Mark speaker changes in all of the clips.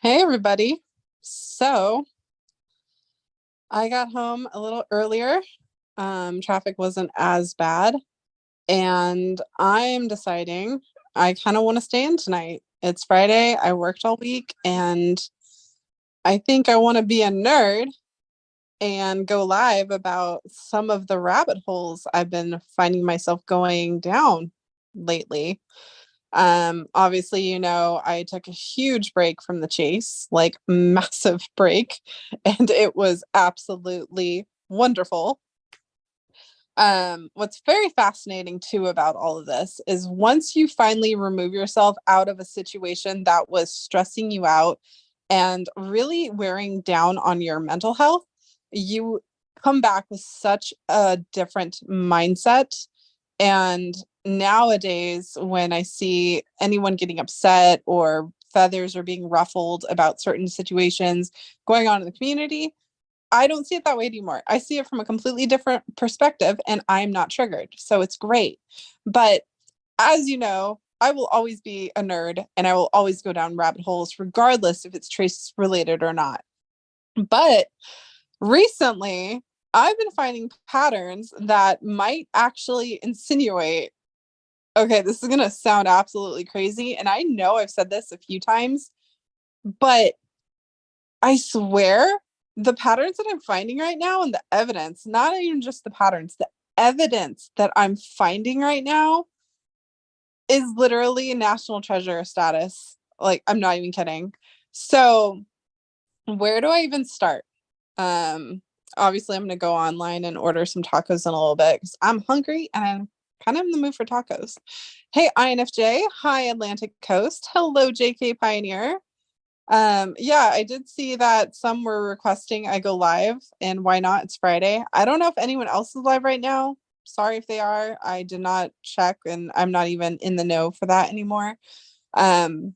Speaker 1: Hey everybody. So I got home a little earlier. Traffic wasn't as bad, and I'm deciding I kind of want to stay in tonight. It's Friday. I worked all week, and I think I want to be a nerd and go live about some of the rabbit holes I've been finding myself going down lately. Obviously, I took a huge break from the chase, like massive break, and it was absolutely wonderful. What's very fascinating too about all of this is once you finally remove yourself out of a situation that was stressing you out and really wearing down on your mental health, you come back with such a different mindset. And nowadays, when I see anyone getting upset or feathers are being ruffled about certain situations going on in the community, I don't see it that way anymore. I see it from a completely different perspective and I'm not triggered. So it's great. But as you know, I will always be a nerd and I will always go down rabbit holes, regardless if it's trace related or not. But recently, I've been finding patterns that might actually insinuate, okay, this is going to sound absolutely crazy. And I know I've said this a few times, but I swear the patterns that I'm finding right now and the evidence, not even just the patterns, the evidence that I'm finding right now is literally national treasure status. Like, I'm not even kidding. So, where do I even start? Um, Obviously, I'm going to go online and order some tacos in a little bit because I'm hungry and I'm kind of in the mood for tacos. Hey, INFJ. Hi, Atlantic Coast. Hello, JK Pioneer. Yeah, I did see that some were requesting I go live, and why not? It's Friday. I don't know if anyone else is live right now. Sorry if they are. I did not check, and I'm not even in the know for that anymore. Um,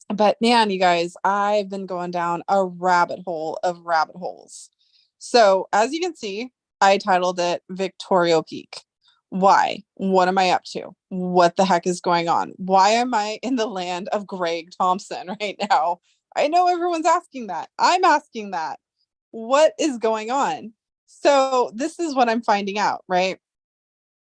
Speaker 1: but man, you guys, I've been going down a rabbit hole of rabbit holes. So, as you can see, I titled it Victorio Peak. Why? What am I up to? What the heck is going on? Why am I in the land of Greg Thompson right now? I know everyone's asking that. I'm asking that. What is going on? So, this is what I'm finding out, right?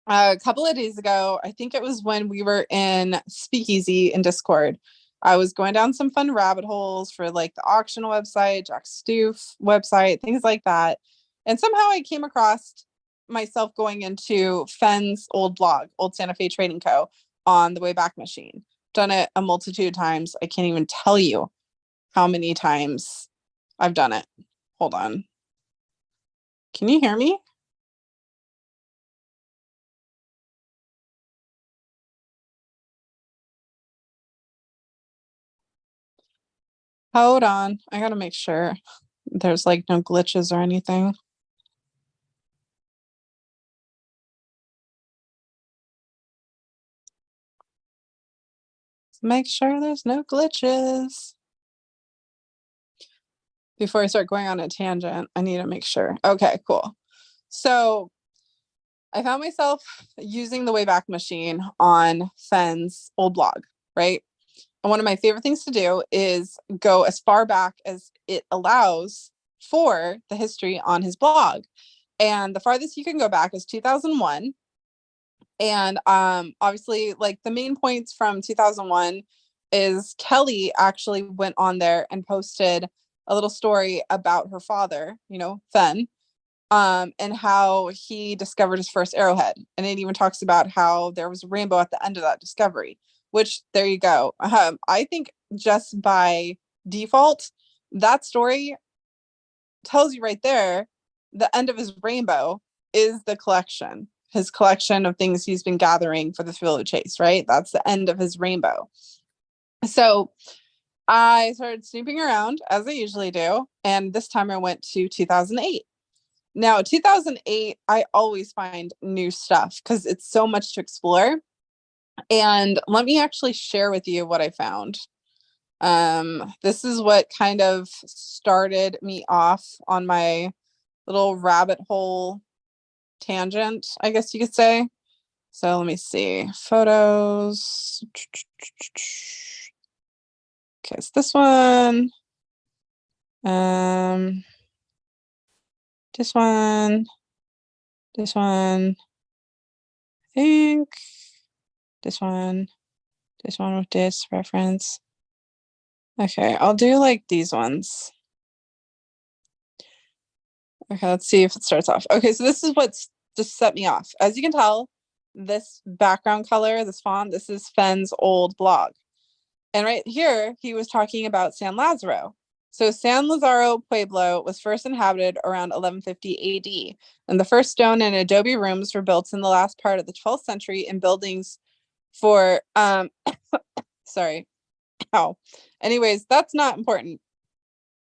Speaker 1: A couple of days ago, I think it was when we were in Speakeasy in Discord. I was going down some fun rabbit holes for like the auction website, Jack Stoof website, things like that. And somehow I came across myself going into Fenn's old blog, Old Santa Fe Trading Co. on the Wayback Machine. Done it a multitude of times. I can't even tell you how many times I've done it. Hold on. Can you hear me? Hold on. I gotta make sure there's like no glitches or anything. Make sure there's no glitches. Before I start going on a tangent, I need to make sure. Okay, cool. So I found myself using the Wayback Machine on Fenn's old blog, right? And one of my favorite things to do is go as far back as it allows for the history on his blog. And the farthest you can go back is 2001. And obviously, like the main points from 2001 is Kelly actually went on there and posted a little story about her father, Fenn, and how he discovered his first arrowhead. And it even talks about how there was a rainbow at the end of that discovery, which there you go. I think just by default, that story tells you right there the end of his rainbow is the collection, his collection of things he's been gathering for the thrill of chase, right? That's the end of his rainbow. So I started snooping around as I usually do. And this time I went to 2008. Now, 2008, I always find new stuff because it's so much to explore. And let me actually share with you what I found. This is what kind of started me off on my little rabbit hole tangent, I guess you could say. So let me see. Photos. Okay, it's this one. This one. This one. I think. This one. This one with this reference. Okay, I'll do like these ones. Okay, let's see if it starts off. Okay, so this is what's just set me off. As you can tell, this background color, this font, this is Fenn's old blog. And right here, he was talking about San Lazaro. So San Lazaro Pueblo was first inhabited around 1150 AD, and the first stone and adobe rooms were built in the last part of the 12th century in buildings for sorry. Oh. Anyways, that's not important.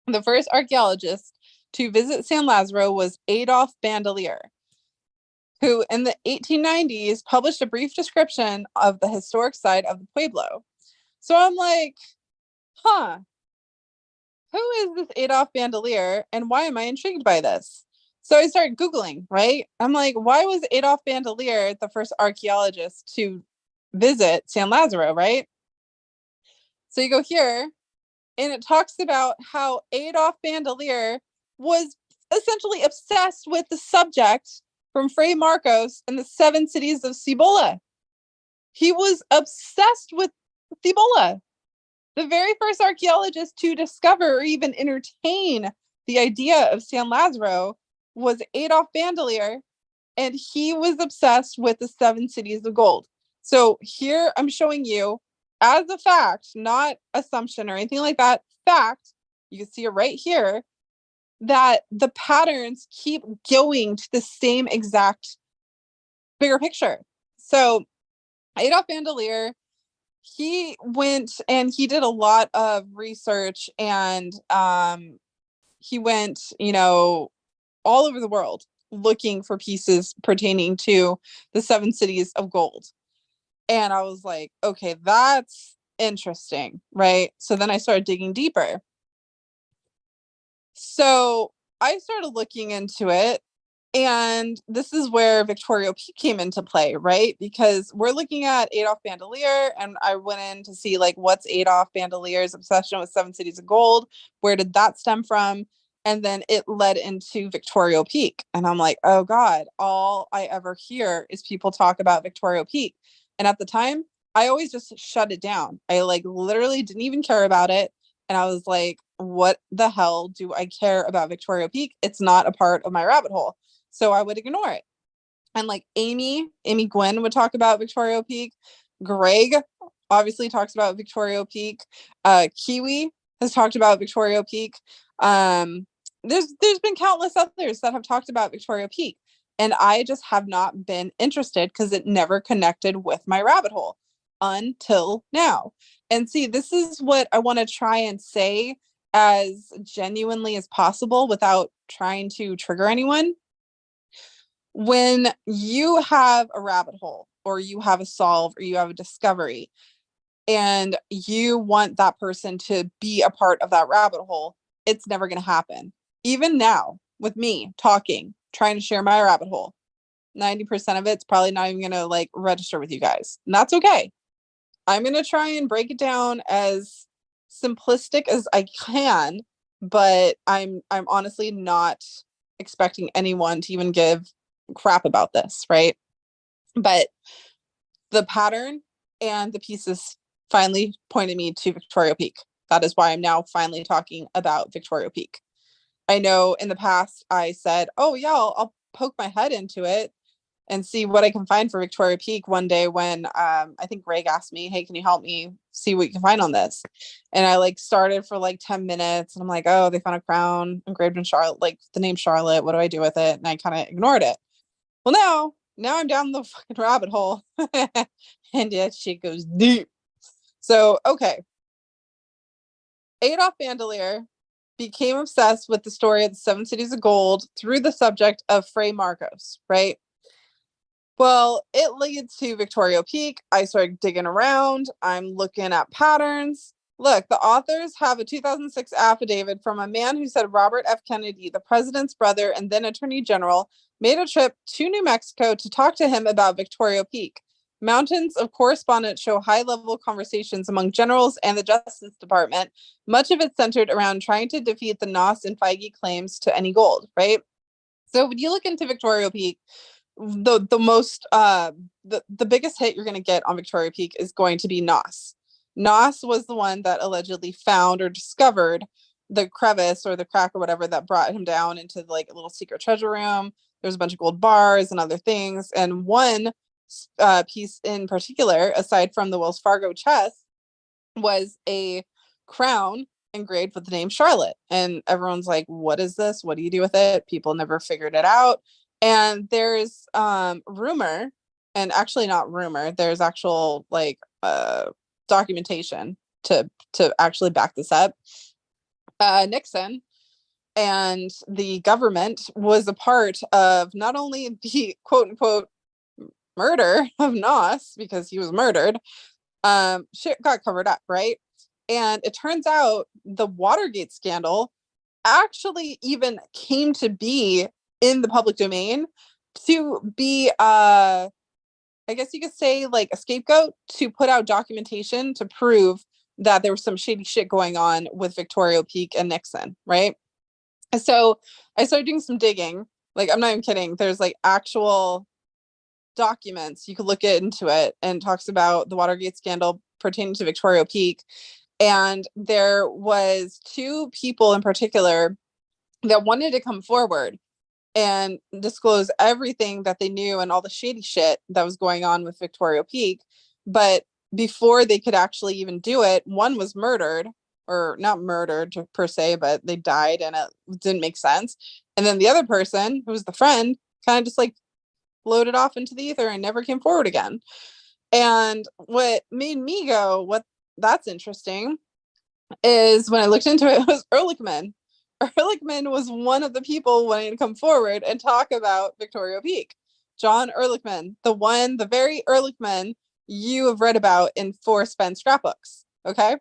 Speaker 1: The first archaeologist to visit San Lazaro was Adolf Bandelier, who in the 1890s published a brief description of the historic site of the Pueblo. So I'm like, huh, who is this Adolf Bandelier and why am I intrigued by this? So I started Googling, right? I'm like, why was Adolf Bandelier the first archaeologist to visit San Lazaro, right? So you go here, and it talks about how Adolf Bandelier was essentially obsessed with the subject from Fray Marcos and the 7 cities of Cibola. He was obsessed with Cibola. The very first archaeologist to discover or even entertain the idea of San Lazaro was Adolf Bandelier, and he was obsessed with the 7 cities of gold. So here I'm showing you as a fact, not assumption or anything like that, fact, you can see it right here, that the patterns keep going to the same exact bigger picture. So Adolf Bandelier, he went and he did a lot of research, and he went, all over the world looking for pieces pertaining to the 7 cities of gold. And I was like, okay, that's interesting, right? So then I started digging deeper. So I started looking into it, and this is where Victorio Peak came into play, right? Because we're looking at Adolf Bandelier, and I went in to see like what's Adolf Bandelier's obsession with 7 cities of gold? Where did that stem from? And then it led into Victorio Peak. And I'm like, oh God, all I ever hear is people talk about Victorio Peak. And at the time, I always just shut it down. I like literally didn't even care about it. And I was like, what the hell do I care about Victorio Peak? It's not a part of my rabbit hole. So I would ignore it. And like Amy Gwynn would talk about Victorio Peak. Greg obviously talks about Victorio Peak. Kiwi has talked about Victorio Peak. There's been countless others that have talked about Victorio Peak. And I just have not been interested because it never connected with my rabbit hole until now. And see, this is what I want to try and say as genuinely as possible without trying to trigger anyone. When you have a rabbit hole or you have a solve or you have a discovery and you want that person to be a part of that rabbit hole, it's never going to happen. Even now with me talking, trying to share my rabbit hole, 90% of it's probably not even going to like register with you guys. And that's okay. I'm going to try and break it down as simplistic as I can, but I'm honestly not expecting anyone to even give crap about this, right? But the pattern and the pieces finally pointed me to Victorio Peak. That is why I'm now finally talking about Victorio Peak. I know in the past I said, oh yeah, I'll poke my head into it and see what I can find for Victoria Peak one day when I think Greg asked me, hey, can you help me see what you can find on this? And I like started for like 10 minutes and I'm like, oh, they found a crown engraved in Charlotte, like the name Charlotte. What do I do with it? And I kind of ignored it. Well, now I'm down the fucking rabbit hole. And that shit goes deep. So, okay. Adolf Bandelier became obsessed with the story of the 7 cities of gold through the subject of Fray Marcos, right? Well, it leads to Victorio Peak. I started digging around. I'm looking at patterns. Look, the authors have a 2006 affidavit from a man who said Robert F. Kennedy, the president's brother and then attorney general, made a trip to New Mexico to talk to him about Victorio Peak. Mountains of correspondence show high-level conversations among generals and the Justice Department. Much of it centered around trying to defeat the Noss and Feige claims to any gold, right? So when you look into Victoria Peak, the most the biggest hit you're going to get on Victoria Peak is going to be Noss. Noss was the one that allegedly found or discovered the crevice or the crack or whatever that brought him down into like a little secret treasure room. There's a bunch of gold bars and other things, and one piece in particular, aside from the Wells Fargo chest, was a crown engraved with the name Charlotte. And everyone's like, what is this? What do you do with it? People never figured it out. And there's rumor, and actually not rumor, there's actual like documentation to actually back this up. Nixon and the government was a part of not only the quote unquote murder of Noss, because he was murdered, shit got covered up, right? And it turns out the Watergate scandal actually even came to be in the public domain to be I guess you could say like a scapegoat to put out documentation to prove that there was some shady shit going on with Victoria Peak and Nixon, right? So I started doing some digging. Like, I'm not even kidding. There's like actual documents. You could look into it, and talks about the Watergate scandal pertaining to Victoria Peak. And there was two people in particular that wanted to come forward and disclose everything that they knew and all the shady shit that was going on with Victoria Peak. But before they could actually even do it, one was murdered, or not murdered per se, but they died and it didn't make sense. And then the other person, who was the friend, kind of just like floated off into the ether and never came forward again. And what made me go, what, that's interesting, is when I looked into it, it was Ehrlichman. Ehrlichman was one of the people wanting to come forward and talk about Victoria Peak. John Ehrlichman, the very Ehrlichman you have read about in Forrest Fenn scrapbooks. Okay.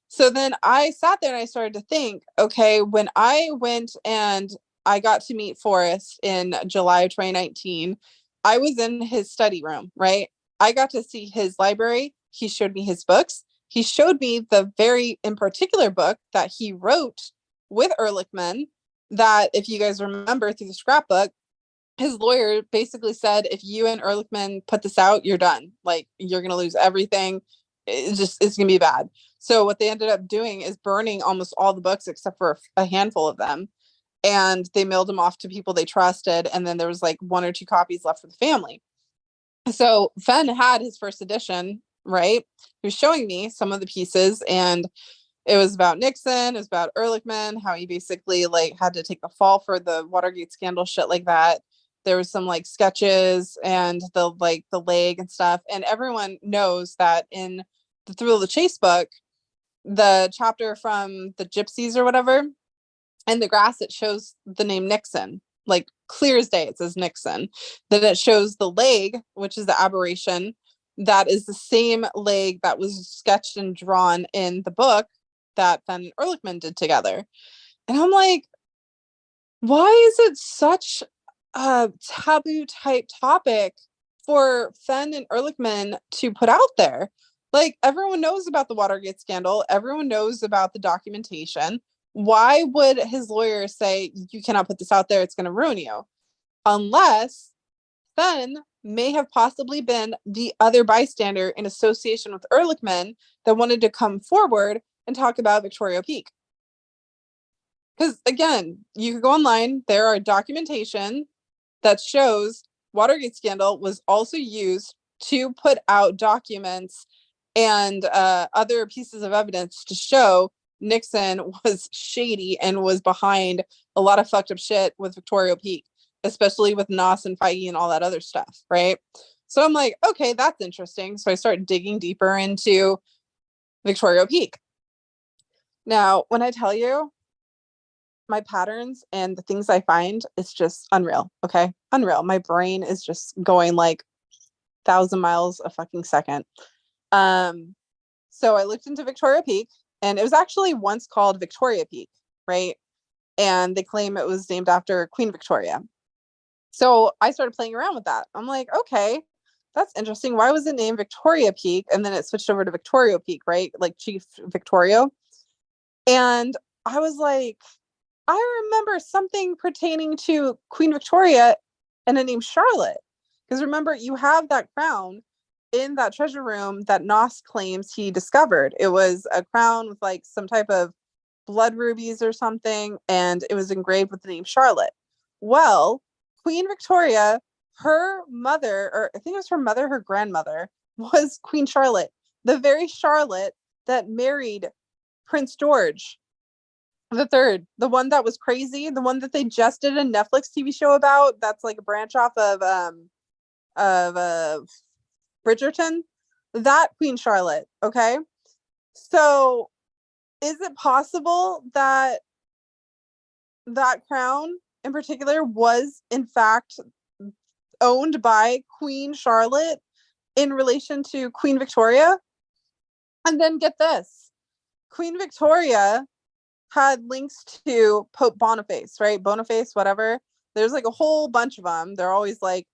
Speaker 1: So then I sat there and I started to think, okay, when I went and I got to meet Forrest in July of 2019, I was in his study room, right? I got to see his library. He showed me his books. He showed me the very in particular book that he wrote with Ehrlichman, that if you guys remember through the scrapbook, his lawyer basically said, if you and Ehrlichman put this out, you're done. Like, you're going to lose everything. It's going to be bad. So what they ended up doing is burning almost all the books except for a handful of them. And they mailed them off to people they trusted. And then there was like one or two copies left for the family. So Fenn had his first edition, right? He was showing me some of the pieces, and it was about Nixon. It was about Ehrlichman, how he basically like had to take the fall for the Watergate scandal, shit like that. There was some like sketches and the leg and stuff. And everyone knows that in the Thrill of the Chase book, the chapter from the gypsies or whatever, in the grass, it shows the name Nixon, like clear as day. It says Nixon. Then it shows the leg, which is the aberration. That is the same leg that was sketched and drawn in the book that Fenn and Ehrlichman did together. And I'm like, why is it such a taboo type topic for Fenn and Ehrlichman to put out there? Like, everyone knows about the Watergate scandal. Everyone knows about the documentation. Why would his lawyer say, you cannot put this out there, it's going to ruin you? Unless Fenn may have possibly been the other bystander in association with Ehrlichman that wanted to come forward and talk about Victoria Peak. Because again, you could go online, there are documentation that shows Watergate scandal was also used to put out documents and other pieces of evidence to show Nixon was shady and was behind a lot of fucked up shit with Victoria Peak, especially with Noss and Feige and all that other stuff, right? So I'm like, okay, that's interesting. So I start digging deeper into Victoria Peak. Now, when I tell you my patterns and the things I find, it's just unreal, okay? Unreal. My brain is just going like 1,000 miles a fucking second. So I looked into Victoria Peak, and it was actually once called Victoria Peak, right? And they claim it was named after Queen Victoria. So I started playing around with that. I'm like, okay, that's interesting. Why was it named Victoria Peak? And then it switched over to Victorio Peak, right? Like Chief Victorio. And I was like, I remember something pertaining to Queen Victoria and a name Charlotte. Because remember, you have that crown in that treasure room that Nos claims he discovered. It was a crown with like some type of blood rubies or something, and it was engraved with the name Charlotte. Well, Queen Victoria, her mother, or I think it was her mother, her grandmother, was Queen Charlotte, the very Charlotte that married Prince George the third, the one that was crazy, the one that they just did a Netflix TV show about. That's like a branch off of Bridgerton. That Queen Charlotte. Okay, so is it possible that that crown in particular was in fact owned by Queen Charlotte in relation to Queen Victoria? And then get this, Queen Victoria had links to Pope Boniface, right? Boniface, whatever. There's like a whole bunch of them. They're always like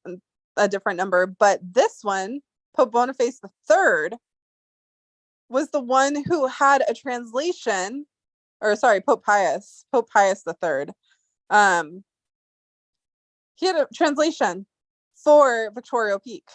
Speaker 1: a different number. But this one, Pope Boniface the Third, was the one who had a translation, or sorry, Pope Pius the Third. He had a translation for Victoria Peak.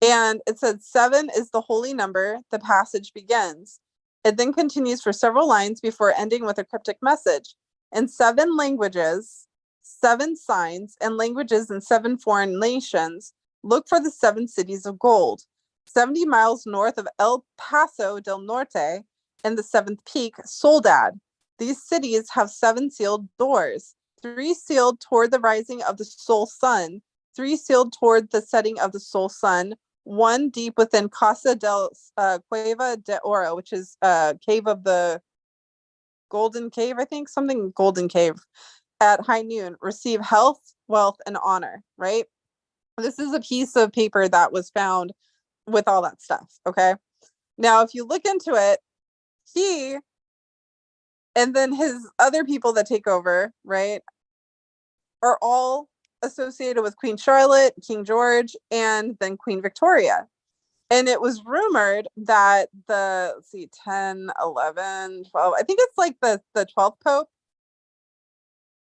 Speaker 1: And it said 7 is the holy number. The passage begins. It then continues for several lines before ending with a cryptic message. In 7 languages, 7 signs, and languages in 7 foreign nations, look for the 7 cities of gold. 70 miles north of El Paso del Norte and the 7th peak, Soledad. These cities have 7 sealed doors, 3 sealed toward the rising of the sole sun, 3 sealed toward the setting of the sole sun, 1 deep within Casa del Cueva de Oro, which is cave of the Golden Cave, I think, something Golden Cave, at high noon. Receive health, wealth, and honor, right? This is a piece of paper that was found with all that stuff, okay? Now, if you look into it, he and then his other people that take over, right, are all associated with Queen Charlotte, King George, and then Queen Victoria. And it was rumored that the, let's see, 10, 11, 12, I think it's like the 12th Pope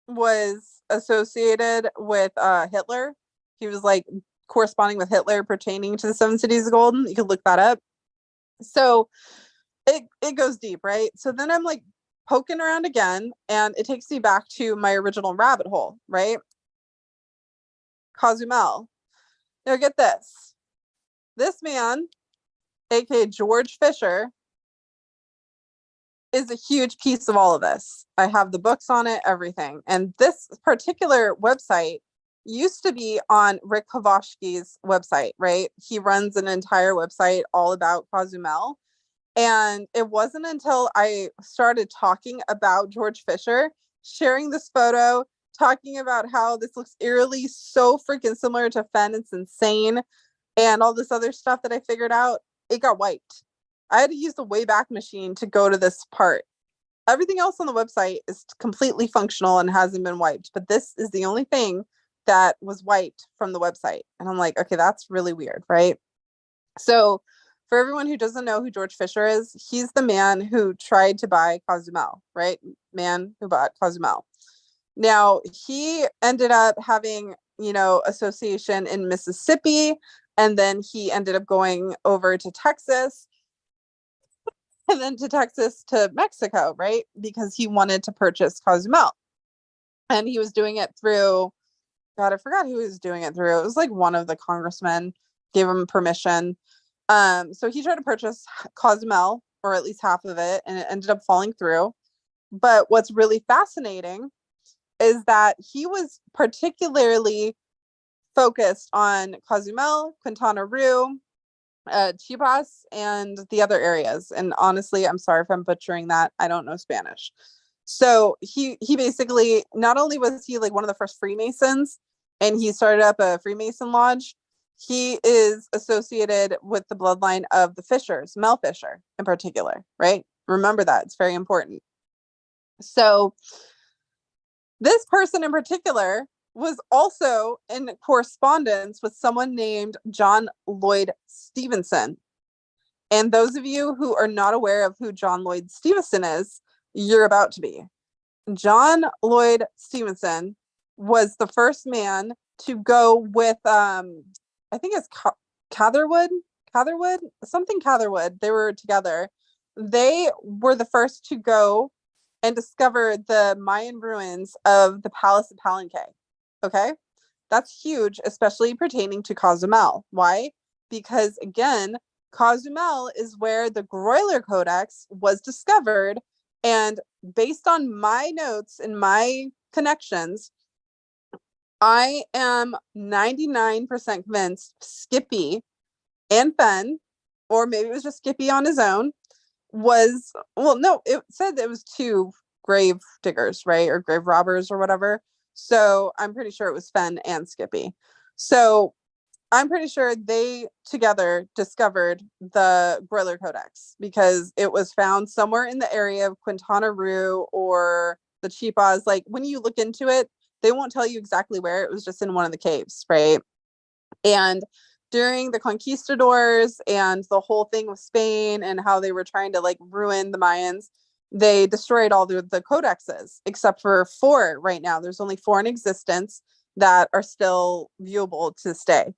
Speaker 1: was associated with Hitler. He was like corresponding with Hitler pertaining to the 7 cities of gold. You could look that up. So it goes deep, right? So then I'm like poking around again, and it takes me back to my original rabbit hole, right? Cozumel. Now get this. This man, aka George Fisher, is a huge piece of all of this. I have the books on it, everything. And this particular website used to be on Rick Kavoshki's website, right? He runs an entire website all about Cozumel. And it wasn't until I started talking about George Fisher, sharing this photo, talking about how this looks eerily so freaking similar to Fen, it's insane, and all this other stuff that I figured out, it got wiped. I had to use the Wayback Machine to go to this part. Everything else on the website is completely functional and hasn't been wiped, but this is the only thing that was wiped from the website. And I'm like, okay, that's really weird, right? So for everyone who doesn't know who George Fisher is, he's the man who tried to buy Cozumel, right? Man who bought Cozumel. Now, he ended up having, association in Mississippi, and then he ended up going over to Texas, and then to Texas to Mexico, right? Because he wanted to purchase Cozumel. And he was doing it through, God, I forgot who he was doing it through. It was like one of the congressmen gave him permission. So he tried to purchase Cozumel, or at least half of it, and it ended up falling through. But what's really fascinating is that he was particularly focused on Cozumel, Quintana Roo, Chiapas, and the other areas. And honestly, I'm sorry if I'm butchering that. I don't know Spanish. So he basically, not only was he like one of the first Freemasons, and he started up a Freemason lodge, he is associated with the bloodline of the Fishers, Mel Fisher in particular, right? Remember that. It's very important. So this person in particular was also in correspondence with someone named John Lloyd Stevenson. And those of you who are not aware of who John Lloyd Stevenson is, you're about to be. John Lloyd Stevenson was the first man to go with, I think it's Catherwood, something Catherwood. They were together. They were the first to go and discover the Mayan ruins of the Palace of Palenque. Okay, that's huge, especially pertaining to Cozumel. Why? Because again, Cozumel is where the Broiler Codex was discovered. And based on my notes and my connections, I am 99% convinced Skippy and Ben, or maybe it was just Skippy on his own, was, well, no, it said it was two grave diggers, right? Or grave robbers or whatever. So I'm pretty sure it was Fen and Skippy. So I'm pretty sure they together discovered the Broiler Codex because it was found somewhere in the area of Quintana Roo or the Chipas. Like when you look into it, they won't tell you exactly where. It was just in one of the caves, right? And during the Conquistadors and the whole thing with Spain and how they were trying to like ruin the Mayans, they destroyed all the codexes except for 4 right now. There's only 4 in existence that are still viewable to this day.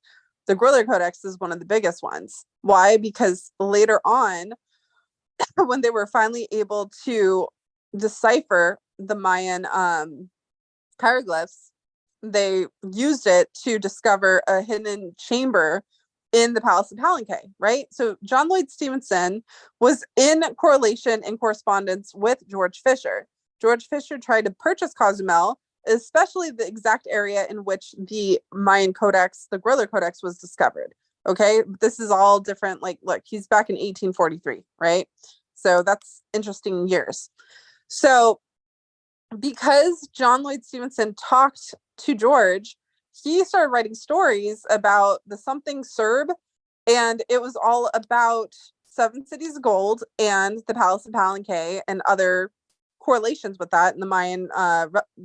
Speaker 1: The Broiler Codex is one of the biggest ones. Why? Because later on, when they were finally able to decipher the Mayan hieroglyphs, they used it to discover a hidden chamber in the Palace of Palenque, right? So John Lloyd Stevenson was in correlation and correspondence with George Fisher. George Fisher tried to purchase Cozumel, especially the exact area in which the Mayan Codex, the Broiler Codex, was discovered. Okay, this is all different. Like, look, he's back in 1843, right? So that's interesting years. So because John Lloyd Stevenson talked to George, he started writing stories about the something Serb, and it was all about 7 cities of gold and the Palace of Palenque and other correlations with that in the Mayan,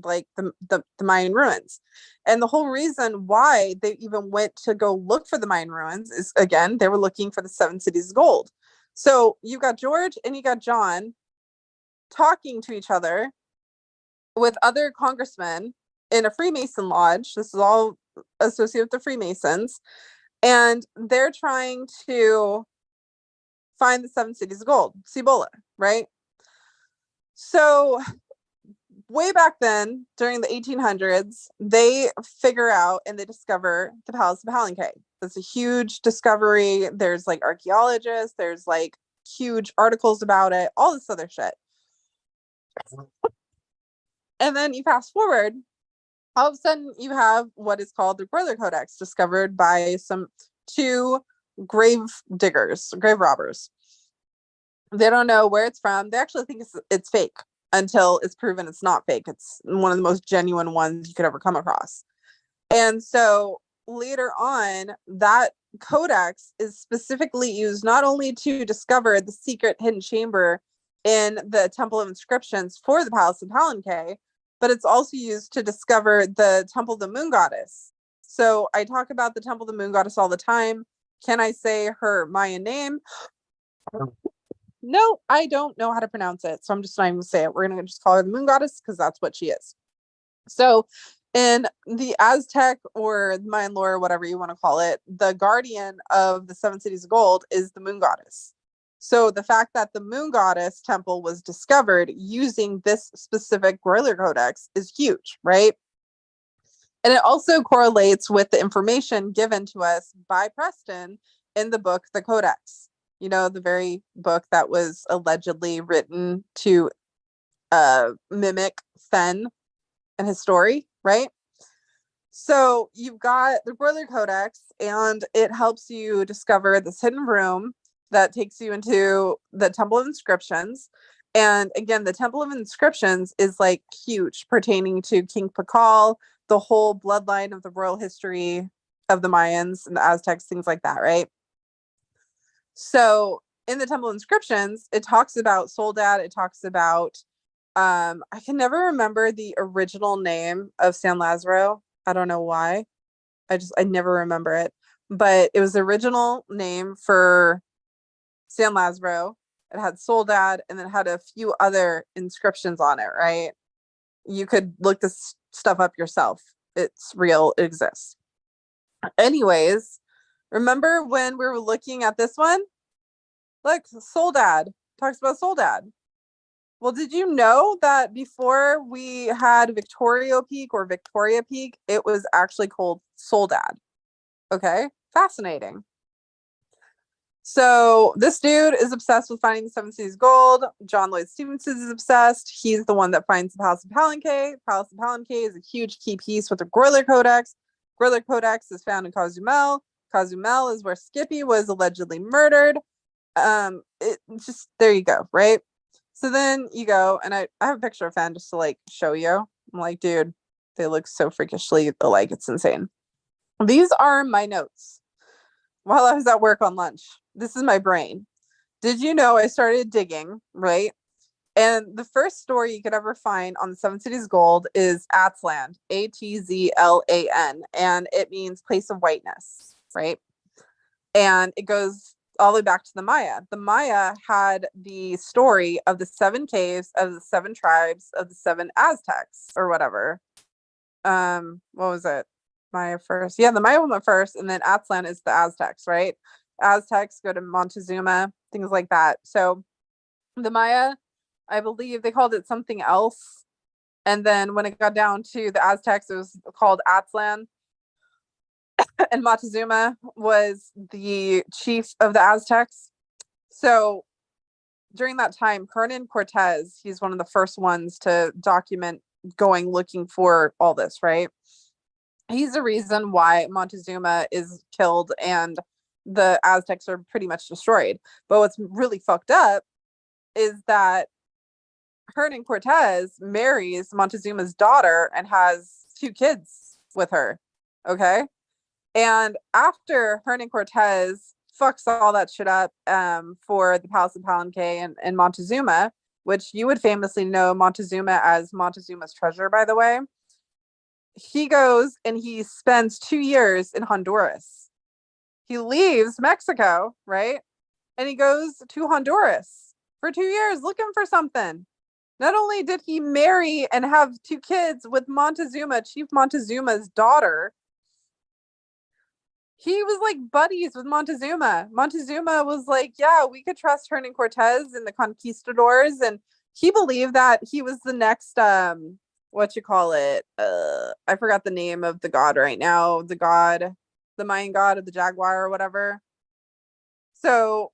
Speaker 1: like the Mayan ruins. And the whole reason why they even went to go look for the Mayan ruins is, again, they were looking for the 7 cities of gold. So you got George and you got John talking to each other with other congressmen in a Freemason lodge. This is all associated with the Freemasons. And they're trying to find the 7 cities of gold, Cibola, right? So way back then, during the 1800s, they figure out and they discover the Palace of Palenque. It's a huge discovery. There's like archaeologists, there's like huge articles about it, all this other shit. And then you fast forward, all of a sudden you have what is called the Broiler Codex, discovered by 2 grave diggers, grave robbers. They don't know where it's from. They actually think it's fake until it's proven it's not fake. It's one of the most genuine ones you could ever come across. And so later on, that codex is specifically used not only to discover the secret hidden chamber in the Temple of Inscriptions for the Palace of Palenque, but it's also used to discover the Temple of the Moon Goddess. So I talk about the Temple of the Moon Goddess all the time. Can I say her Mayan name? No, I don't know how to pronounce it. So I'm just not even going to say it. We're going to just call her the Moon Goddess because that's what she is. So in the Aztec or Mayan lore, whatever you want to call it, the guardian of the 7 cities of gold is the Moon Goddess. So the fact that the Moon Goddess temple was discovered using this specific Broiler Codex is huge, right? And it also correlates with the information given to us by Preston in the book, The Codex. You know, the very book that was allegedly written to mimic Fen and his story, right? So you've got the Broiler Codex, and it helps you discover this hidden room that takes you into the Temple of Inscriptions. And again, the Temple of Inscriptions is like huge, pertaining to King Pakal, the whole bloodline of the royal history of the Mayans and the Aztecs, things like that, right? So in the Temple of Inscriptions, it talks about Soledad. It talks about, I can never remember the original name of San Lazaro. I don't know why. I never remember it. But it was the original name for San Lazaro. It had Soledad and then had a few other inscriptions on it, right? You could look this stuff up yourself. It's real, it exists. Anyways, remember when we were looking at this one? Look, Soledad talks about Soledad. Well, did you know that before we had Victorio Peak or Victoria Peak, it was actually called Soledad? Okay, fascinating. So this dude is obsessed with finding the Seven Cities Gold. John Lloyd Stevenson is obsessed. He's the one that finds the Palace of Palenque. Palace of Palenque is a huge key piece with the Groyler Codex. Groyler Codex is found in Cozumel. Cozumel is where Skippy was allegedly murdered. It just, there you go, right? So then you go, and I have a picture of Fan just to like show you. I'm like, dude, they look so freakishly alike. It's insane. These are my notes while I was at work on lunch. This is my brain. Did you know I started digging, right? And the first story you could ever find on the Seven Cities Gold is Atzlan, Atzlan, and it means place of whiteness, right? And it goes all the way back to the Maya. The Maya had the story of the 7 caves of the 7 tribes of the 7 Aztecs or whatever. What was it? Maya first. Yeah, the Maya went first, and then Atzlan is the Aztecs, right? Aztecs go to Montezuma, things like that. So the Maya, I believe they called it something else. And then when it got down to the Aztecs, it was called Atzlan. And Montezuma was the chief of the Aztecs. So during that time, Hernan Cortez, he's one of the first ones to document going looking for all this, right? He's the reason why Montezuma is killed and the Aztecs are pretty much destroyed. But what's really fucked up is that Hernan Cortez marries Montezuma's daughter and has 2 kids with her. Okay. And after Hernan Cortez fucks all that shit up for the Palace of Palenque and Montezuma, which you would famously know Montezuma as Montezuma's treasure, by the way, he goes and he spends 2 years in Honduras. He leaves Mexico, right? And he goes to Honduras for 2 years looking for something. Not only did he marry and have 2 kids with Montezuma, Chief Montezuma's daughter, he was like buddies with Montezuma. Montezuma was like, yeah, we could trust Hernan Cortez and the Conquistadors. And he believed that he was the next, what you call it? I forgot the name of the god right now. The god, the Mayan god of the jaguar or whatever. So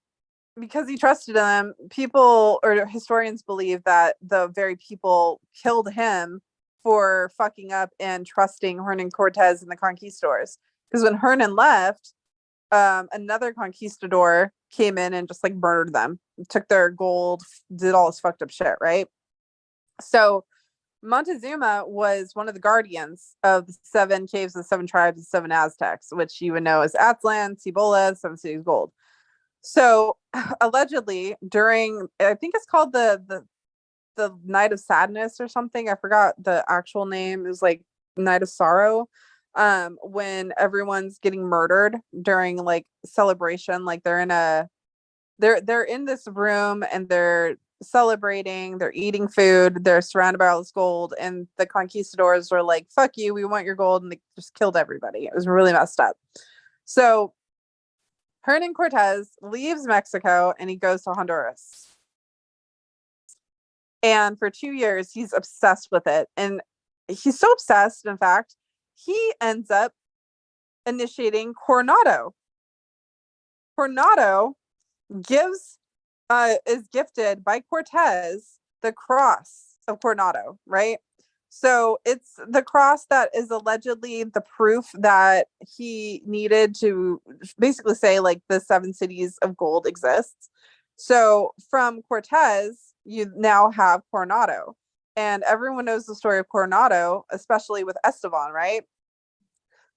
Speaker 1: because he trusted them, people or historians believe that the very people killed him for fucking up and trusting Hernan Cortez and the Conquistadors. Because when Hernan left, another conquistador came in and just like murdered them, took their gold, did all this fucked up shit, right? So Montezuma was one of the guardians of the 7 caves of the 7 tribes of 7 Aztecs, which you would know as Atzlan, Cibola, 7 Cities Gold. So allegedly during, I think it's called the Night of Sadness or something. I forgot the actual name. It was like Night of Sorrow. When everyone's getting murdered during like celebration, like they're in this room and they're celebrating, they're eating food, they're surrounded by all this gold, and the conquistadors were like, fuck you, we want your gold, and they just killed everybody. It was really messed up. So Hernan Cortez leaves Mexico and he goes to Honduras. And for 2 years, he's obsessed with it. And he's so obsessed, in fact, he ends up initiating Coronado. Coronado is gifted by Cortez the cross of Coronado, right? So it's the cross that is allegedly the proof that he needed to basically say like the 7 cities of gold exists. So from Cortez, you now have Coronado. And everyone knows the story of Coronado, especially with Esteban, right?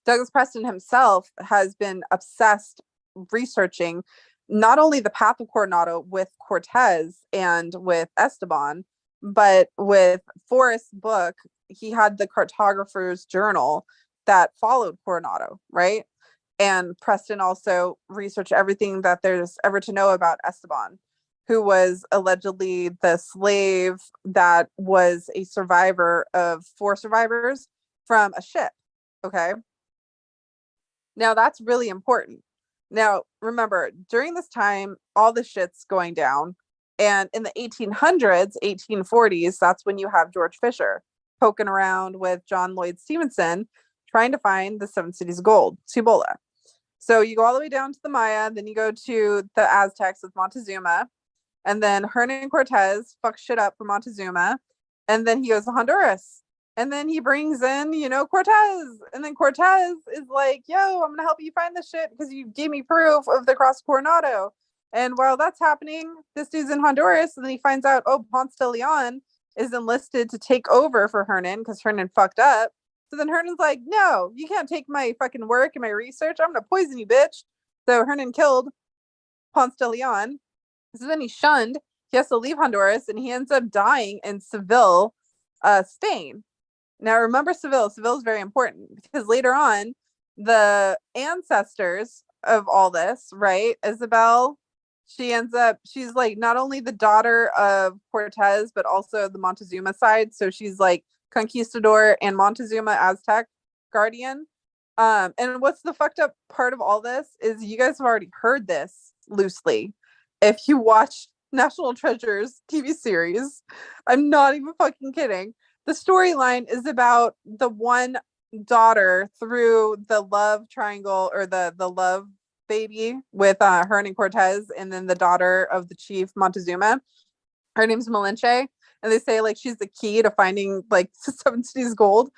Speaker 1: Douglas Preston himself has been obsessed researching not only the path of Coronado with Cortez and with Esteban, but with Forrest's book. He had the cartographer's journal that followed Coronado, right? And Preston also researched everything that there's ever to know about Esteban, who was allegedly the slave that was a survivor of 4 survivors from a ship. Okay. Now that's really important. Now, remember, during this time, all the shit's going down. And in the 1800s, 1840s, that's when you have George Fisher poking around with John Lloyd Stevenson trying to find the 7 cities of gold, Cibola. So you go all the way down to the Maya, then you go to the Aztecs with Montezuma, and then Hernan Cortez fucks shit up for Montezuma, and then he goes to Honduras. And then he brings in, Cortez. And then Cortez is like, yo, I'm going to help you find this shit because you gave me proof of the Cross Coronado. And while that's happening, this dude's in Honduras. And then he finds out, oh, Ponce de Leon is enlisted to take over for Hernan because Hernan fucked up. So then Hernan's like, no, you can't take my fucking work and my research. I'm going to poison you, bitch. So Hernan killed Ponce de Leon. So then he's shunned. He has to leave Honduras and he ends up dying in Seville, Spain. Now, remember Seville. Seville is very important because later on, the ancestors of all this, right? Isabel, she's like not only the daughter of Cortez, but also the Montezuma side. So she's like Conquistador and Montezuma Aztec guardian. And what's the fucked up part of all this is you guys have already heard this loosely. If you watch National Treasures TV series, I'm not even fucking kidding. The storyline is about the one daughter through the love triangle or the love baby with Hernan Cortez, and then the daughter of the chief Montezuma. Her name's Malinche, and they say like she's the key to finding like 7 cities gold.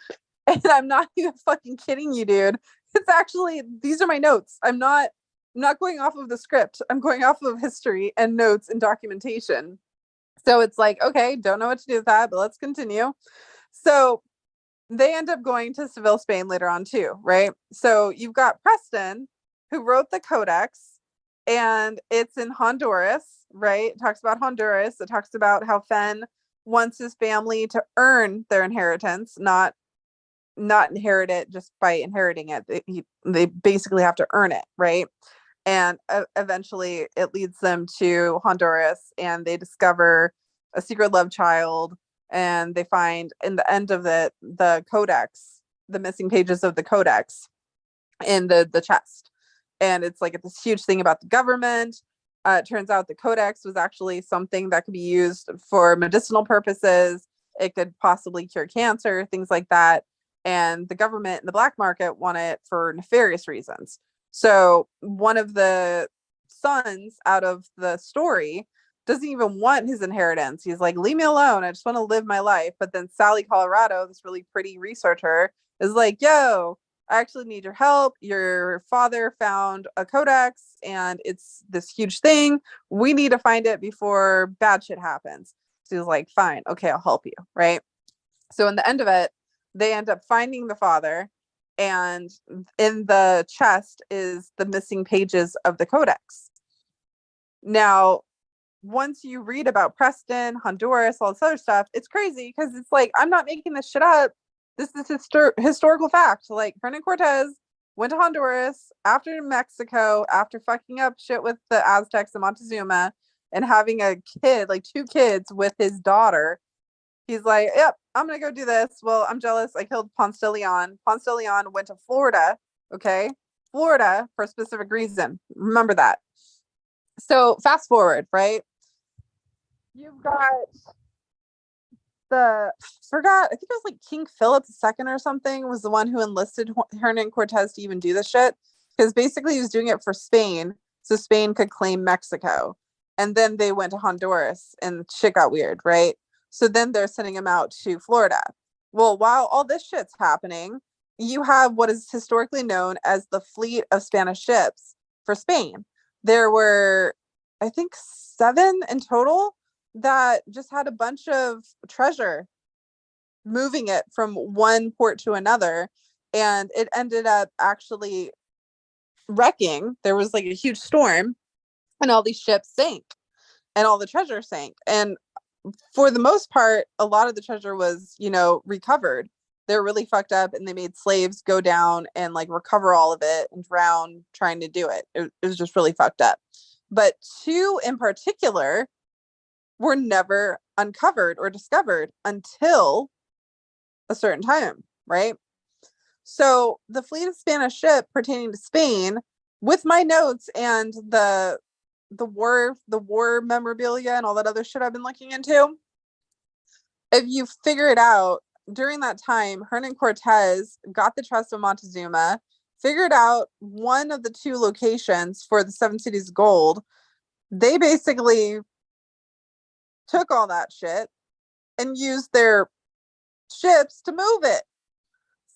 Speaker 1: And I'm not even fucking kidding you, dude. It's actually, these are my notes. I'm not going off of the script. I'm going off of history and notes and documentation. So it's like, okay, don't know what to do with that, but let's continue. So they end up going to Seville, Spain later on too, right? So you've got Preston, who wrote the Codex, and it's in Honduras, right? It talks about Honduras. It talks about how Fenn wants his family to earn their inheritance, not inherit it just by inheriting it. They basically have to earn it, right? And eventually it leads them to Honduras, and they discover a secret love child, and they find in the end of the codex, the missing pages of the codex in the chest. And it's like this huge thing about the government. It turns out the codex was actually something that could be used for medicinal purposes. It could possibly cure cancer, things like that. And the government and the black market want it for nefarious reasons. So one of the sons out of the story doesn't even want his inheritance. He's like, leave me alone. I just want to live my life. But then Sally Colorado, this really pretty researcher, is like, yo, I actually need your help. Your father found a codex and it's this huge thing. We need to find it before bad shit happens. So he's like, fine, okay, I'll help you. Right. So in the end of it, they end up finding the father, and in the chest is the missing pages of the codex. Now, once you read about Preston, Honduras, all this other stuff, it's crazy because it's like, I'm not making this shit up. This is historical fact. Like, Hernan Cortez went to Honduras after Mexico, after fucking up shit with the Aztecs and Montezuma and having a kid, like 2 kids with his daughter. He's like, yep, I'm going to go do this. Well, I'm jealous. I killed Ponce de Leon. Ponce de Leon went to Florida. Okay. Florida for a specific reason. Remember that. So fast forward, right? You've got I think it was like King Philip II or something was the one who enlisted Hernan Cortez to even do this shit. Because basically he was doing it for Spain. So Spain could claim Mexico. And then they went to Honduras and shit got weird, right? So then they're sending him out to Florida. Well, while all this shit's happening, you have what is historically known as the fleet of Spanish ships for Spain. There were, I think, 7 in total that just had a bunch of treasure moving it from one port to another. And it ended up actually wrecking. There was like a huge storm and all these ships sank and all the treasure sank. And for the most part, a lot of the treasure was, recovered. They're really fucked up, and they made slaves go down and like recover all of it and drown trying to do it. It was just really fucked up. But two in particular were never uncovered or discovered until a certain time, right? So the fleet of Spanish ship pertaining to Spain, with my notes and the war memorabilia and all that other shit I've been looking into, if you figure it out, during that time, Hernan Cortez got the trust of Montezuma, figured out one of the two locations for the Seven Cities of Gold. They basically took all that shit and used their ships to move it.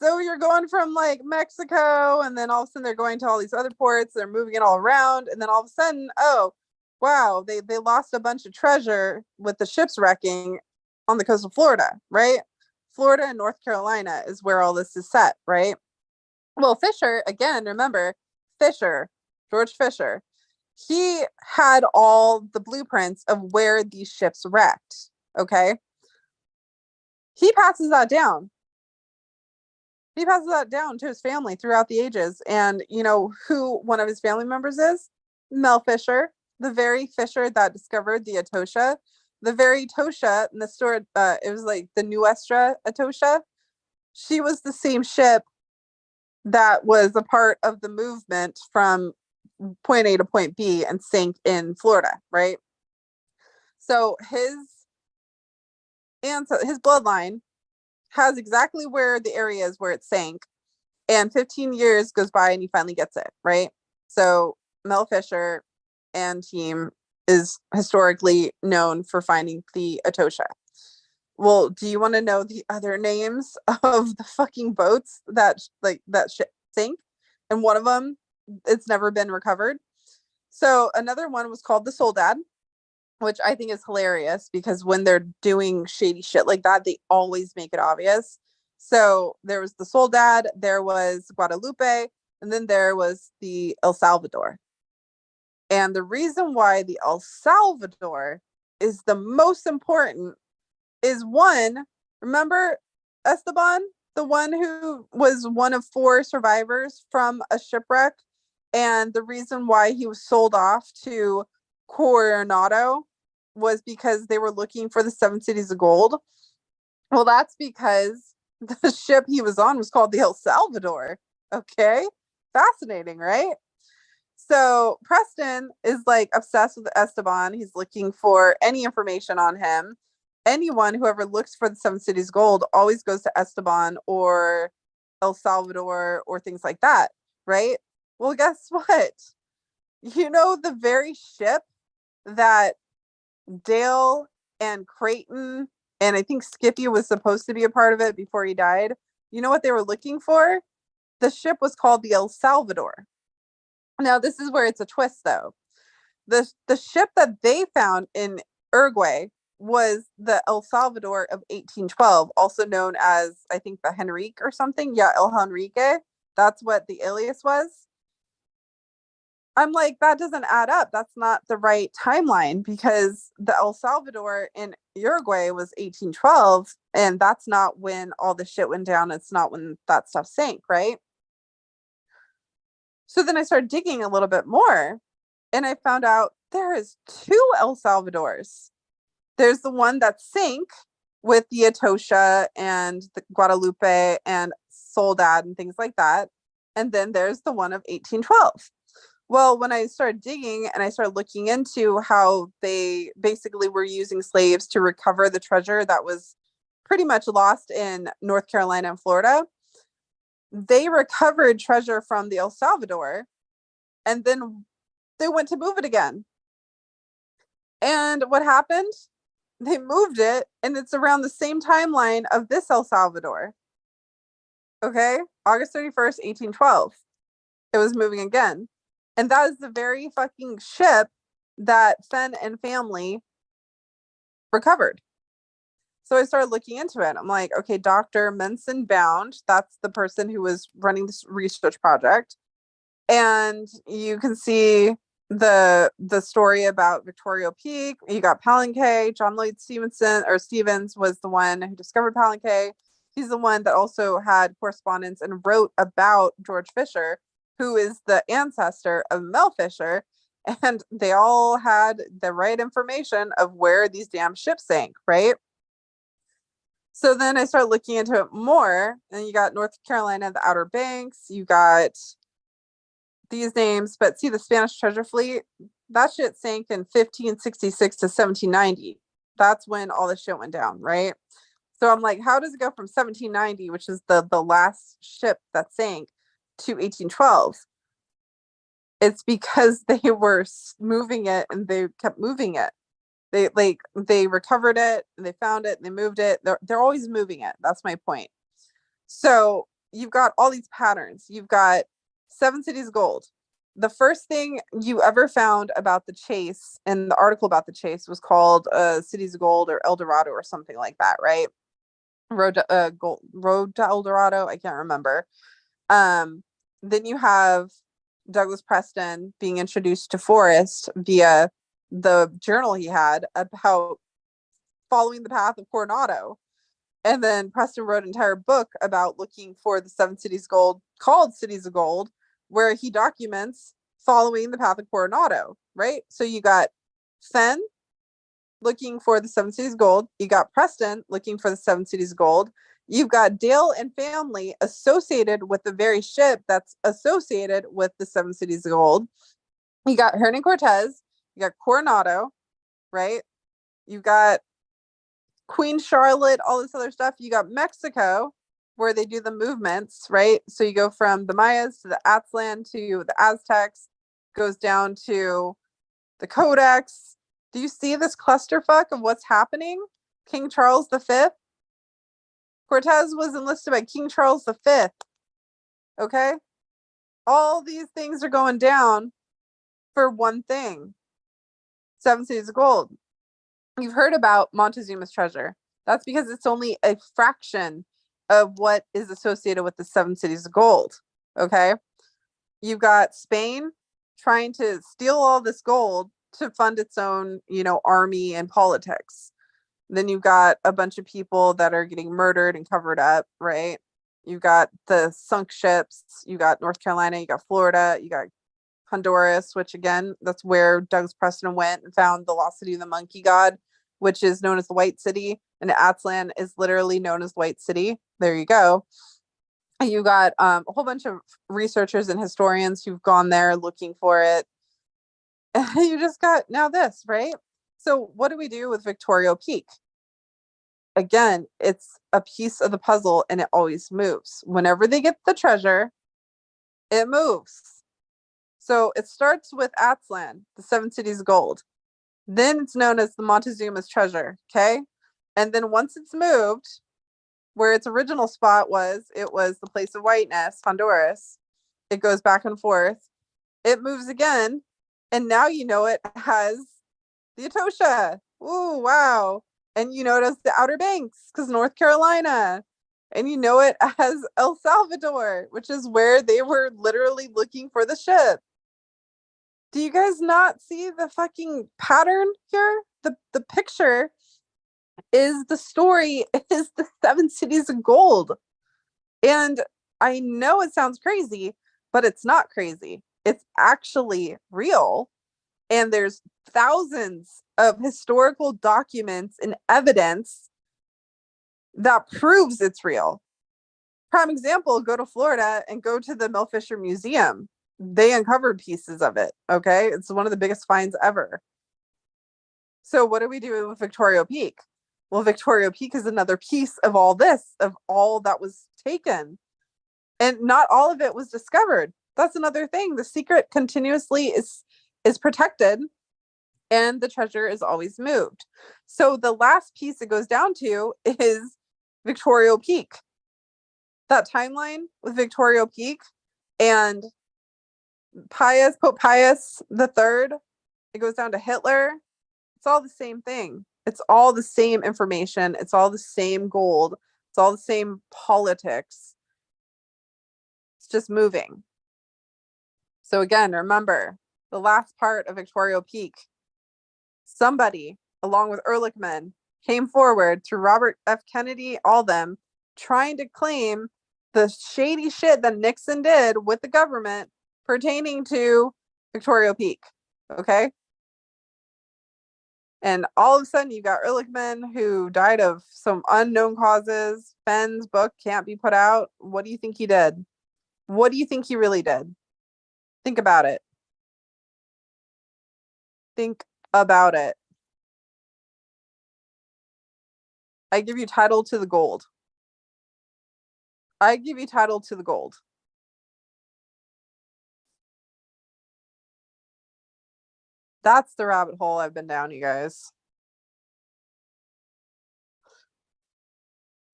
Speaker 1: So you're going from like Mexico, and then all of a sudden they're going to all these other ports, they're moving it all around, and then all of a sudden, oh, wow, they lost a bunch of treasure with the ships wrecking on the coast of Florida, right? Florida and North Carolina is where all this is set, right? Well, Fisher, again, remember, George Fisher, he had all the blueprints of where these ships wrecked, okay? He passes that down. He passes that down to his family throughout the ages. And you know who one of his family members is? Mel Fisher, the very Fisher that discovered the Atosha. The very Tosha in the story, it was like the Nuestra Atosha. She was the same ship that was a part of the movement from point A to point B and sank in Florida, right? So his bloodline has exactly where the area is where it sank, and 15 years goes by and he finally gets it, right? So Mel Fisher and team is historically known for finding the Atosha. Well, do you want to know the other names of the fucking boats that ship sank? And one of them, it's never been recovered. So another one was called the Soledad, which I think is hilarious because when they're doing shady shit like that, they always make it obvious. So there was the Soledad, there was Guadalupe, and then there was the El Salvador. And the reason why the El Salvador is the most important is one, remember Esteban, the one who was one of 4 survivors from a shipwreck, and the reason why he was sold off to Coronado was because they were looking for the 7 cities of gold. Well, that's because the ship he was on was called the El Salvador. Okay, fascinating, right? So Preston is like obsessed with Esteban. He's looking for any information on him. Anyone who ever looks for the 7 cities gold always goes to Esteban or El Salvador or things like that, right? Well, guess what? You know, the very ship that Dale and Creighton, and I think Skippy was supposed to be a part of it before he died. You know what they were looking for? The ship was called the El Salvador. Now, this is where it's a twist, though. The ship that they found in Uruguay was the El Salvador of 1812, also known as, I think, the Henrique or something. Yeah, El Henrique. That's what the alias was. I'm like, that doesn't add up. That's not the right timeline because the El Salvador in Uruguay was 1812, and that's not when all the shit went down. It's not when that stuff sank, right? So then I started digging a little bit more, and I found out there is 2 El Salvadors. There's the one that sank with the Atosha and the Guadalupe and Soledad and things like that. And then there's the one of 1812. Well, when I started digging and I started looking into how they basically were using slaves to recover the treasure that was pretty much lost in North Carolina and Florida, they recovered treasure from the El Salvador and then they went to move it again. And what happened? They moved it, and it's around the same timeline of this El Salvador. Okay? August 31st, 1812. It was moving again. And that is the very fucking ship that Fenn and family recovered. So I started looking into it. I'm like, okay, Dr. Menson Bound, that's the person who was running this research project. And you can see the story about Victorio Peak. You got Palenque. John Lloyd Stevens was the one who discovered Palenque. He's the one that also had correspondence and wrote about George Fisher, who is the ancestor of Mel Fisher. And they all had the right information of where these damn ships sank, right? So then I started looking into it more, and you got North Carolina, the Outer Banks, you got these names, but see the Spanish treasure fleet, that shit sank in 1566 to 1790. That's when all this shit went down, right? So I'm like, how does it go from 1790, which is the last ship that sank, to 1812? It's because they were moving it and they kept moving it. They recovered it and they found it and they moved it. They're always moving it. That's my point. So you've got all these patterns. You've got Seven Cities Gold. The first thing you ever found about the chase, and the article about the chase was called Cities of Gold or El Dorado or something like that, right? Road to El Dorado. I can't remember. Then you have Douglas Preston being introduced to Forrest via the journal he had about following the path of Coronado. And then Preston wrote an entire book about looking for the Seven Cities Gold, called Cities of Gold, where he documents following the path of Coronado, right? So you got Fenn looking for the Seven Cities Gold. You got Preston looking for the Seven Cities Gold. You've got Dale and family associated with the very ship that's associated with the Seven Cities Gold. You got Hernan Cortez. You got Coronado, right? You got Queen Charlotte, all this other stuff. You got Mexico, where they do the movements, right? So you go from the Mayas to the Atzlan to the Aztecs, goes down to the Codex. Do you see this clusterfuck of what's happening? King Charles V. Cortez was enlisted by King Charles V. Okay? All these things are going down for one thing. Seven Cities of Gold. You've heard about Montezuma's treasure. That's because it's only a fraction of what is associated with the Seven Cities of Gold. Okay? You've got Spain trying to steal all this gold to fund its own, army and politics. Then you've got a bunch of people that are getting murdered and covered up, right? You've got the sunk ships. You got North Carolina. You got Florida. You got Honduras, which again, that's where Douglas Preston went and found the lost city of the monkey god, which is known as the White City. And Atzlan is literally known as White City. There you go. You got a whole bunch of researchers and historians who've gone there looking for it. You just got now this, right? So what do we do with Victorio Peak? Again, it's a piece of the puzzle and it always moves. Whenever they get the treasure, it moves. So it starts with Atzlan, the Seven Cities Gold. Then it's known as the Montezuma's treasure, okay? And then once it's moved, where its original spot was, it was the place of whiteness, Honduras. It goes back and forth. It moves again, and now it has the Etosha. Ooh, wow. And it as the Outer Banks, because North Carolina. And it as El Salvador, which is where they were literally looking for the ship. Do you guys not see the fucking pattern here? The picture is the story, is the Seven Cities of Gold. And I know it sounds crazy, but it's not crazy. It's actually real. And there's thousands of historical documents and evidence that proves it's real. Prime example, go to Florida and go to the Mel Fisher Museum. They uncovered pieces of it, okay? It's one of the biggest finds ever. So what do we do with Victorio Peak? Well, Victorio Peak is another piece of all this, of all that was taken. And not all of it was discovered. That's another thing. The secret continuously is protected and the treasure is always moved. So the last piece it goes down to is Victorio Peak. That timeline with Victorio Peak and Pope Pius III, it goes down to Hitler. It's all the same thing. It's all the same information. It's all the same gold. It's all the same politics. It's just moving. So again, remember the last part of Victorio Peak. Somebody, along with Ehrlichman, came forward through Robert F. Kennedy, all them, trying to claim the shady shit that Nixon did with the government pertaining to Victorio Peak. Okay. And all of a sudden, you got Ehrlichman who died of some unknown causes. Fenn's book can't be put out. What do you think he did? What do you think he really did? Think about it. Think about it. I give you title to the gold. I give you title to the gold. That's the rabbit hole I've been down, you guys.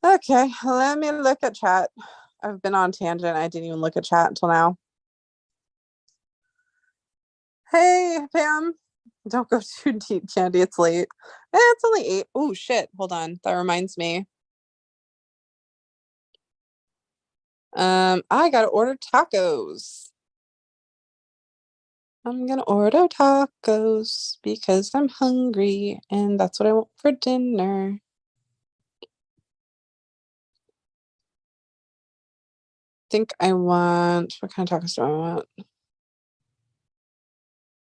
Speaker 1: Okay, let me look at chat. I've been on tangent. I didn't even look at chat until now. Hey, Pam. Don't go too deep, Candy. It's late. It's only 8. Oh, shit. Hold on. That reminds me. I gotta order tacos. I'm gonna order tacos because I'm hungry and that's what I want for dinner. Think I want, what kind of tacos do I want?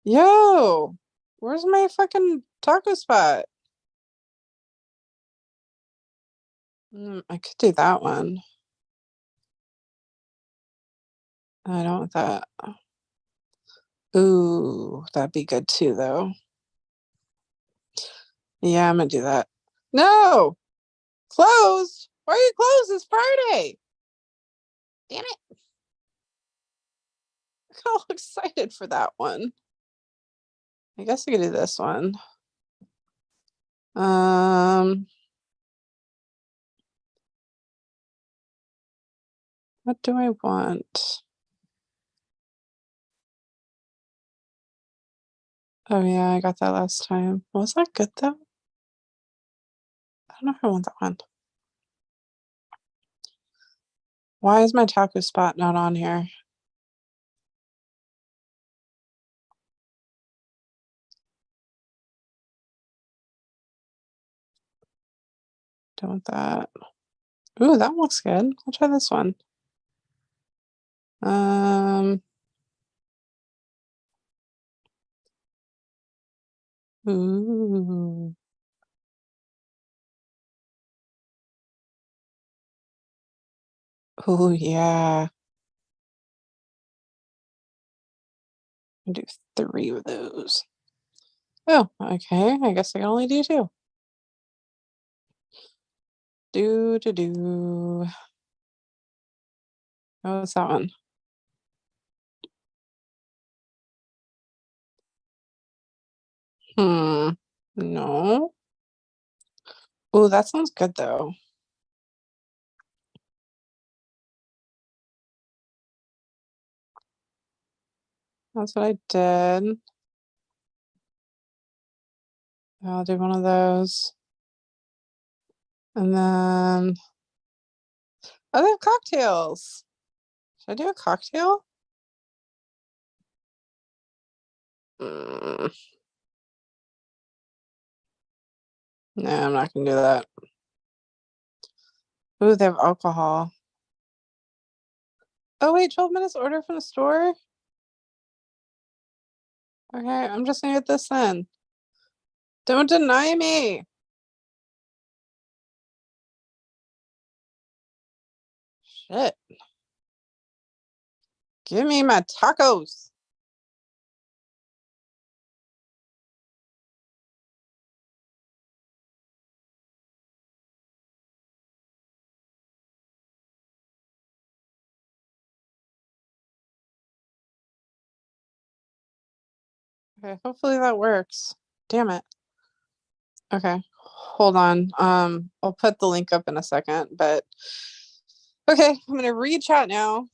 Speaker 1: Yo, where's my fucking taco spot? I could do that one. I don't want that. Ooh, that'd be good too, though. Yeah, I'm gonna do that. No! Closed? Why are you closed? It's Friday. Damn it. I got all excited for that one. I guess I could do this one. What do I want? Oh yeah, I got that last time. Was that good though? I don't know if I want that one. Why is my taco spot not on here? Don't want that. Ooh, that looks good. I'll try this one. Ooh. Oh yeah. I'll do 3 of those. Oh, okay. I guess I can only do 2. Do. Oh, what's that one? No. Oh, that sounds good though. That's what I did. I'll do one of those. And then oh, they have cocktails. Should I do a cocktail? No, I'm not gonna do that. Ooh, they have alcohol. Oh wait, 12 minutes order from the store? Okay, I'm just gonna get this then. Don't deny me. Shit. Give me my tacos. Okay, hopefully that works. Damn it. Okay, hold on. I'll put the link up in a second, but okay, I'm gonna read chat now.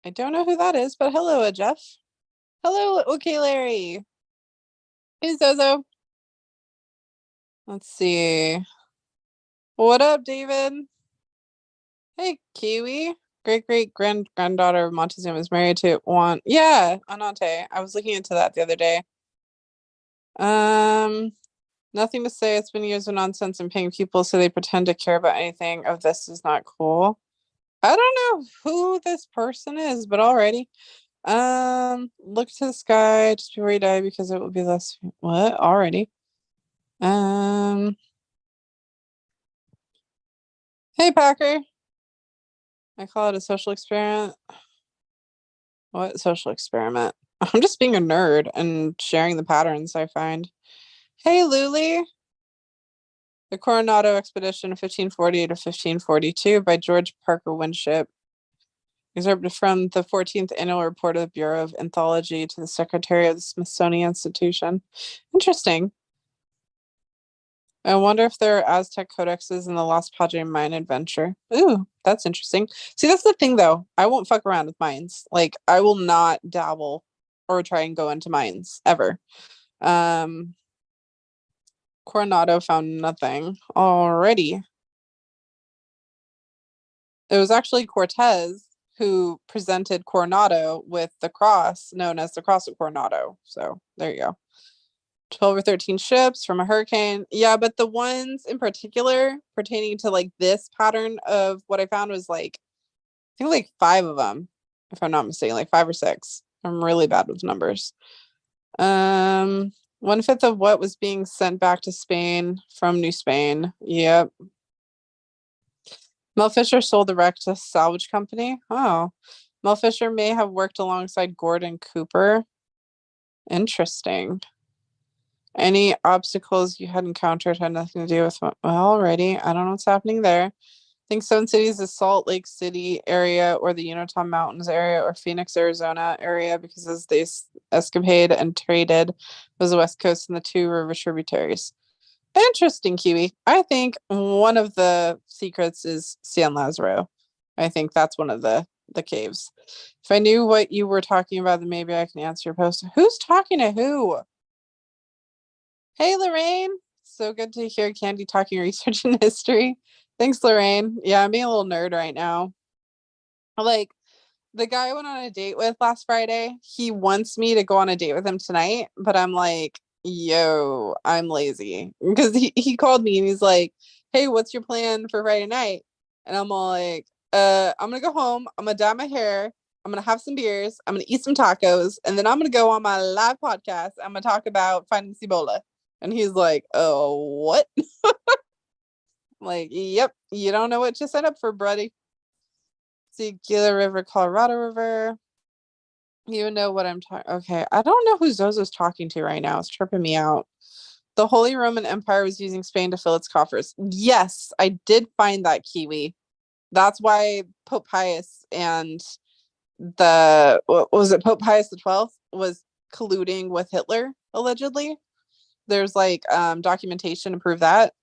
Speaker 1: I don't know who that is, but hello, Jeff. Hello, okay, Larry. Hey, Zozo. Let's see. What up, David? Hey, Kiwi. Great granddaughter of Montezuma is married to Juan. Yeah, Anante. I was looking into that the other day. Nothing to say. It's been years of nonsense and paying people so they pretend to care about anything of this is not cool. I don't know who this person is, but alrighty. Look to the sky just before you die because it will be less. What? Already. Um, hey Packer. I call it a social experiment. What social experiment? I'm just being a nerd and sharing the patterns I find. Hey Luli. The Coronado Expedition of 1540 to 1542 by George Parker Winship. Excerpted from the 14th Annual Report of the Bureau of Anthology to the Secretary of the Smithsonian Institution. Interesting. I wonder if there are Aztec codexes in the Lost Padre mine adventure. Ooh, that's interesting. See, that's the thing though. I won't fuck around with mines. Like, I will not dabble or try and go into mines ever. Coronado found nothing. Already. It was actually Cortez who presented Coronado with the cross known as the Cross of Coronado. So there you go. 12 or 13 ships from a hurricane. Yeah, but the ones in particular pertaining to like this pattern of what I found was like, I think like 5 of them, if I'm not mistaken, like 5 or 6. I'm really bad with numbers. 1/5 of what was being sent back to Spain from New Spain. Yep. Mel Fisher sold the wreck to salvage company. Oh, Mel Fisher may have worked alongside Gordon Cooper. Interesting. Any obstacles you had encountered had nothing to do with, well, alrighty. I don't know what's happening there. I think Sun City is the Salt Lake City area or the Utah Mountains area or Phoenix, Arizona area because as they escapade and traded was the West Coast and the 2 river tributaries. Interesting, Kiwi. I think one of the secrets is San Lazaro. I think that's one of the caves. If I knew what you were talking about, then maybe I can answer your post. Who's talking to who? Hey, Lorraine. So good to hear Candy talking research and history. Thanks, Lorraine. Yeah, I'm being a little nerd right now. Like, the guy I went on a date with last Friday, he wants me to go on a date with him tonight, but I'm like, yo, I'm lazy. Because he called me and he's like, hey, what's your plan for Friday night? And I'm all like, I'm gonna go home, I'm gonna dye my hair, I'm gonna have some beers, I'm gonna eat some tacos, and then I'm gonna go on my live podcast. I'm gonna talk about finding Cibola. And he's like, oh, what? Like, yep, you don't know what you signed up for, buddy. See, Gila River, Colorado River. You know what I'm talking. Okay, I don't know who Zozo's talking to right now. It's tripping me out. The Holy Roman Empire was using Spain to fill its coffers. Yes, I did find that, Kiwi. That's why Pope Pius and what was it, Pope Pius XII was colluding with Hitler, allegedly. There's like documentation to prove that.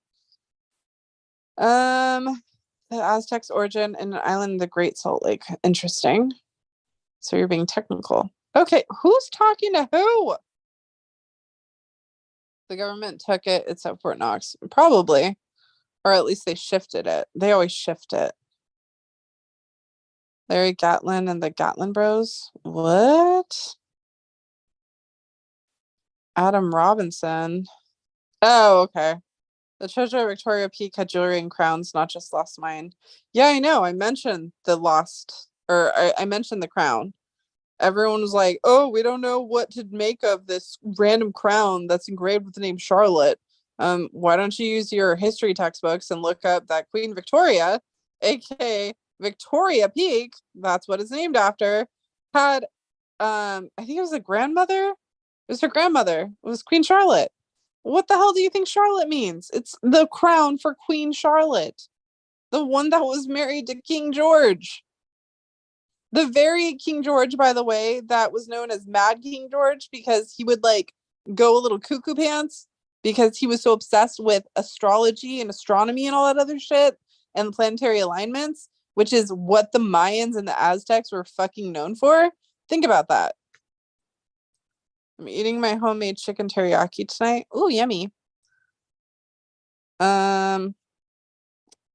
Speaker 1: The Aztecs' origin in an island in the Great Salt Lake. Interesting. So you're being technical. Okay, who's talking to who? The government took it. It's at Fort Knox. Probably. Or at least they shifted it. They always shift it. Larry Gatlin and the Gatlin Bros. What? Adam Robinson. Oh, okay. The treasure at Victoria Peak had jewelry and crowns, not just lost mine. Yeah, I know. I mentioned the lost, or I mentioned the crown. Everyone was like, oh, we don't know what to make of this random crown that's engraved with the name Charlotte. Why don't you use your history textbooks and look up that Queen Victoria, aka Victoria Peak, that's what it's named after, had I think it was a grandmother. It was her grandmother. It was Queen Charlotte. What the hell do you think Charlotte means? It's the crown for Queen Charlotte, the one that was married to King George. The very King George, by the way, that was known as Mad King George because he would like go a little cuckoo pants because he was so obsessed with astrology and astronomy and all that other shit and planetary alignments, which is what the Mayans and the Aztecs were fucking known for. Think about that. I'm eating my homemade chicken teriyaki tonight. Ooh, yummy.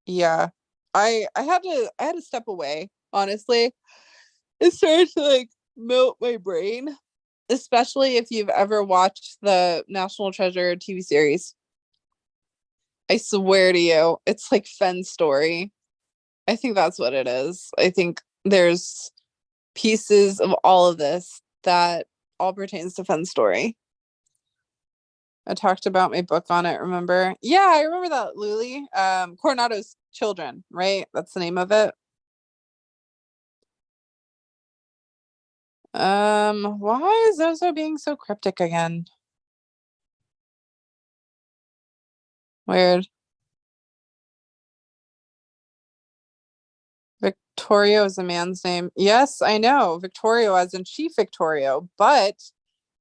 Speaker 1: Yeah. I had to step away, honestly. It started to like melt my brain, especially if you've ever watched the National Treasure TV series. I swear to you, it's like Fenn's story. I think that's what it is. I think there's pieces of all of this that all pertains to Fenn's story. I talked about my book on it, remember? Yeah, I remember that, Luli. Coronado's Children, right? That's the name of it. Why is Zozo being so cryptic again? Weird. Victorio is a man's name. Yes, I know. Victorio as in Chief Victorio, but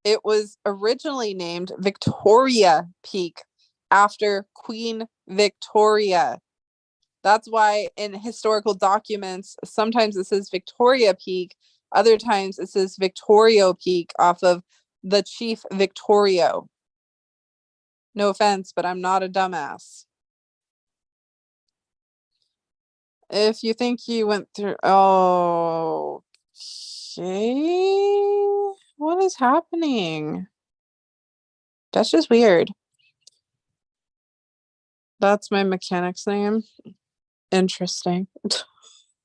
Speaker 1: it was originally named Victoria Peak after Queen Victoria. That's why in historical documents, sometimes it says Victoria Peak, other times it says Victorio Peak off of the Chief Victorio. No offense, but I'm not a dumbass. If you think you went through, oh, okay. What is happening? That's just weird. That's my mechanic's name. Interesting.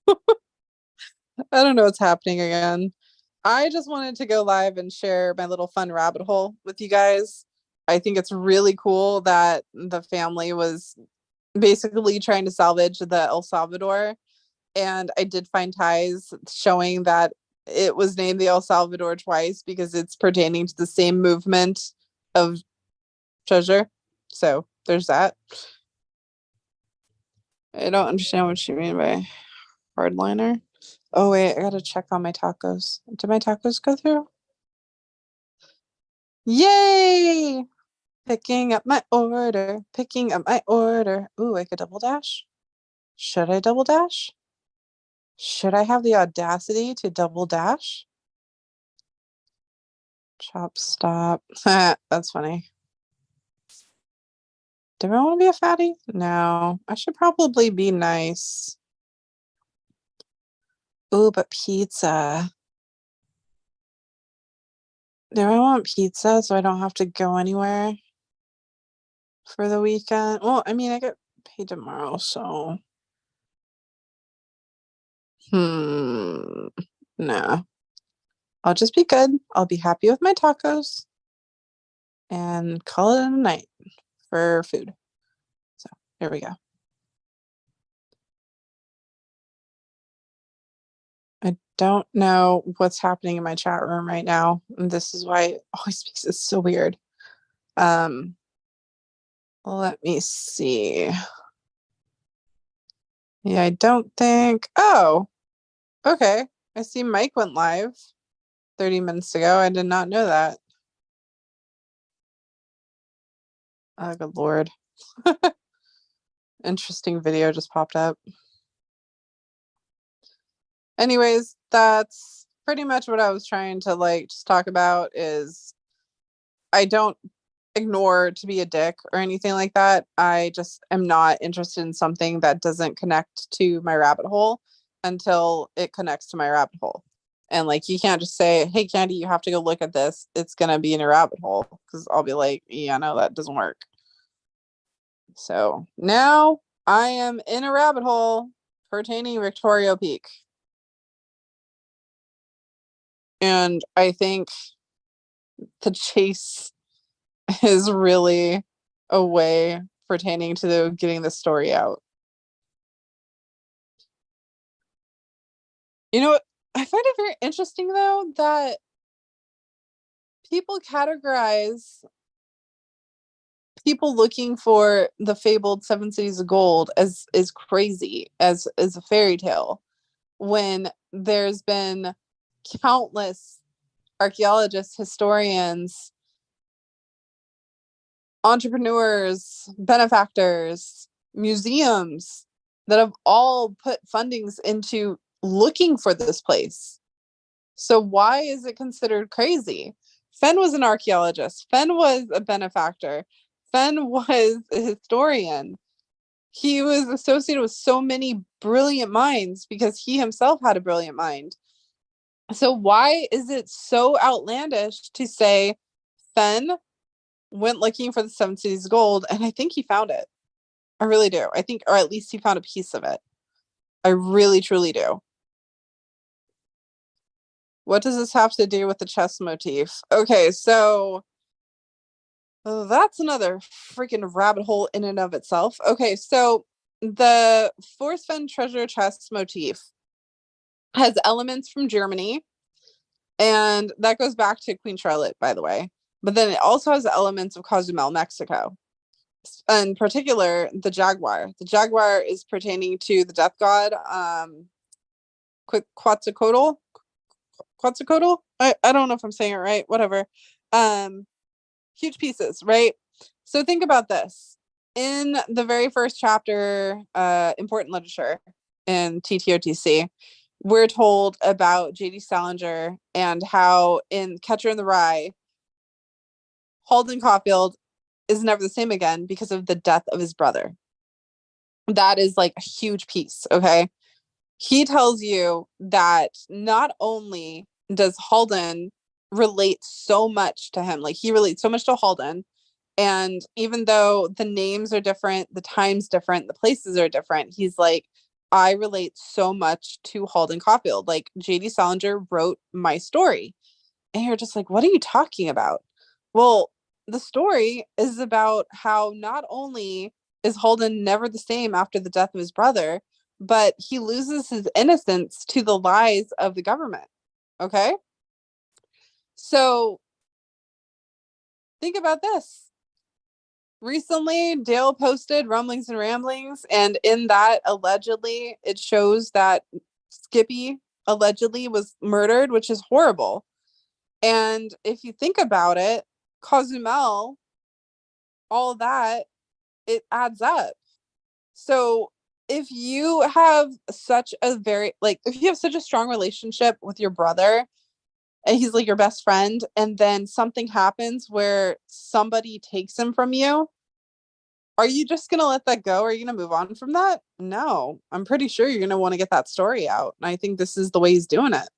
Speaker 1: I don't know what's happening again. I just wanted to go live and share my little fun rabbit hole with you guys. I think it's really cool that the family was basically trying to salvage the El Salvador. And I did find ties showing that it was named the El Salvador twice because it's pertaining to the same movement of treasure. So there's that. I don't understand what you mean by hardliner. Oh wait, I gotta check on my tacos. Did my tacos go through? Yay! Picking up my order. Picking up my order. Ooh, I could double dash. Should I double dash? Should I have the audacity to double dash? Chop stop. That's funny. Do I want to be a fatty? No. I should probably be nice. Ooh, but pizza. Do I want pizza so I don't have to go anywhere for the weekend? Well, I mean, I get paid tomorrow, so. No. I'll just be good. I'll be happy with my tacos and call it a night for food. So, here we go. I don't know what's happening in my chat room right now. And this is why it always makes it so weird. Let me see. Yeah, I don't think. Oh, okay. I see Mike went live 30 minutes ago. I did not know that. Oh, good lord. Interesting video just popped up. Anyways, that's pretty much what I was trying to like just talk about is I don't ignore to be a dick or anything like that. I just am not interested in something that doesn't connect to my rabbit hole until it connects to my rabbit hole. And like you can't just say, hey Candy, you have to go look at this. It's gonna be in a rabbit hole. Because I'll be like, yeah, no, that doesn't work. So now I am in a rabbit hole pertaining Victoria Peak. And I think the chase is really a way pertaining to getting the story out. You know what? I find it very interesting though that people categorize people looking for the fabled seven cities of gold as is crazy as a fairy tale when there's been countless archaeologists, historians, entrepreneurs, benefactors, museums that have all put fundings into looking for this place. So why is it considered crazy? Fenn was an archaeologist. Fenn was a benefactor. Fenn was a historian. He was associated with so many brilliant minds because he himself had a brilliant mind. So why is it so outlandish to say Fenn went looking for the seven cities of gold and I think he found it? I really do. I think, or at least he found a piece of it. I really, truly do. What does this have to do with the chess motif? Okay, so that's another freaking rabbit hole in and of itself. Okay, so the Force-Fen treasure chest motif has elements from Germany, and that goes back to Queen Charlotte, by the way. But then it also has elements of Cozumel, Mexico. In particular, the jaguar. The jaguar is pertaining to the death god, Quetzalcoatl. Quetzalcoatl. I don't know if I'm saying it right. Whatever. Huge pieces, right? So think about this. In the very first chapter, important literature in TTOTC, we're told about J.D. Salinger and how in Catcher in the Rye, Holden Caulfield is never the same again because of the death of his brother. That is like a huge piece, okay? He tells you that not only does Holden relate so much to him, like he relates so much to Holden, and even though the names are different, the time's different, the places are different, he's like, I relate so much to Holden Caulfield. Like J.D. Salinger wrote my story. And you're just like, what are you talking about? Well, the story is about how not only is Holden never the same after the death of his brother, but he loses his innocence to the lies of the government. Okay? So think about this. Recently, Dale posted Rumblings and Ramblings, and in that, allegedly, it shows that Skippy allegedly was murdered, which is horrible. And if you think about it, Cozumel, all of that, it adds up. So if you have such a if you have such a strong relationship with your brother and he's like your best friend, and then something happens where somebody takes him from you, are you just going to let that go? Are you going to move on from that? No, I'm pretty sure you're going to want to get that story out. And I think this is the way he's doing it.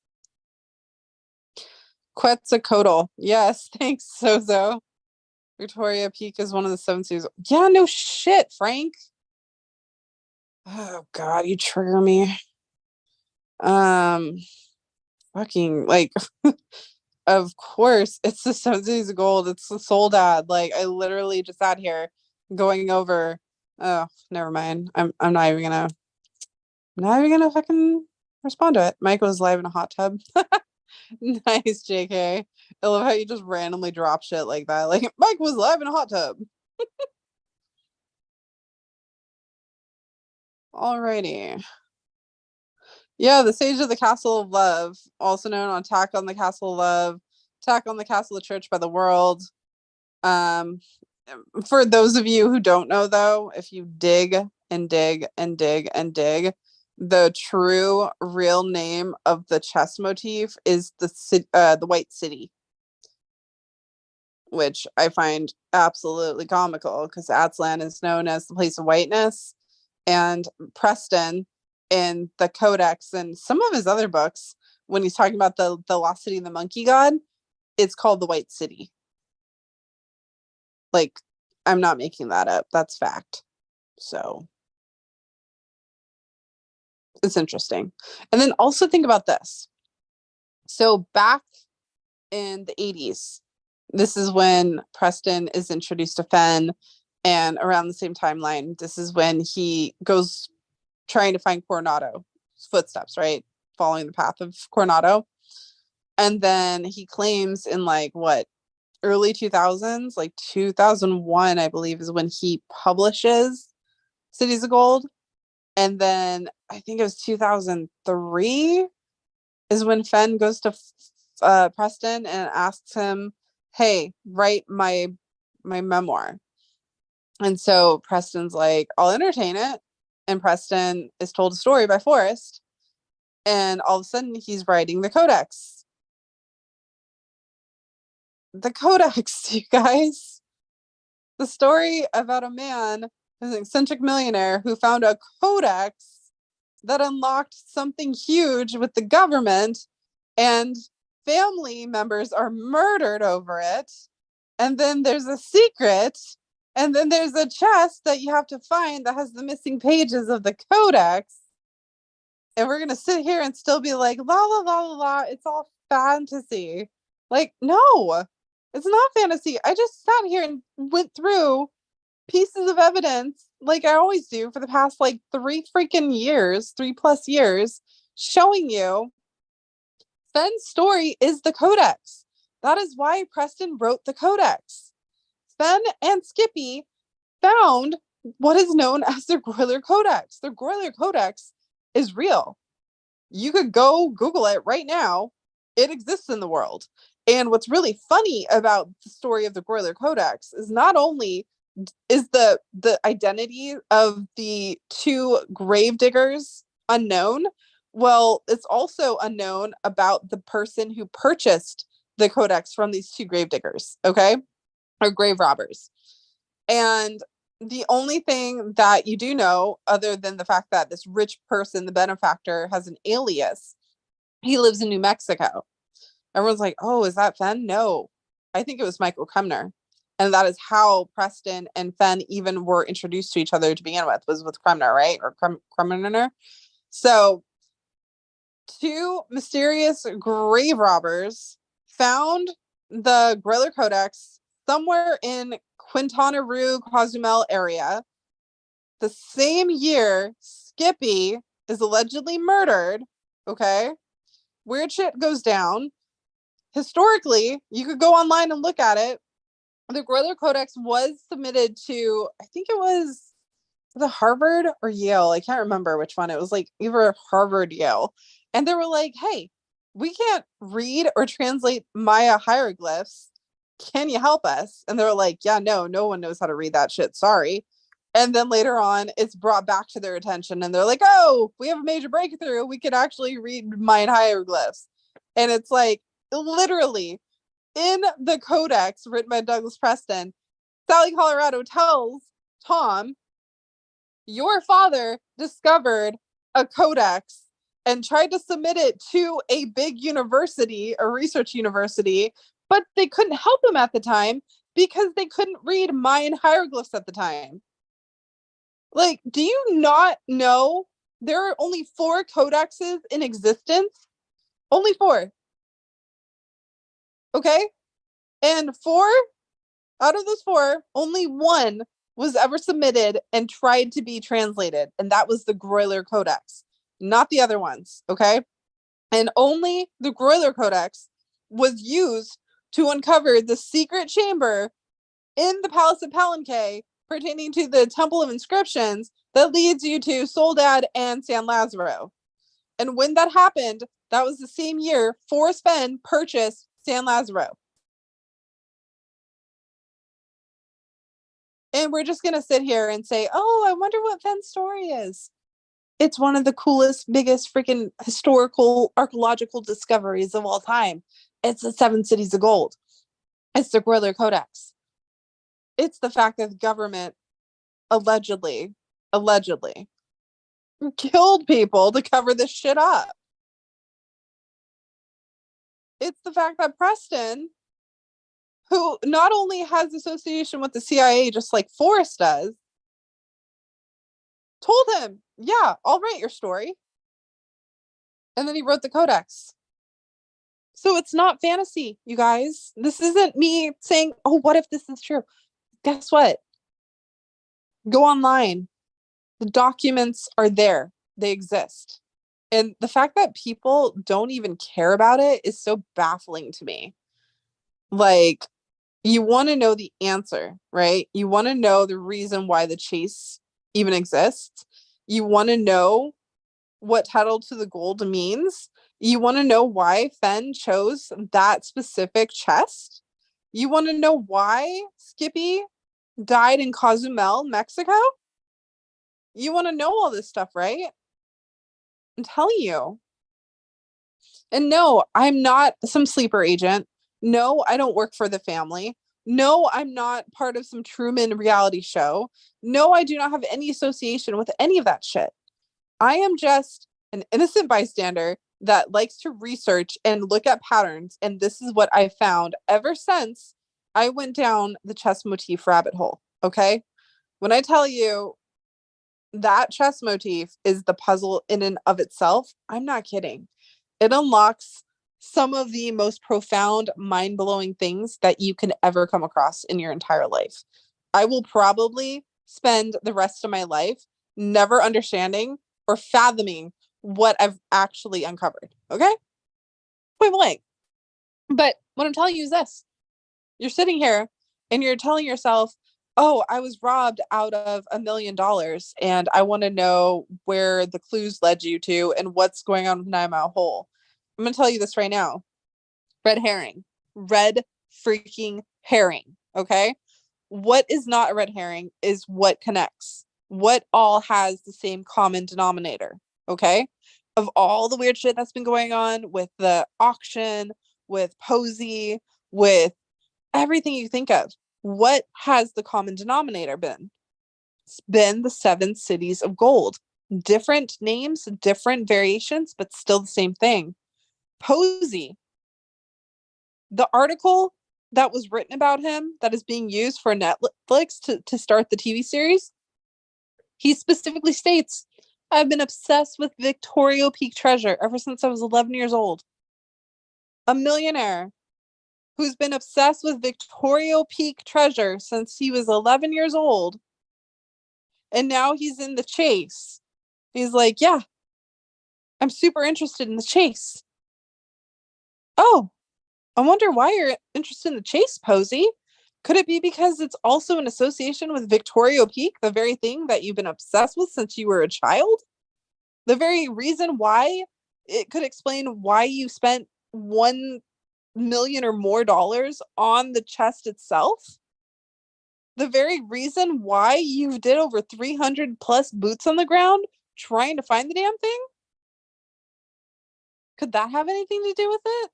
Speaker 1: Quetzalcoatl. Yes, thanks, Sozo. Victoria Peak is one of the 7 seas. Yeah, no shit, Frank. Oh god, you trigger me. Fucking like of course it's the 7 seas of gold. It's the soul dad. Like I literally just sat here going over never mind. I'm not even gonna fucking respond to it. Mike was live in a hot tub. Nice, JK. I love how you just randomly drop shit like that. Like Mike was live in a hot tub. Alrighty. Yeah, the Sage of the Castle of Love, also known on Attack on the Castle of Love, Attack on the Castle of Church by the World. For those of you who don't know, though, if you dig and dig and dig and dig, the true real name of the chess motif is the White City, which I find absolutely comical because Atzlan is known as the place of whiteness, and Preston in the Codex and some of his other books, when he's talking about the Lost City and the Monkey God, it's called the White City. Like, I'm not making that up. That's fact. So it's interesting. And then also think about this. So back in the 80s, this is when Preston is introduced to Fen, and around the same timeline, this is when he goes trying to find Coronado's footsteps, right? Following the path of Coronado. And then he claims in like what, early 2000s, like 2001, I believe, is when he publishes Cities of Gold. And then I think it was 2003 is when Fen goes to Preston and asks him, hey, write my memoir. And so Preston's like, I'll entertain it. And Preston is told a story by Forrest. And all of a sudden he's writing the Codex. The Codex, you guys. The story about a man who's an eccentric millionaire who found a Codex that unlocked something huge with the government, and family members are murdered over it. And then there's a secret, And then there's a chest that you have to find that has the missing pages of the codex. And we're going to sit here and still be like, la, la, la, la, la. It's all fantasy. Like, no, it's not fantasy. I just sat here and went through pieces of evidence like I always do for the past like 3+ years, showing you Fenn's story is the codex. That is why Preston wrote the codex. Fenn and Skippy found what is known as the Groyler Codex. The Groyler Codex is real. You could go Google it right now. It exists in the world. And what's really funny about the story of the Groyler Codex is not only is the identity of the two gravediggers unknown, well, it's also unknown about the person who purchased the codex from these two gravediggers, okay? Or grave robbers. And the only thing that you do know, other than the fact that this rich person, the benefactor, has an alias, he lives in New Mexico. Everyone's like, oh, is that Fenn? No, I think it was Michael Kremner. And that is how Preston and Fenn even were introduced to each other to begin with, was with Kremner, right? Or Kremner. So two mysterious grave robbers found the Groyler Codex somewhere in Quintana Roo, Cozumel area. The same year, Skippy is allegedly murdered. Okay. Weird shit goes down. Historically, you could go online and look at it. The Groyler Codex was submitted to, I think it was the Harvard or Yale. I can't remember which one. It was like either Harvard, Yale. And they were like, hey, we can't read or translate Maya hieroglyphs. Can you help us? And they're like, yeah, no one knows how to read that shit. Sorry. And then later on, it's brought back to their attention and they're like, oh, we have a major breakthrough. We can actually read Mayan hieroglyphs. And it's like, literally, in the codex written by Douglas Preston, Sally Colorado tells Tom, your father discovered a codex and tried to submit it to a big university, a research university, but they couldn't help him at the time because they couldn't read Mayan hieroglyphs at the time. Like, do you not know there are only 4 codexes in existence? Only 4. Okay? And 4 out of those 4, only 1 was ever submitted and tried to be translated. And that was the Groyler Codex, not the other ones. Okay? And only the Groyler Codex was used to uncover the secret chamber in the Palace of Palenque pertaining to the Temple of Inscriptions that leads you to Soledad and San Lazaro. And when that happened, that was the same year Forrest Fenn purchased San Lazaro. And we're just going to sit here and say, oh, I wonder what Fenn's story is. It's one of the coolest, biggest freaking historical, archaeological discoveries of all time. It's the 7 Cities of Gold. It's the Groyler Codex. It's the fact that the government allegedly killed people to cover this shit up. It's the fact that Preston, who not only has association with the CIA, just like Forrest does, told him, yeah, I'll write your story. And then he wrote the codex. So it's not fantasy, you guys. This isn't me saying, oh, what if this is true? Guess what? Go online. The documents are there. They exist. And the fact that people don't even care about it is so baffling to me. Like, you want to know the answer, right? You want to know the reason why the chase even exists. You want to know what title to the gold means. You want to know why Fenn chose that specific chest. You want to know why Skippy died in Cozumel, Mexico. You want to know all this stuff, right? I'm telling you. And no, I'm not some sleeper agent. No, I don't work for the family. No, I'm not part of some Truman reality show. No, I do not have any association with any of that shit. I am just an innocent bystander that likes to research and look at patterns. And this is what I found ever since I went down the chess motif rabbit hole. Okay. When I tell you that chess motif is the puzzle in and of itself, I'm not kidding. It unlocks some of the most profound, mind blowing things that you can ever come across in your entire life. I will probably spend the rest of my life never understanding or fathoming what I've actually uncovered. Okay. Point blank. But what I'm telling you is this: you're sitting here and you're telling yourself, oh, I was robbed out of $1 million and I want to know where the clues led you to and what's going on with 9 Mile Hole. I'm going to tell you this right now. Red herring. Red freaking herring. Okay. What is not a red herring is what connects. What all has the same common denominator. Okay. Of all the weird shit that's been going on with the auction, with Posey, with everything you think of, what has the common denominator been? It's been the 7 cities of gold. Different names, different variations, but still the same thing. Posey, the article that was written about him that is being used for Netflix to start the TV series, he specifically states, I've been obsessed with Victorio Peak treasure ever since I was 11 years old. A millionaire who's been obsessed with Victorio Peak treasure since he was 11 years old. And now he's in the chase. He's like, yeah, I'm super interested in the chase. Oh, I wonder why you're interested in the chase, Posey. Could it be because it's also an association with Victorio Peak, the very thing that you've been obsessed with since you were a child? The very reason why it could explain why you spent 1 million or more dollars on the chest itself? The very reason why you did over 300 plus boots on the ground trying to find the damn thing? Could that have anything to do with it?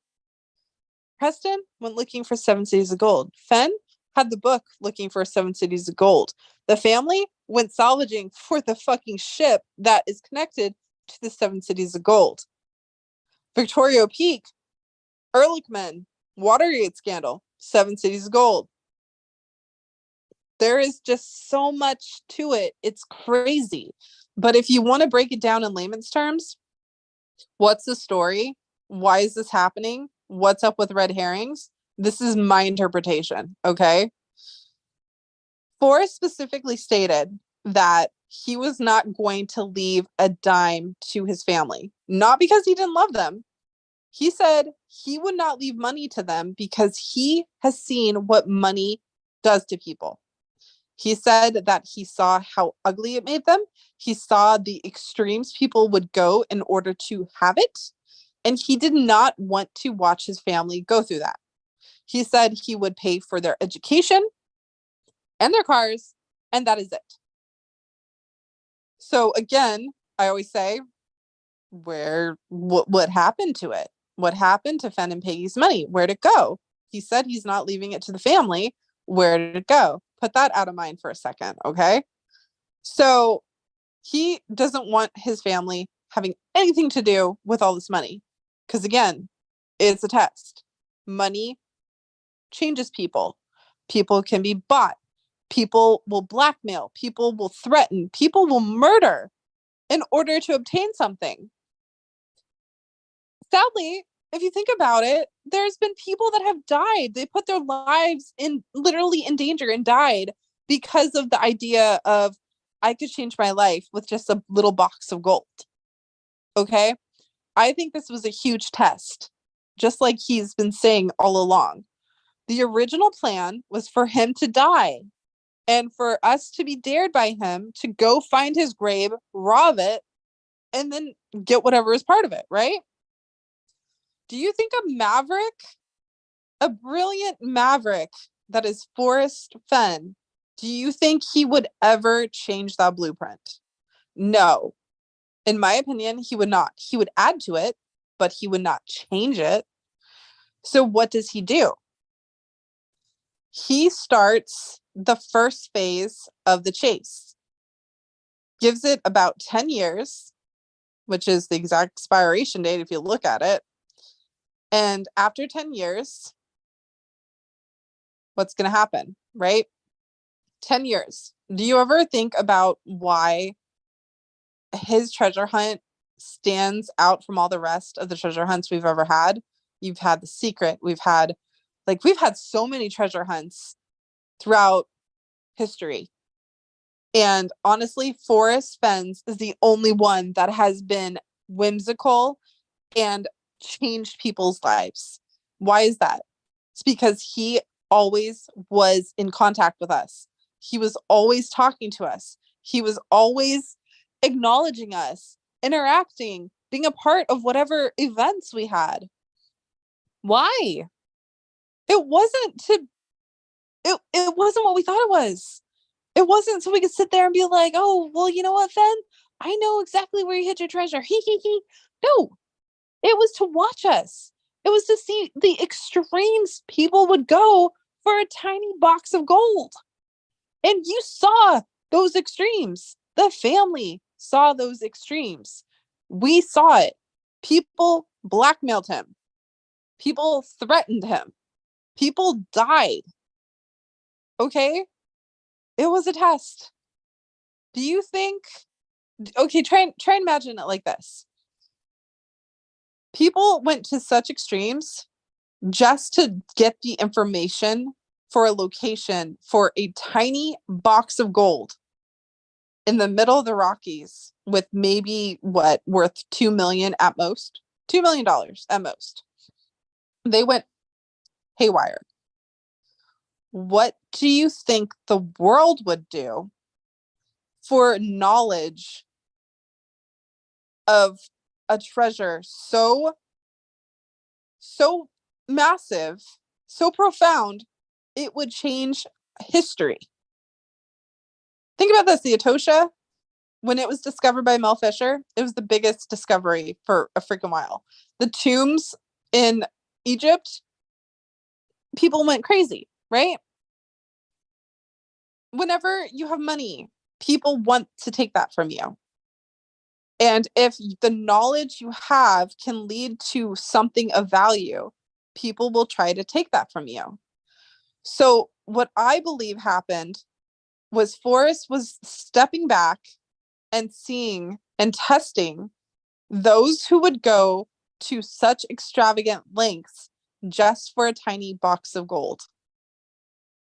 Speaker 1: Preston went looking for 7 cities of gold. Fenn had the book looking for 7 cities of gold. The family went salvaging for the fucking ship that is connected to the 7 cities of gold. Victorio Peak, Ehrlichman, Watergate scandal, 7 cities of gold. There is just so much to it. It's crazy. But if you want to break it down in layman's terms, what's the story? Why is this happening? What's up with red herrings? This is my interpretation. Okay. Forrest specifically stated that he was not going to leave a dime to his family, not because he didn't love them. He said he would not leave money to them because he has seen what money does to people. He said that he saw how ugly it made them. He saw the extremes people would go in order to have it. And he did not want to watch his family go through that. He said he would pay for their education and their cars, and that is it. So again, I always say, what happened to it? What happened to Fenn and Peggy's money? Where'd it go? He said he's not leaving it to the family. Where did it go? Put that out of mind for a second, okay? So he doesn't want his family having anything to do with all this money. Because again, it's a test. Money changes people. People can be bought. People will blackmail. People will threaten. People will murder in order to obtain something. Sadly, if you think about it, there's been people that have died. They put their lives in literally in danger and died because of the idea of I could change my life with just a little box of gold. Okay. I think this was a huge test, just like he's been saying all along. The original plan was for him to die and for us to be dared by him to go find his grave, rob it, and then get whatever is part of it, right? Do you think a maverick, a brilliant maverick that is Forrest Fenn, do you think he would ever change that blueprint? No. In my opinion, he would not. He would add to it, but he would not change it. So what does he do? He starts the first phase of the chase, gives it about 10 years, which is the exact expiration date if you look at it. And after 10 years, what's going to happen, right? 10 years. Do you ever think about why his treasure hunt stands out from all the rest of the treasure hunts we've ever had? You've had The Secret. We've had so many treasure hunts throughout history. And honestly, Forrest Fenn's is the only one that has been whimsical and changed people's lives. Why is that? It's because he always was in contact with us. He was always talking to us. He was always acknowledging us, interacting, being a part of whatever events we had. Why? It wasn't to it wasn't what we thought it was. It wasn't so we could sit there and be like, oh, well, you know what, Fen? I know exactly where you hid your treasure. No, it was to watch us. It was to see the extremes people would go for a tiny box of gold. And you saw those extremes. The family saw those extremes. We saw it. People blackmailed him. People threatened him. People died. Okay? It was a test. Do you think okay, try and imagine it like this. People went to such extremes just to get the information for a location for a tiny box of gold in the middle of the Rockies with maybe what worth 2 million at most, $2 million at most. They went haywire. What do you think the world would do for knowledge of a treasure so massive, so profound, it would change history? Think about this. The Etosha, when it was discovered by Mel Fisher, it was the biggest discovery for a freaking while. The tombs in Egypt, people went crazy, right? Whenever you have money, people want to take that from you. And if the knowledge you have can lead to something of value, people will try to take that from you. So what I believe happened was Forrest was stepping back and seeing and testing those who would go to such extravagant lengths just for a tiny box of gold.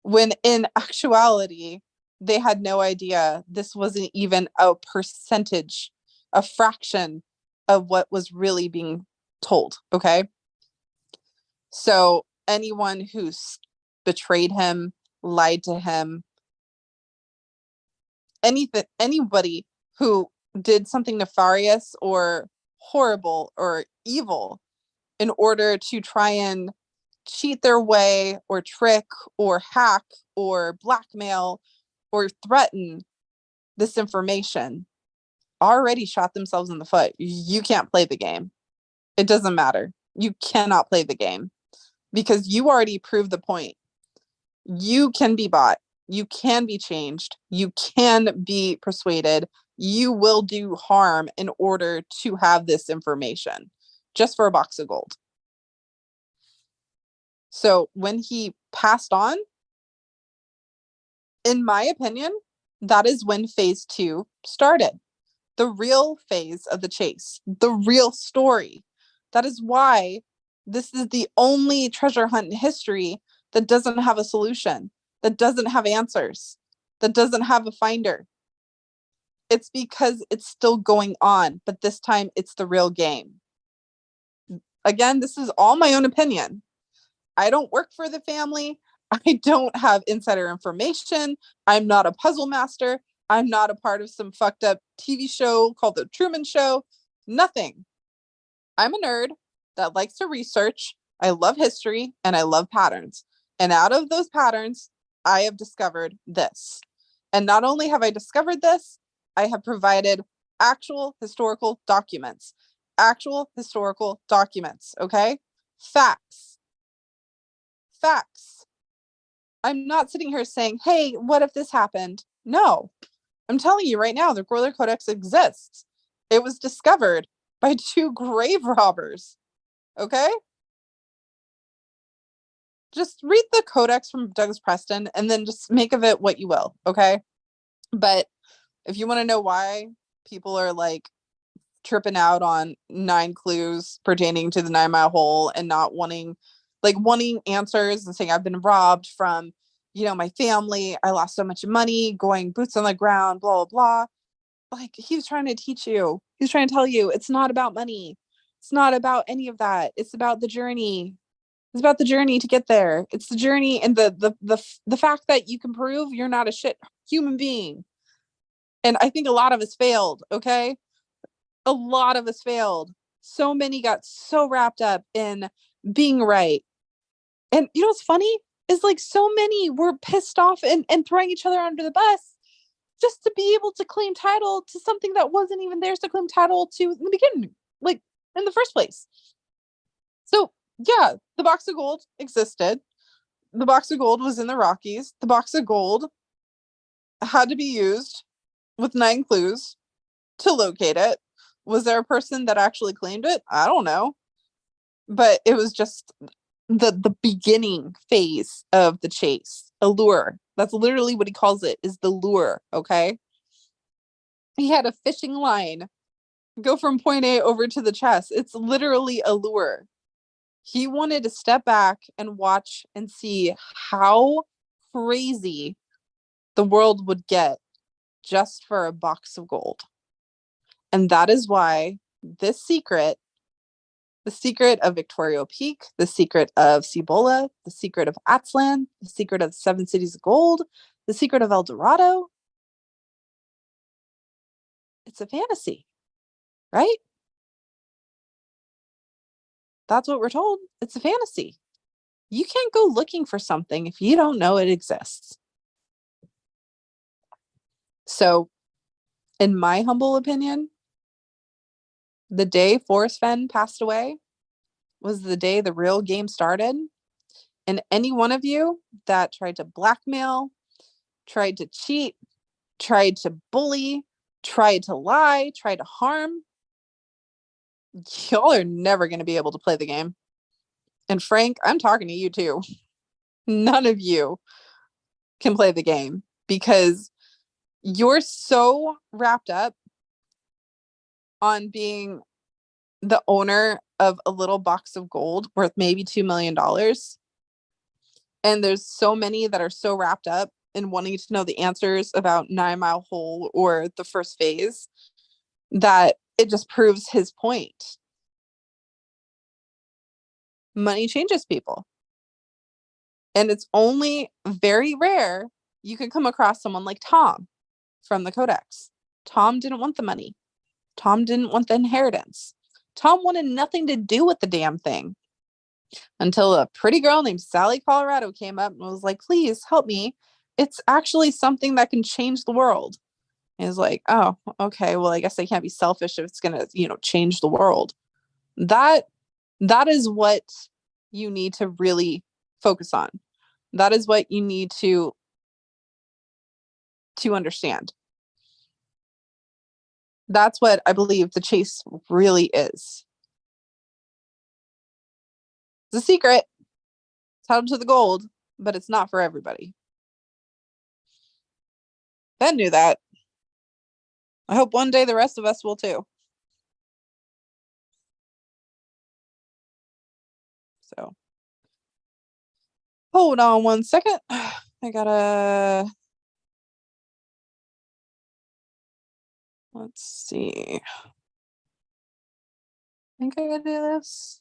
Speaker 1: When in actuality, they had no idea this wasn't even a percentage, a fraction of what was really being told. Okay. So anyone who's betrayed him, lied to him, anybody who did something nefarious or horrible or evil in order to try and cheat their way or trick or hack or blackmail or threaten this information already shot themselves in the foot. You can't play the game. It doesn't matter. You cannot play the game because you already proved the point. You can be bought. You can be changed. You can be persuaded. You will do harm in order to have this information just for a box of gold. So when he passed on, in my opinion, that is when phase 2 started. The real phase of the chase, the real story. That is why this is the only treasure hunt in history that doesn't have a solution, that doesn't have answers, that doesn't have a finder. It's because it's still going on, but this time it's the real game. Again, this is all my own opinion. I don't work for the family. I don't have insider information. I'm not a puzzle master. I'm not a part of some fucked up TV show called The Truman Show. Nothing. I'm a nerd that likes to research. I love history and I love patterns. And out of those patterns, I have discovered this. And not only have I discovered this, I have provided actual historical documents. Actual historical documents, okay? Facts. Facts. I'm not sitting here saying, hey, what if this happened? No. I'm telling you right now, the Gorler Codex exists. It was discovered by 2 grave robbers. Okay? just read the codex from Douglas Preston and then just make of it what you will, okay? But if you want to know why people are like tripping out on 9 clues pertaining to the 9 Mile Hole and not wanting answers and saying I've been robbed from, my family, I lost so much money, going boots on the ground, blah blah blah. Like, he was trying to teach you. He's trying to tell you it's not about money. It's not about any of that. It's about the journey. It's about the journey to get there. It's the journey and the fact that you can prove you're not a shit human being. And I think a lot of us failed, okay? A lot of us failed. So many got so wrapped up in being right. And you know what's funny is, like, so many were pissed off and throwing each other under the bus just to be able to claim title to something that wasn't even theirs to claim title to in the beginning, like, in the first place. So yeah, the box of gold existed. The box of gold was in the Rockies. The box of gold had to be used with 9 clues to locate it. Was there a person that actually claimed it? I don't know. But it was just the beginning phase of the chase. A lure. That's literally what he calls it, is the lure, okay? He had a fishing line go from point A over to the chest. It's literally a lure. He wanted to step back and watch and see how crazy the world would get just for a box of gold. And that is why this secret, the secret of Victorio Peak, the secret of Cibola, the secret of Atzlan, the secret of the 7 cities of gold, the secret of El Dorado, it's a fantasy, right? That's what we're told. It's a fantasy. You can't go looking for something if you don't know it exists. So, in my humble opinion, the day Forrest Fenn passed away was the day the real game started. And any one of you that tried to blackmail, tried to cheat, tried to bully, tried to lie, tried to harm, y'all are never going to be able to play the game. And Frank, I'm talking to you too. None of you can play the game because you're so wrapped up on being the owner of a little box of gold worth maybe $2 million. And there's so many that are so wrapped up in wanting to know the answers about 9 Mile Hole or the first phase that it just proves his point. Money changes people. And it's only very rare you can come across someone like Tom from the Codex. Tom didn't want the money. Tom didn't want the inheritance. Tom wanted nothing to do with the damn thing until a pretty girl named Sally Colorado came up and was like, please help me. It's actually something that can change the world. And it's like, oh, okay, well, I guess I can't be selfish if it's going to, change the world. That is what you need to really focus on. That is what you need to understand. That's what I believe the chase really is. It's a secret. It's tied to the gold, but it's not for everybody. Ben knew that. I hope one day the rest of us will too. So, hold on one second. I gotta. Let's see. I think I gotta do this.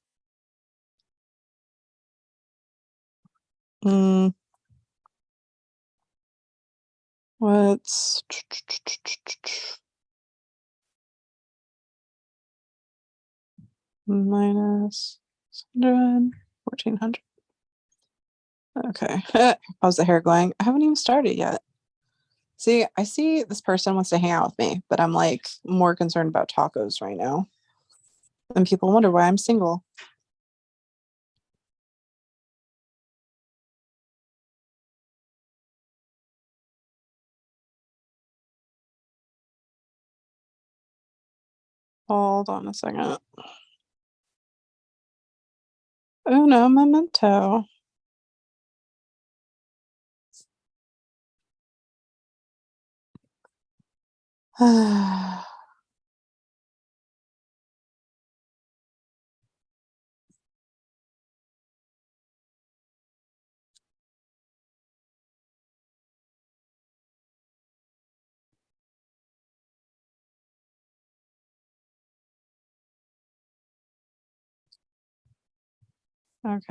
Speaker 1: What's minus 100, 1400? Okay. How's the hair going? I haven't even started yet. See, I see this person wants to hang out with me, but I'm like more concerned about tacos right now. And people wonder why I'm single. Hold on a second. Uno momento. Okay,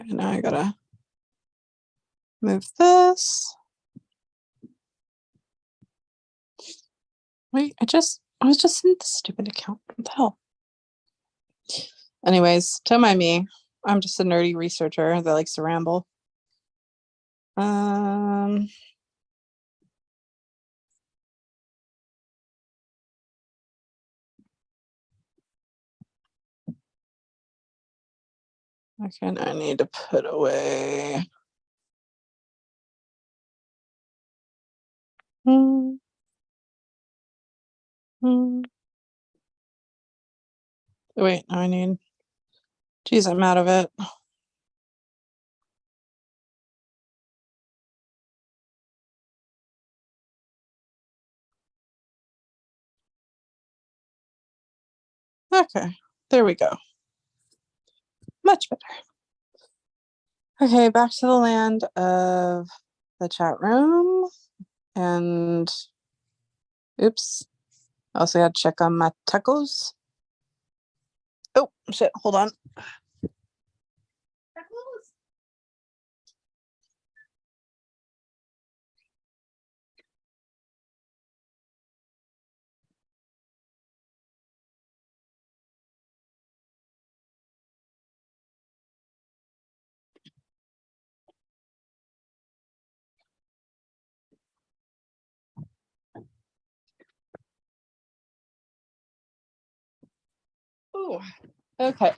Speaker 1: now I gotta move this. Wait, I was just in the stupid account. What the hell? Anyways, don't mind me. I'm just a nerdy researcher that likes to ramble. Um, okay, now I need to put away. Hmm. Hmm. Wait, now I need. Geez, I'm out of it. Okay, there we go. Much better. Okay, back to the land of the chat room. And oops. Also had to check on my tacos. Oh shit, hold on. Ooh, okay.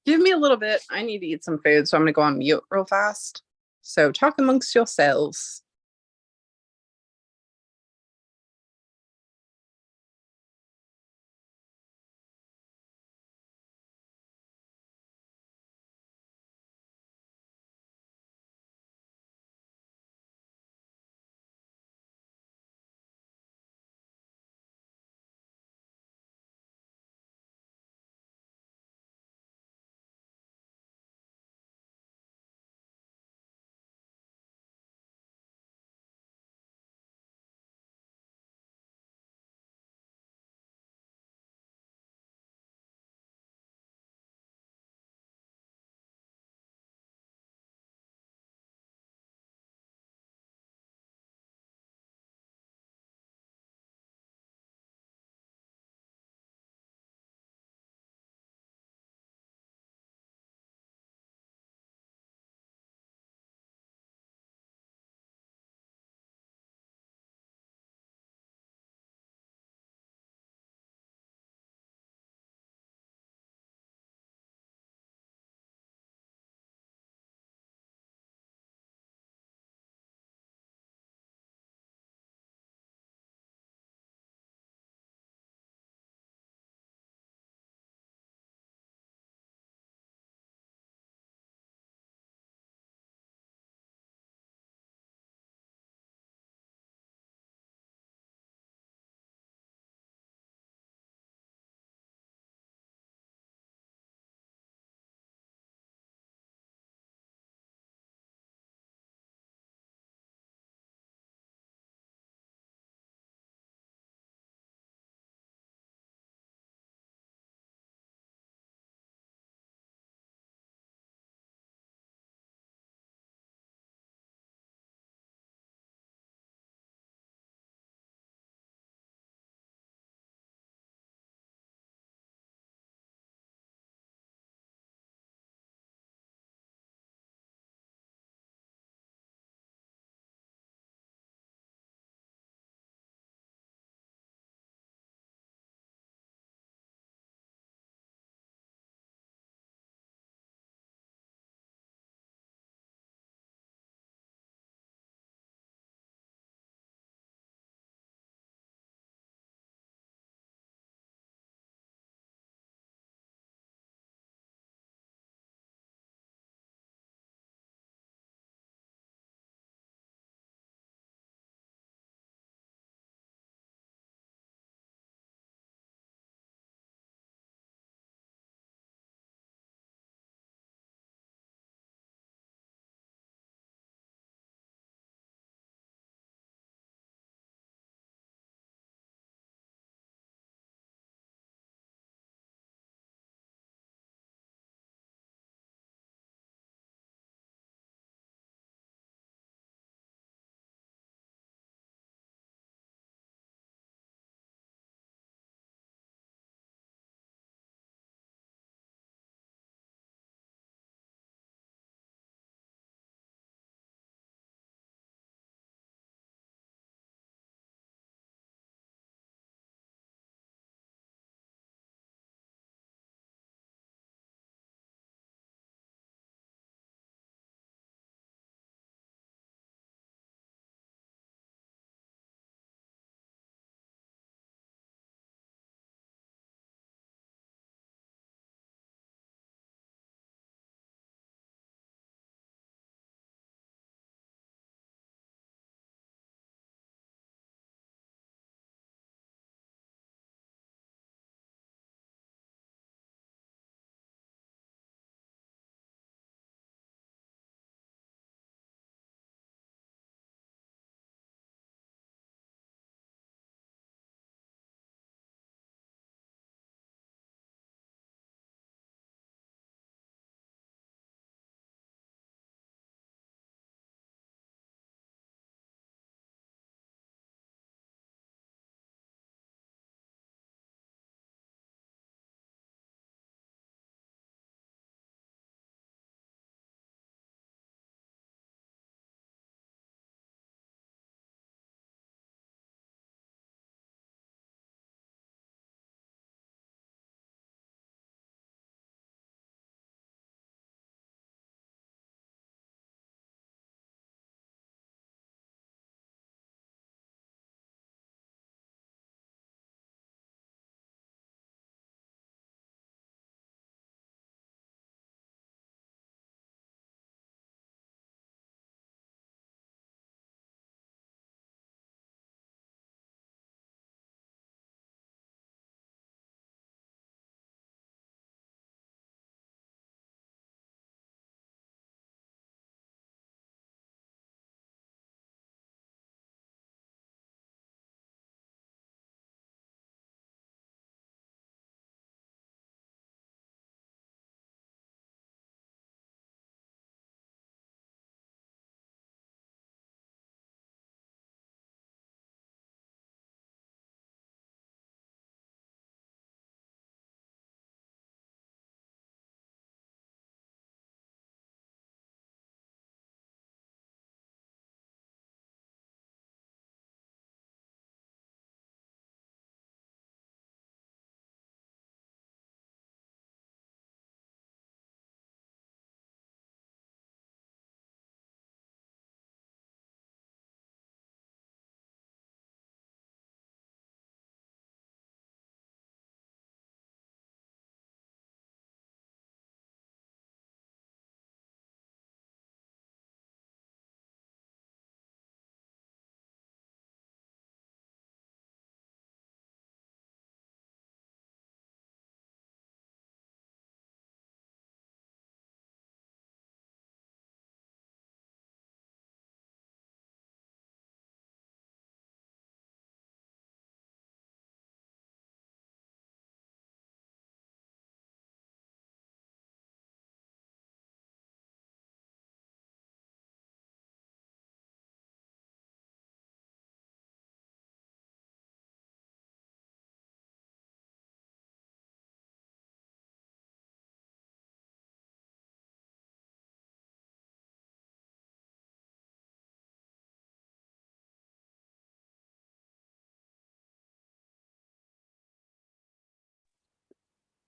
Speaker 1: Give me a little bit. I need to eat some food, so I'm gonna go on mute real fast. So talk amongst yourselves.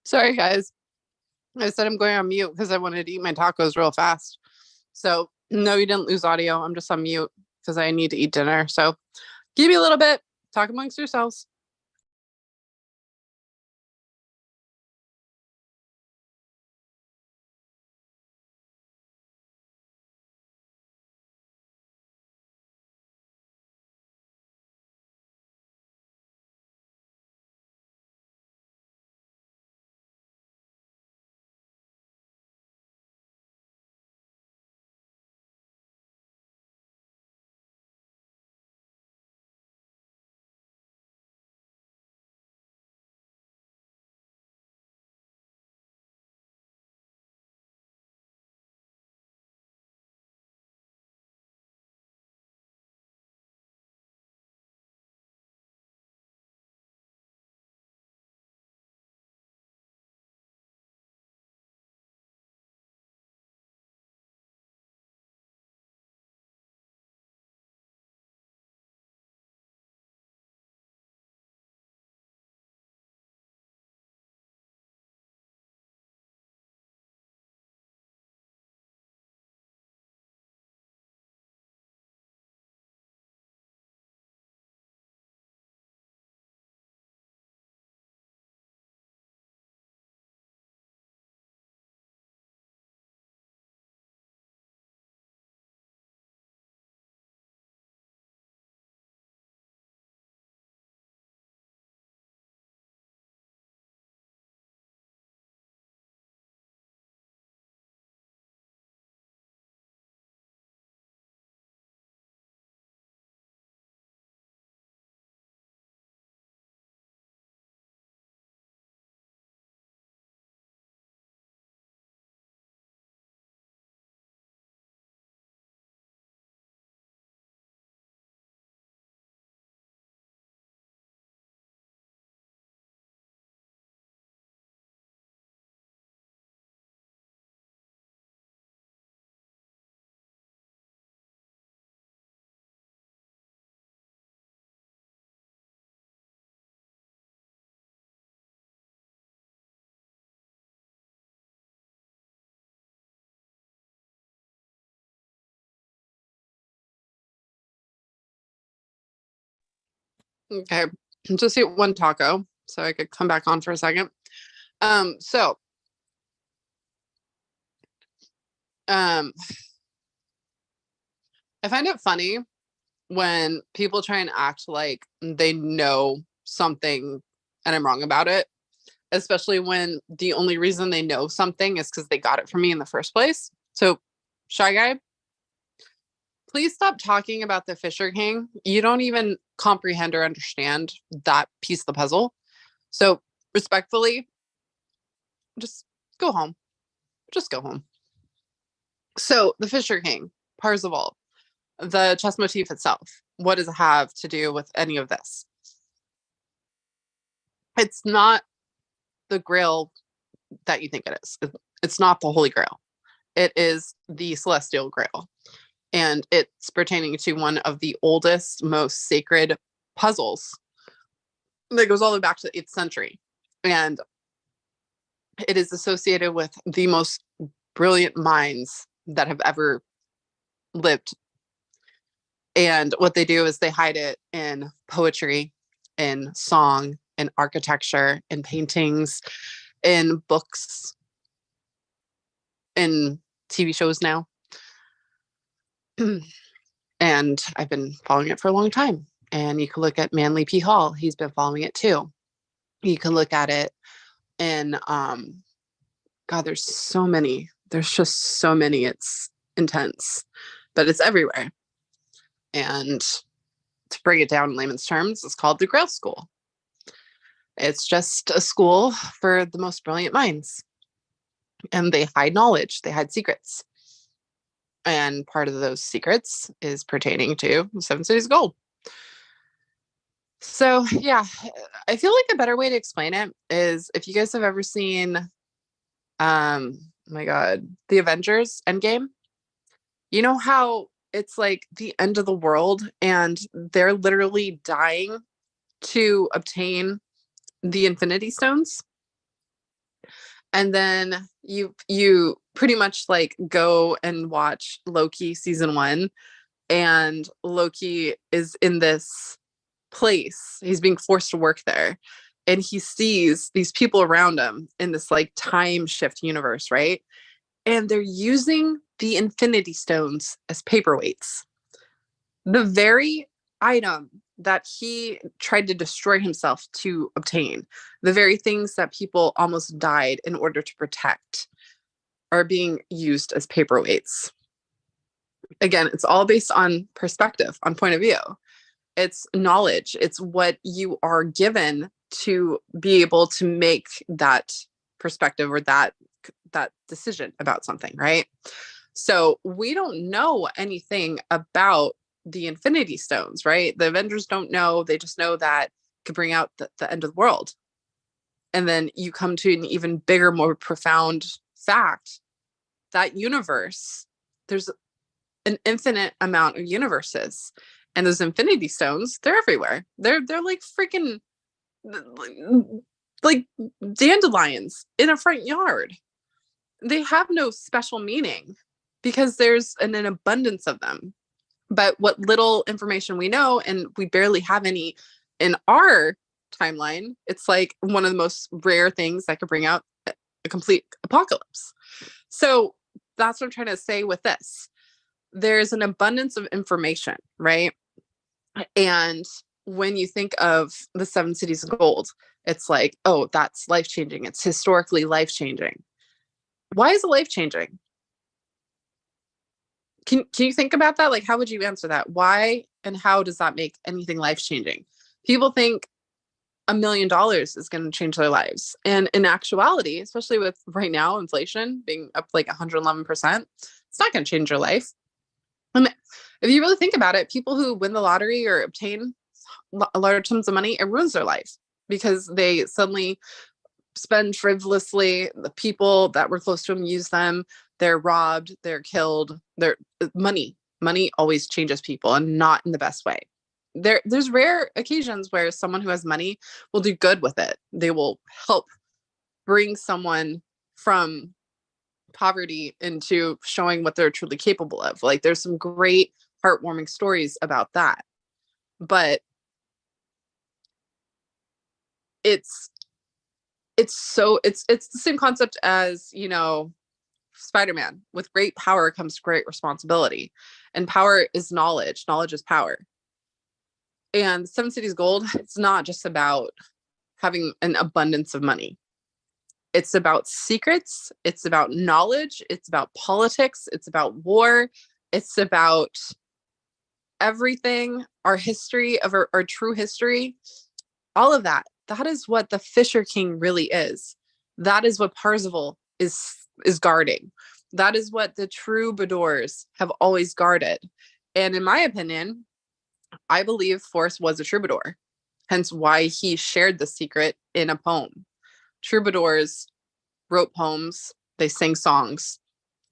Speaker 1: Sorry, guys. I said I'm going on mute because I wanted to eat my tacos real fast. So, no, you didn't lose audio. I'm just on mute because I need to eat dinner. So, give me a little bit. Talk amongst yourselves. Okay. Just eat one taco so I could come back on for a second. So, um, I find it funny when people try and act like they know something and I'm wrong about it, especially when the only reason they know something is because they got it from me in the first place. So, Shy Guy, please stop talking about the Fisher King. You don't even comprehend or understand that piece of the puzzle. So, respectfully, just go home. Just go home. So, the Fisher King, Parzival, the chess motif itself, what does it have to do with any of this? It's not the grail that you think it is. It's not the Holy Grail. It is the Celestial Grail. And it's pertaining to one of the oldest, most sacred puzzles that goes all the way back to the 8th century. And it is associated with the most brilliant minds that have ever lived. And what they do is they hide it in poetry, in song, in architecture, in paintings, in books, in TV shows now. And I've been following it for a long time. And you can look at Manly P. Hall. He's been following it too. You can look at it in God, there's so many. There's just so many. It's intense, but it's everywhere. And to bring it down in layman's terms, it's called the Grail School. It's just a school for the most brilliant minds. And they hide knowledge, they hide secrets. And part of those secrets is pertaining to the Seven Cities of Gold. So, yeah, I feel like a better way to explain it is if you guys have ever seen, oh my God, the Avengers Endgame, you know how it's like the end of the world and they're literally dying to obtain the Infinity Stones? And then you pretty much like go and watch Loki season 1, and Loki is in this place. He's being forced to work there. And he sees these people around him in this like time shift universe, right? And they're using the Infinity Stones as paperweights. The very item that he tried to destroy himself to obtain, the very things that people almost died in order to protect, are being used as paperweights. Again, it's all based on perspective, on point of view. It's knowledge. It's what you are given to be able to make that perspective or that decision about something, right? So we don't know anything about the Infinity Stones, right? The Avengers don't know. They just know that could bring out the end of the world. And then you come to an even bigger, more profound fact. That universe, there's an infinite amount of universes. And those Infinity Stones, they're everywhere. They're like freaking like dandelions in a front yard. They have no special meaning because there's an abundance of them. But what little information we know, and we barely have any in our timeline, it's like one of the most rare things that could bring out a complete apocalypse. So that's what I'm trying to say with this. There's an abundance of information, right? And when you think of the 7 cities of gold, it's like, oh, that's life-changing. It's historically life-changing. Why is it life-changing? Can you think about that? Like, how would you answer that? Why and how does that make anything life-changing? People think $1 million is going to change their lives. And in actuality, especially with right now, inflation being up like 111%, it's not going to change your life. And if you really think about it, people who win the lottery or obtain large sums of money, it ruins their life because they suddenly spend frivolously. The people that were close to them use them. They're robbed. They're killed. Their money always changes people, and not in the best way. There's rare occasions where someone who has money will do good with it. They will help bring someone from poverty into showing what they're truly capable of. Like, there's some great heartwarming stories about that. But it's the same concept as, you know, Spider-Man. With great power comes great responsibility. And power is knowledge. Knowledge is power. And 7 Cities Gold, it's not just about having an abundance of money. It's about secrets. It's about knowledge. It's about politics. It's about war. It's about everything, our history of our true history, all of that. That is what the Fisher King really is. That is what Parzival is guarding. That is what the troubadours have always guarded. And in my opinion, I believe Forrest was a troubadour, hence why he shared the secret in a poem. Troubadours wrote poems, they sang songs.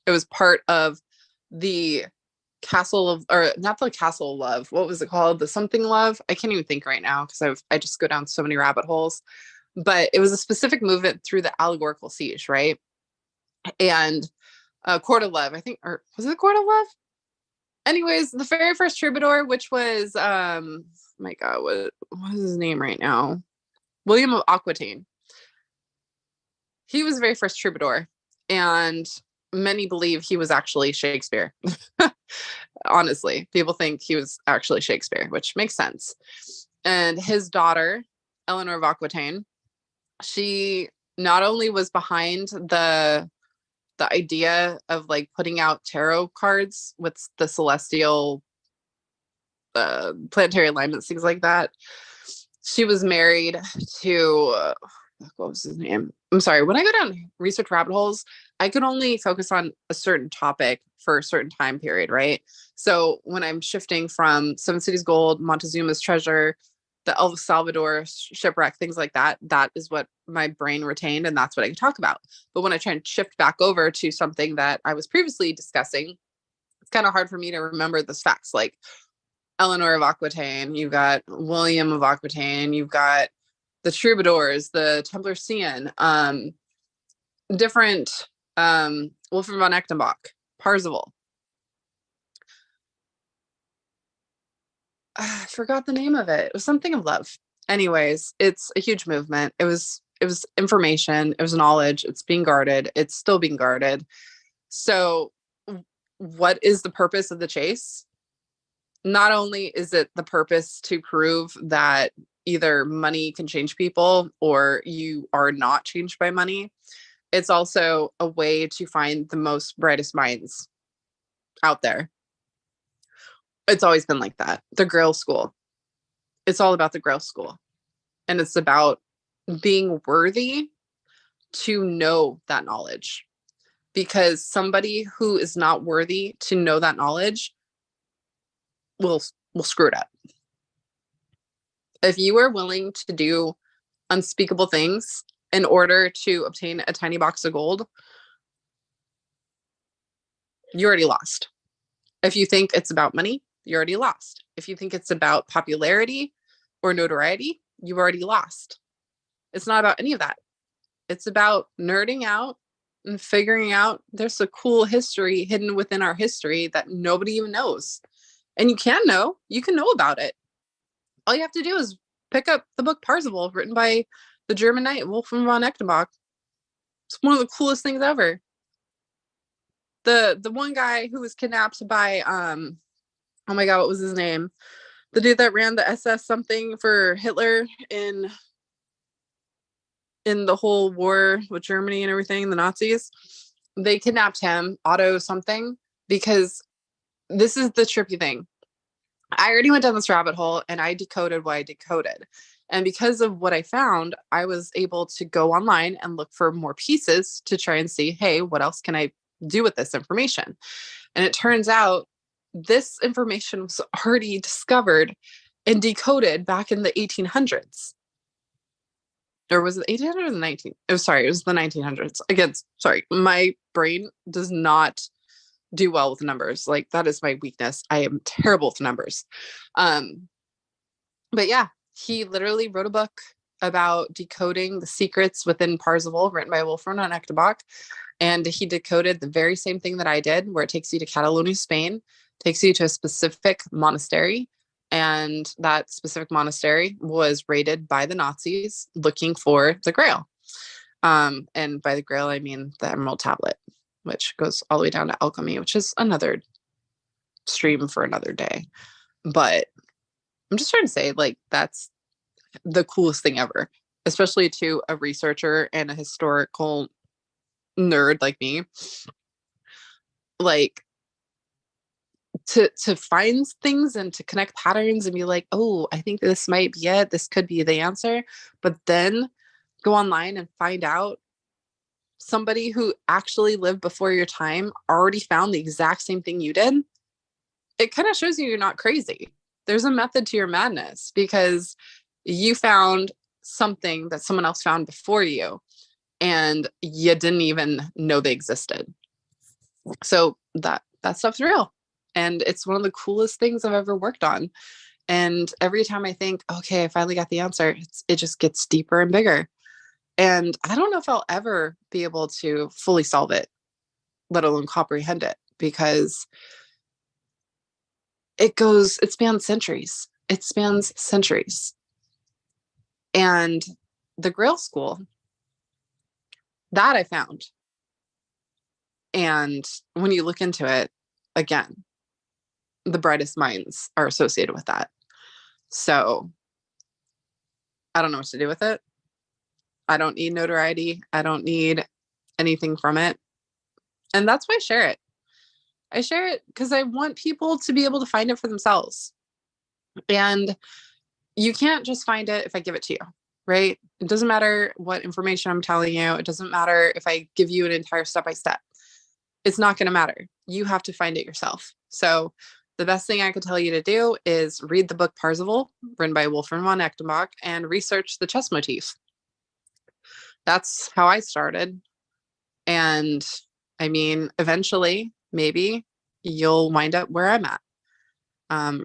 Speaker 1: It was part of the Castle of, or not the Castle of Love. What was it called? The something love? I can't even think right now because I just go down so many rabbit holes. But it was a specific movement through the allegorical siege, right? And Court of Love, I think, or was it Court of Love? Anyways, the very first troubadour, which was my God, what is his name right now? William of Aquitaine. He was the very first troubadour, and many believe he was actually Shakespeare. Honestly, people think he was actually Shakespeare, which makes sense. And his daughter, Eleanor of Aquitaine, she not only was behind the idea of like putting out tarot cards with the celestial planetary alignments, things like that. She was married to what was his name? I'm sorry. When I go down research rabbit holes, I can only focus on a certain topic for a certain time period, right? So when I'm shifting from 7 Cities Gold, Montezuma's Treasure, the El Salvador shipwreck, things like that, that is what my brain retained, and that's what I can talk about. But when I try and shift back over to something that I was previously discussing, it's kind of hard for me to remember those facts. Like Eleanor of Aquitaine, you've got William of Aquitaine, you've got the troubadours, the Templar Cian. different Wolfram von Echtenbach, Parzival. I forgot the name of it. It was something of love. Anyways, it's a huge movement. It was information, it was knowledge, it's being guarded, it's still being guarded. So what is the purpose of the chase? Not only is it the purpose to prove that either money can change people or you are not changed by money, it's also a way to find the most brightest minds out there. It's always been like that. The Grail School. It's all about the Grail School. And it's about being worthy to know that knowledge. Because somebody who is not worthy to know that knowledge will screw it up. If you are willing to do unspeakable things in order to obtain a tiny box of gold, you already lost. If you think it's about money, you already lost. If you think it's about popularity or notoriety, you've already lost. It's not about any of that. It's about nerding out and figuring out there's a cool history hidden within our history that nobody even knows. And you can know about it. All you have to do is pick up the book Parzival, written by the German knight Wolfram von Echtenbach. It's one of the coolest things ever. The one guy who was kidnapped by oh my god, what was his name? The dude that ran the SS something for Hitler in the whole war with Germany and everything, the Nazis. They kidnapped him, Otto something, because this is the trippy thing. I already went down this rabbit hole and I decoded what I decoded. And because of what I found, I was able to go online and look for more pieces to try and see, hey, what else can I do with this information? And it turns out this information was already discovered and decoded back in the 1800s. Or was it 1800 or the 19? It was the 1900s. Again, sorry, my brain does not do well with numbers. Like, that is my weakness. I am terrible with numbers. But yeah, he literally wrote a book about decoding the secrets within Parzival, written by Wolfram von Echtenbach. And he decoded the very same thing that I did, where it takes you to Catalonia, Spain, takes you to a specific monastery. And that specific monastery was raided by the Nazis looking for the Grail. And by the Grail, I mean the Emerald Tablet, which goes all the way down to alchemy, which is another stream for another day. But I'm just trying to say, like, that's the coolest thing ever, especially to a researcher and a historical nerd like me. Like, to find things and to connect patterns and be like, oh, I think this might be it. This could be the answer. But then go online and find out somebody who actually lived before your time already found the exact same thing you did. It kind of shows you're not crazy. There's a method to your madness because you found something that someone else found before you and you didn't even know they existed. So that stuff's real. And it's one of the coolest things I've ever worked on. And every time I think, okay, I finally got the answer, it just gets deeper and bigger. And I don't know if I'll ever be able to fully solve it, let alone comprehend it, because it spans centuries. It spans centuries. And the Grail School, that I found. And when you look into it, again, the brightest minds are associated with that. So I don't know what to do with it. I don't need notoriety. I don't need anything from it. And that's why I share it. I share it because I want people to be able to find it for themselves. And you can't just find it if I give it to you, right? It doesn't matter what information I'm telling you. It doesn't matter if I give you an entire step-by-step. It's not going to matter. You have to find it yourself. So the best thing I could tell you to do is read the book Parzival, written by Wolfram von Echtenbach, and research the chess motif. That's how I started. And I mean, eventually, maybe you'll wind up where I'm at.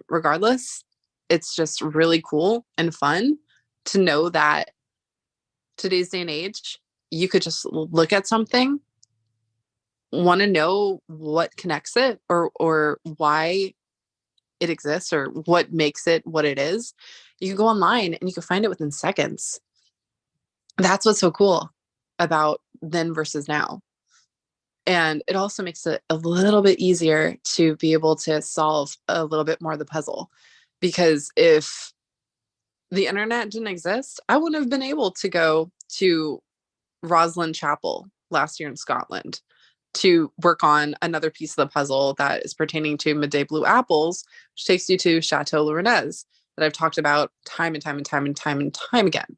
Speaker 1: Regardless, it's just really cool and fun to know that today's day and age, you could just look at something, want to know what connects it or why it exists or what makes it what it is. You can go online and you can find it within seconds. That's what's so cool about then versus now. And it also makes it a little bit easier to be able to solve a little bit more of the puzzle. Because if the internet didn't exist, I wouldn't have been able to go to Roslyn Chapel last year in Scotland to work on another piece of the puzzle that is pertaining to midday blue apples, which takes you to Chateau Lorenez that I've talked about time and time and time and time and time again.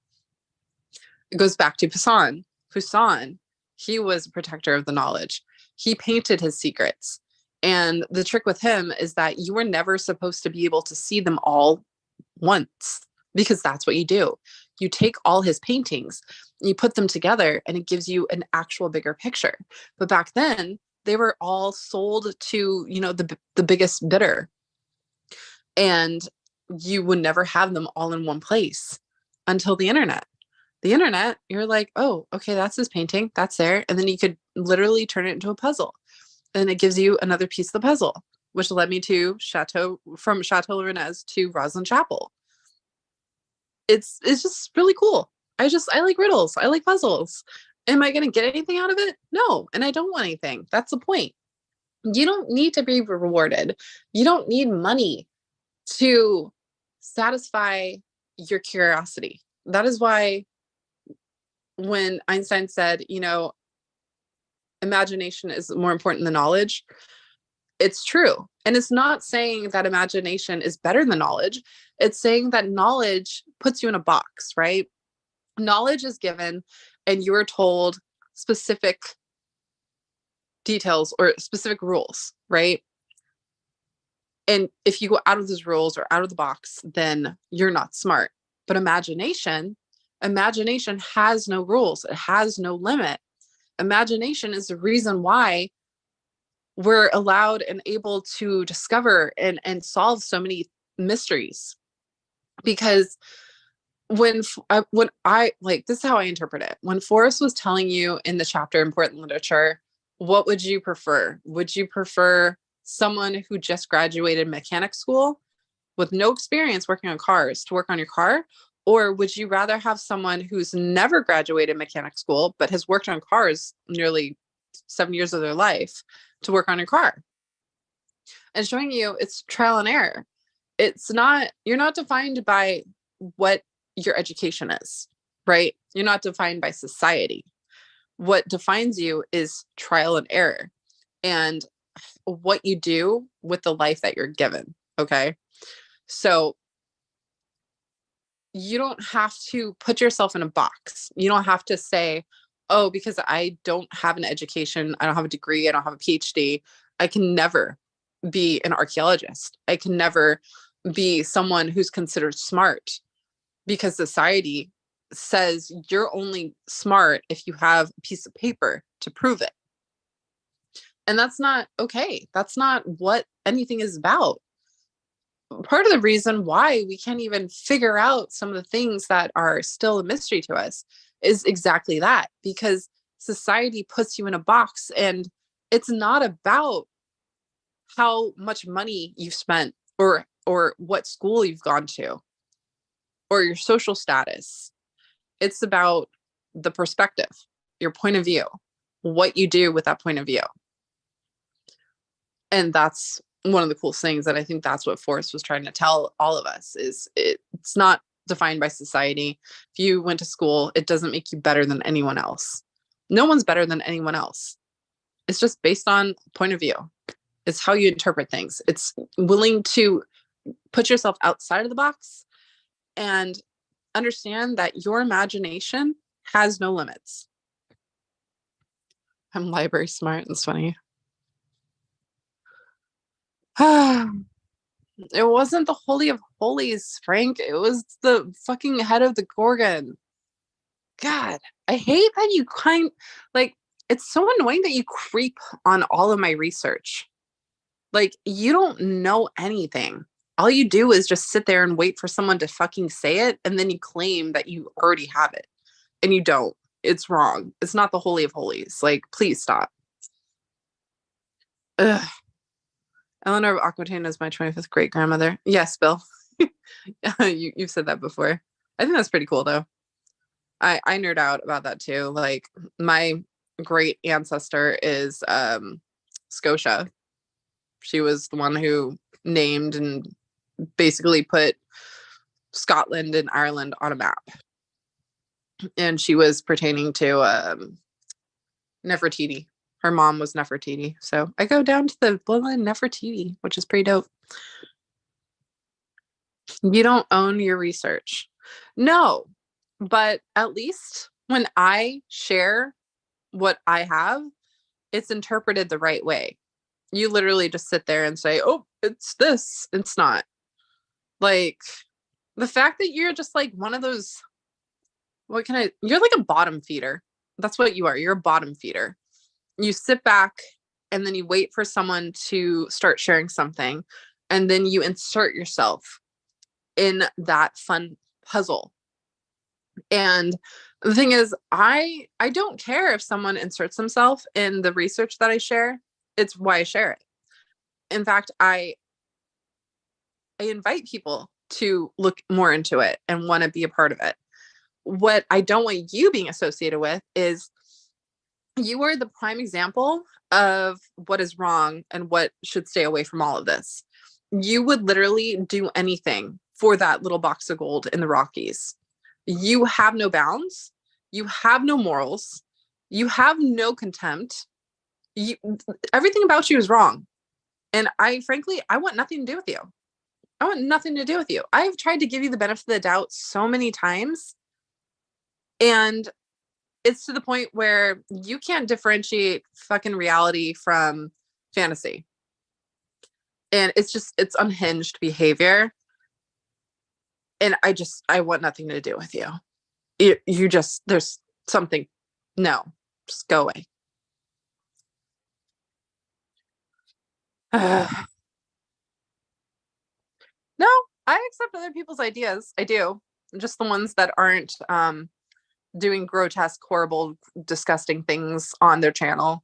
Speaker 1: It goes back to Poussin. Poussin, he was a protector of the knowledge. He painted his secrets. And the trick with him is that you were never supposed to be able to see them all once, because that's what you do. You take all his paintings, you put them together, and it gives you an actual bigger picture. But back then, they were all sold to, the biggest bidder. And you would never have them all in one place until the internet. The internet, you're like, oh, okay, that's his painting. That's there. And then you could literally turn it into a puzzle. And it gives you another piece of the puzzle, which led me to from Chateau Lorenez to Roslyn Chapel. It's just really cool. I like riddles. I like puzzles. Am I going to get anything out of it? No. And I don't want anything. That's the point. You don't need to be rewarded. You don't need money to satisfy your curiosity. That is why when Einstein said, imagination is more important than knowledge, it's true. And it's not saying that imagination is better than knowledge. It's saying that knowledge puts you in a box, right? Knowledge is given and you're told specific details or specific rules, right? And if you go out of those rules or out of the box, then you're not smart. But imagination has no rules. It has no limit. Imagination is the reason why we're allowed and able to discover and solve so many mysteries. Because when I like, this is how I interpret it. When Forrest was telling you in the chapter Important Literature, what would you prefer? Would you prefer someone who just graduated mechanic school with no experience working on cars to work on your car? Or would you rather have someone who's never graduated mechanic school, but has worked on cars nearly 7 years of their life to work on your car? And showing you it's trial and error. You're not defined by what your education is, right? You're not defined by society. What defines you is trial and error and what you do with the life that you're given. Okay. So you don't have to put yourself in a box. You don't have to say, oh, because I don't have an education, I don't have a degree, I don't have a PhD, I can never be an archaeologist. I can never be someone who's considered smart, because society says you're only smart if you have a piece of paper to prove it. And that's not okay. That's not what anything is about. Part of the reason why we can't even figure out some of the things that are still a mystery to us is exactly that, because society puts you in a box, and it's not about how much money you've spent or what school you've gone to or your social status. It's about the perspective, your point of view, what you do with that point of view. And that's one of the cool things that I think that's what Forrest was trying to tell all of us is it's not defined by society. If you went to school, it doesn't make you better than anyone else. No one's better than anyone else. It's just based on point of view. It's how you interpret things. It's willing to put yourself outside of the box and understand that your imagination has no limits. I'm library smart. It's funny. It wasn't the Holy of Holies, Frank. It was the fucking head of the Gorgon. God, I hate that you it's so annoying that you creep on all of my research. Like, you don't know anything. All you do is just sit there and wait for someone to fucking say it, and then you claim that you already have it, and you don't. It's wrong. It's not the Holy of Holies. Like, please stop. Ugh. Eleanor of Aquitaine is my 25th great grandmother. Yes, Bill. You've said that before. I think that's pretty cool though. I nerd out about that too. Like my great ancestor is Scotia. She was the one who named and basically put Scotland and Ireland on a map. And she was pertaining to Nefertiti. Her mom was Nefertiti. So I go down to the bloodline Nefertiti, which is pretty dope. You don't own your research. No, but at least when I share what I have, it's interpreted the right way. You literally just sit there and say, oh, it's this. It's not. Like the fact that you're just like one of those, you're like a bottom feeder. That's what you are. You're a bottom feeder. You sit back and then you wait for someone to start sharing something. And then you insert yourself in that fun puzzle. And the thing is, I don't care if someone inserts themselves in the research that I share. It's why I share it. In fact, I invite people to look more into it and want to be a part of it. What I don't want you being associated with is you are the prime example of what is wrong and what should stay away from all of this. You would literally do anything for that little box of gold in the Rockies. You have no bounds. You have no morals. You have no contempt. Everything about you is wrong. And frankly, I want nothing to do with you. I want nothing to do with you. I've tried to give you the benefit of the doubt so many times. And it's to the point where you can't differentiate fucking reality from fantasy. And it's unhinged behavior. And I want nothing to do with you. There's something. No, just go away. No, I accept other people's ideas. I do. Just the ones that aren't doing grotesque, horrible, disgusting things on their channel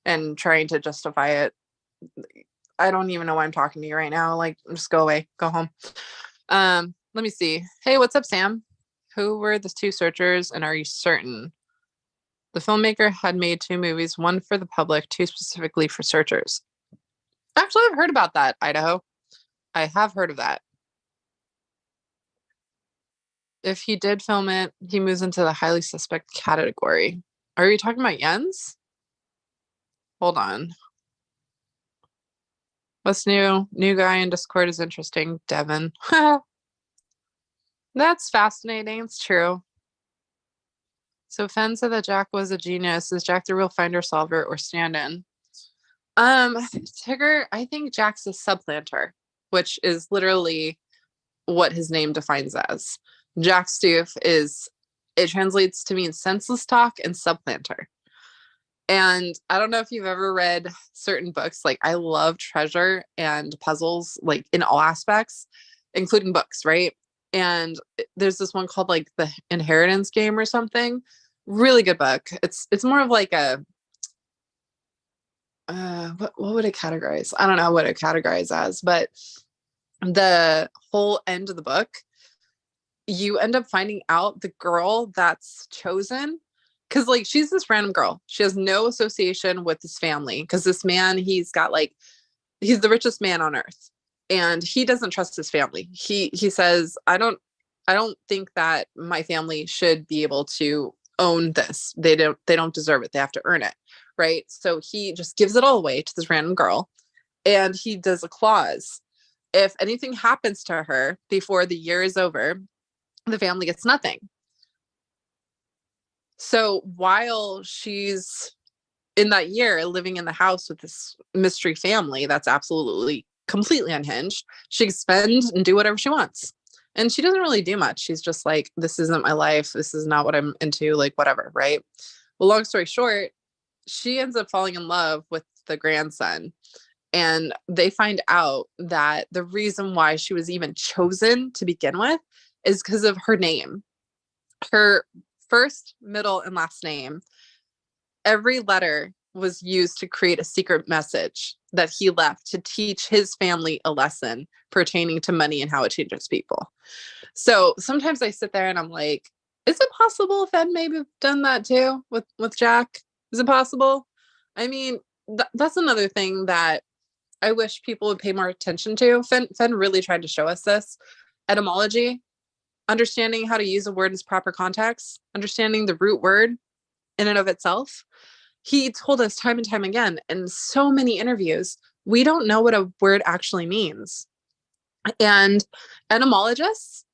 Speaker 1: and trying to justify it. I don't even know why I'm talking to you right now. Like, just go away. Go home. Let me see. Hey, what's up, Sam? Who were the two searchers, and are you certain? The filmmaker had made 2 movies, one for the public, 2 specifically for searchers. Actually, I've heard about that, Idaho. I have heard of that. If he did film it, he moves into the highly suspect category. Are you talking about Jens? Hold on. What's new? New guy in Discord is interesting. Devin. That's fascinating. It's true. So Fen said that Jack was a genius. Is Jack the real finder solver or stand-in? Tigger, I think Jack's a supplanter, which is literally what his name defines as. Jack Stoof it translates to mean senseless talk and supplanter. And I don't know if you've ever read certain books. Like I love treasure and puzzles, like in all aspects, including books, right? And there's this one called like The Inheritance Game or something. Really good book. It's more of like a what would it categorize? I don't know what it categorizes as, but the whole end of the book, you end up finding out the girl that's chosen, because like she's this random girl. She has no association with this family because this man, he's the richest man on earth, and he doesn't trust his family. He says, I don't think that my family should be able to own this. They don't deserve it. They have to earn it. Right. So he just gives it all away to this random girl, and he does a clause. If anything happens to her before the year is over, the family gets nothing. So while she's in that year living in the house with this mystery family that's absolutely completely unhinged, she can spend and do whatever she wants. And she doesn't really do much. She's just like, this isn't my life. This is not what I'm into, like whatever, right? Well, long story short, she ends up falling in love with the grandson. And they find out that the reason why she was even chosen to begin with is because of her name. Her first, middle, and last name. Every letter was used to create a secret message that he left to teach his family a lesson pertaining to money and how it changes people. So sometimes I sit there and I'm like, is it possible Fed maybe done that too with Jack? Is it possible? I mean, that's another thing that I wish people would pay more attention to. Fenn really tried to show us this. Etymology, understanding how to use a word in its proper context, understanding the root word in and of itself. He told us time and time again in so many interviews, we don't know what a word actually means. And etymologists,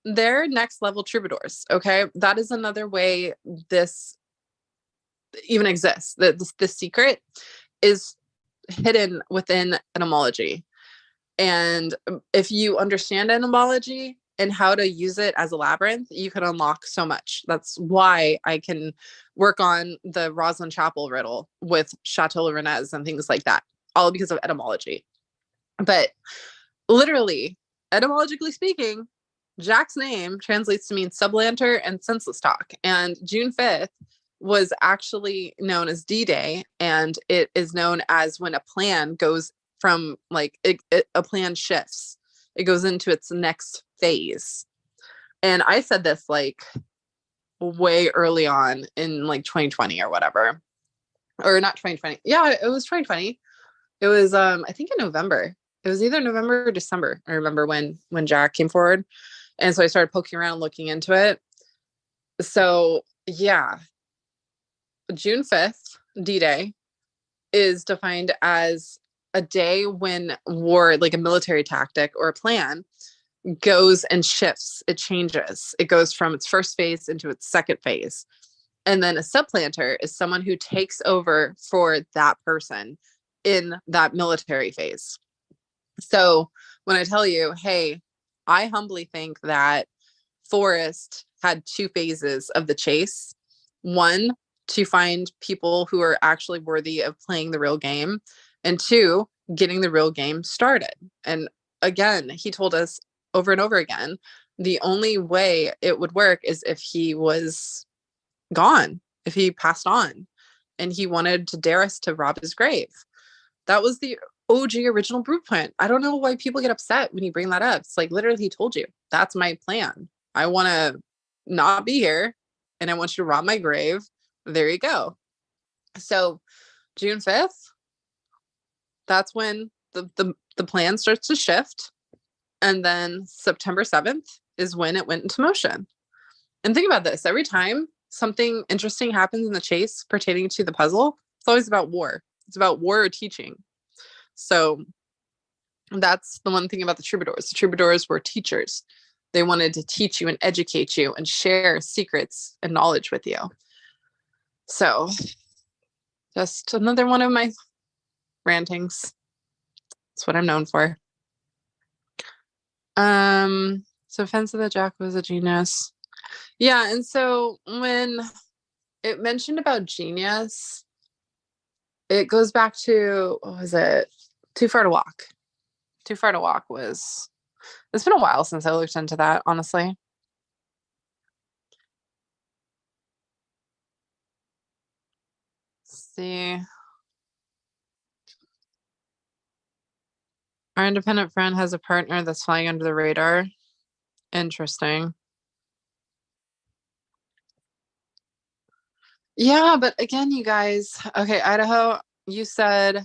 Speaker 1: they're next level troubadours. Okay. That is another way this even exists. The secret is hidden within etymology. And if you understand etymology and how to use it as a labyrinth, you can unlock so much. That's why I can work on the Rosslyn Chapel riddle with Chateau Rennes and things like that, all because of etymology. But literally, etymologically speaking, Jack's name translates to mean sublanter and senseless talk. And June 5th was actually known as D-Day, and it is known as when a plan goes from like a plan shifts. It goes into its next phase. And I said this like way early on in like 2020 or whatever. Or not 2020. Yeah, it was 2020. It was I think in November. It was either November or December. I remember when Jack came forward. And so I started poking around, looking into it. So yeah, June 5th, D-Day, is defined as a day when war, like a military tactic or a plan, goes and shifts. It changes. It goes from its first phase into its second phase. And then a subplanter is someone who takes over for that person in that military phase. So when I tell you, hey, I humbly think that Forrest had two phases of the chase. One, to find people who are actually worthy of playing the real game. And two, getting the real game started. And again, he told us over and over again, the only way it would work is if he was gone, if he passed on. And he wanted to dare us to rob his grave. That was the OG original blueprint. I don't know why people get upset when you bring that up. It's like literally he told you, that's my plan. I want to not be here and I want you to rob my grave. There you go. So June 5th, that's when the plan starts to shift. And then September 7th is when it went into motion. And think about this, every time something interesting happens in the chase pertaining to the puzzle, it's always about war. It's about war or teaching. So that's the one thing about the troubadours. The troubadours were teachers. They wanted to teach you and educate you and share secrets and knowledge with you. So just another one of my rantings. That's what I'm known for. So offensive that Jack was a genius. Yeah, and so when it mentioned about genius, it goes back to, what was it? Too Far to Walk. Too Far to Walk was, it's been a while since I looked into that, honestly. Let's see. Our independent friend has a partner that's flying under the radar. Interesting. Yeah, but again, you guys, okay, Idaho, you said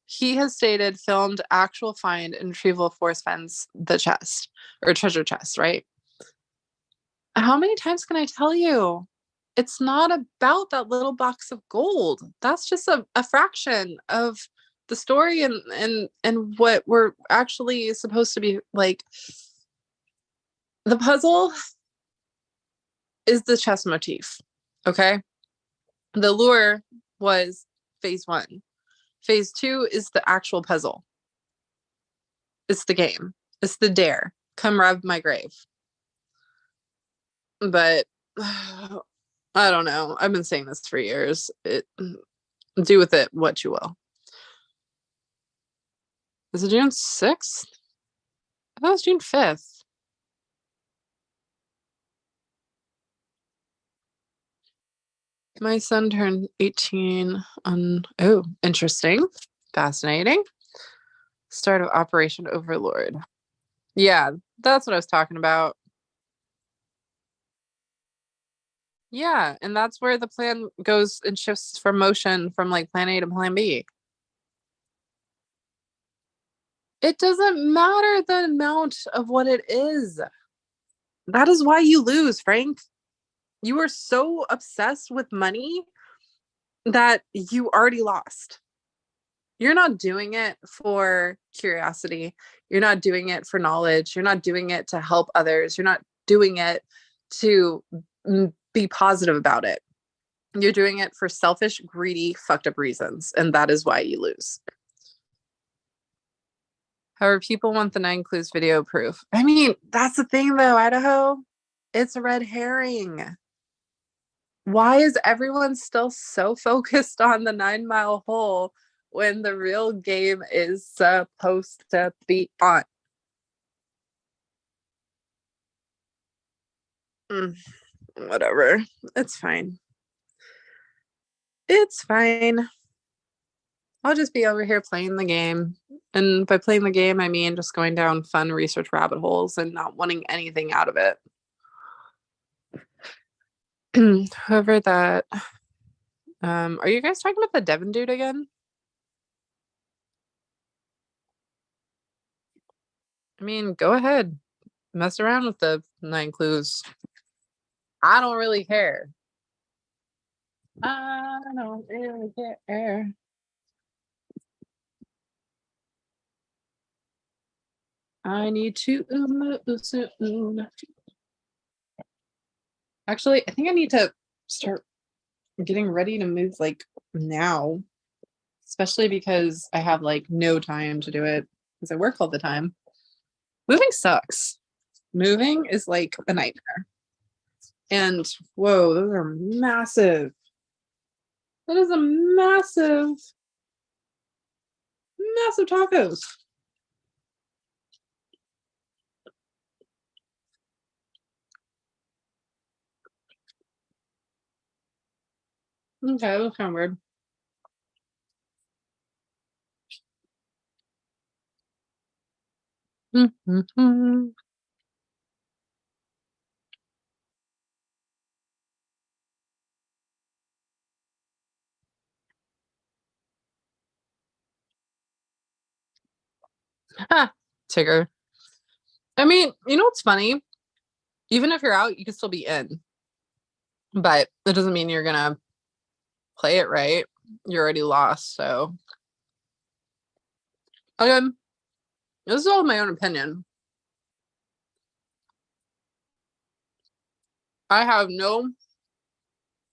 Speaker 1: he has stated filmed actual find and retrieval of Forrest Fenn's the chest or treasure chest, right? How many times can I tell you? It's not about that little box of gold. That's just a fraction of the story and what we're actually supposed to be like. The puzzle is the chess motif. Okay. The lure was phase 1. Phase 2 is the actual puzzle. It's the game. It's the dare. Come rob my grave. But I don't know. I've been saying this for years. Do with it what you will. Is it June 6th? I thought it was June 5th. My son turned 18 on, oh, interesting. Fascinating. Start of Operation Overlord. Yeah, that's what I was talking about. Yeah, and that's where the plan goes and shifts from motion from like plan A to plan B. It doesn't matter the amount of what it is. That is why you lose, Frank. You are so obsessed with money that you already lost. You're not doing it for curiosity. You're not doing it for knowledge. You're not doing it to help others. You're not doing it to be positive about it. You're doing it for selfish, greedy, fucked up reasons. And that is why you lose. However, people want the 9 clues video proof. I mean, that's the thing though, Idaho. It's a red herring. Why is everyone still so focused on the 9 mile hole when the real game is supposed to be on? Whatever. It's fine. It's fine. I'll just be over here playing the game. And by playing the game, I mean just going down fun research rabbit holes and not wanting anything out of it. However, that are you guys talking about the Devon dude again? I mean, go ahead. Mess around with the 9 clues. I don't really care. I don't really care. I need to move soon. Actually, I think I need to start getting ready to move like now, especially because I have like no time to do it because I work all the time. Moving sucks. Moving is like a nightmare. And whoa, those are massive. That is a massive, massive tacos. Okay, that was kind of weird. Mm-hmm. Tigger. I mean, you know what's funny? Even if you're out, you can still be in, but it doesn't mean you're gonna play it right. You're already lost. So, again, this is all my own opinion. I have no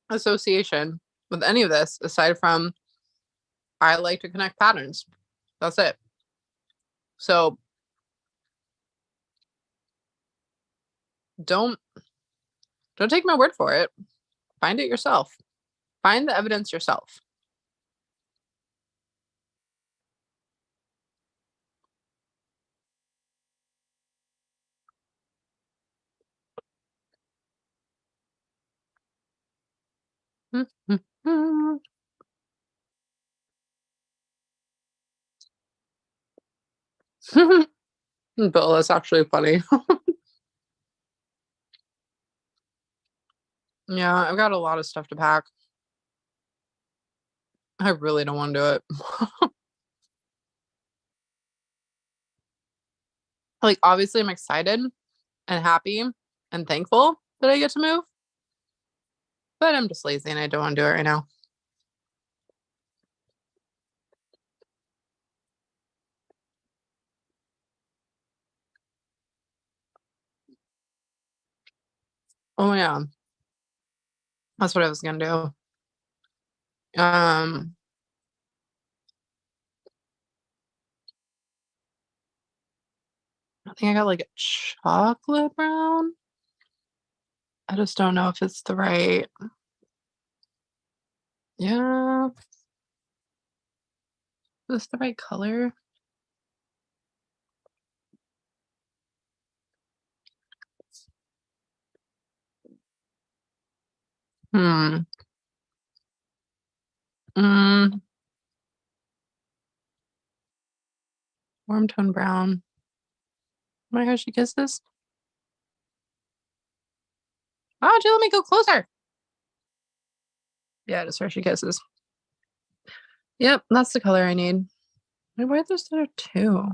Speaker 1: association with any of this aside from I like to connect patterns. That's it. So don't take my word for it. Find it yourself. Find the evidence yourself. Bill, that's actually funny. Yeah, I've got a lot of stuff to pack. I really don't want to do it. Like, obviously, I'm excited and happy and thankful that I get to move, but I'm just lazy and I don't want to do it right now. Oh, yeah. That's what I was going to do. I think I got like a chocolate brown. I just don't know if it's the right. Yeah. Is this the right color? Hmm. Mm, warm tone brown. Oh my gosh, she kisses. Oh, Jill, let me go closer. Yeah, just where she kisses. Yep, that's the color I need. I wear this there too.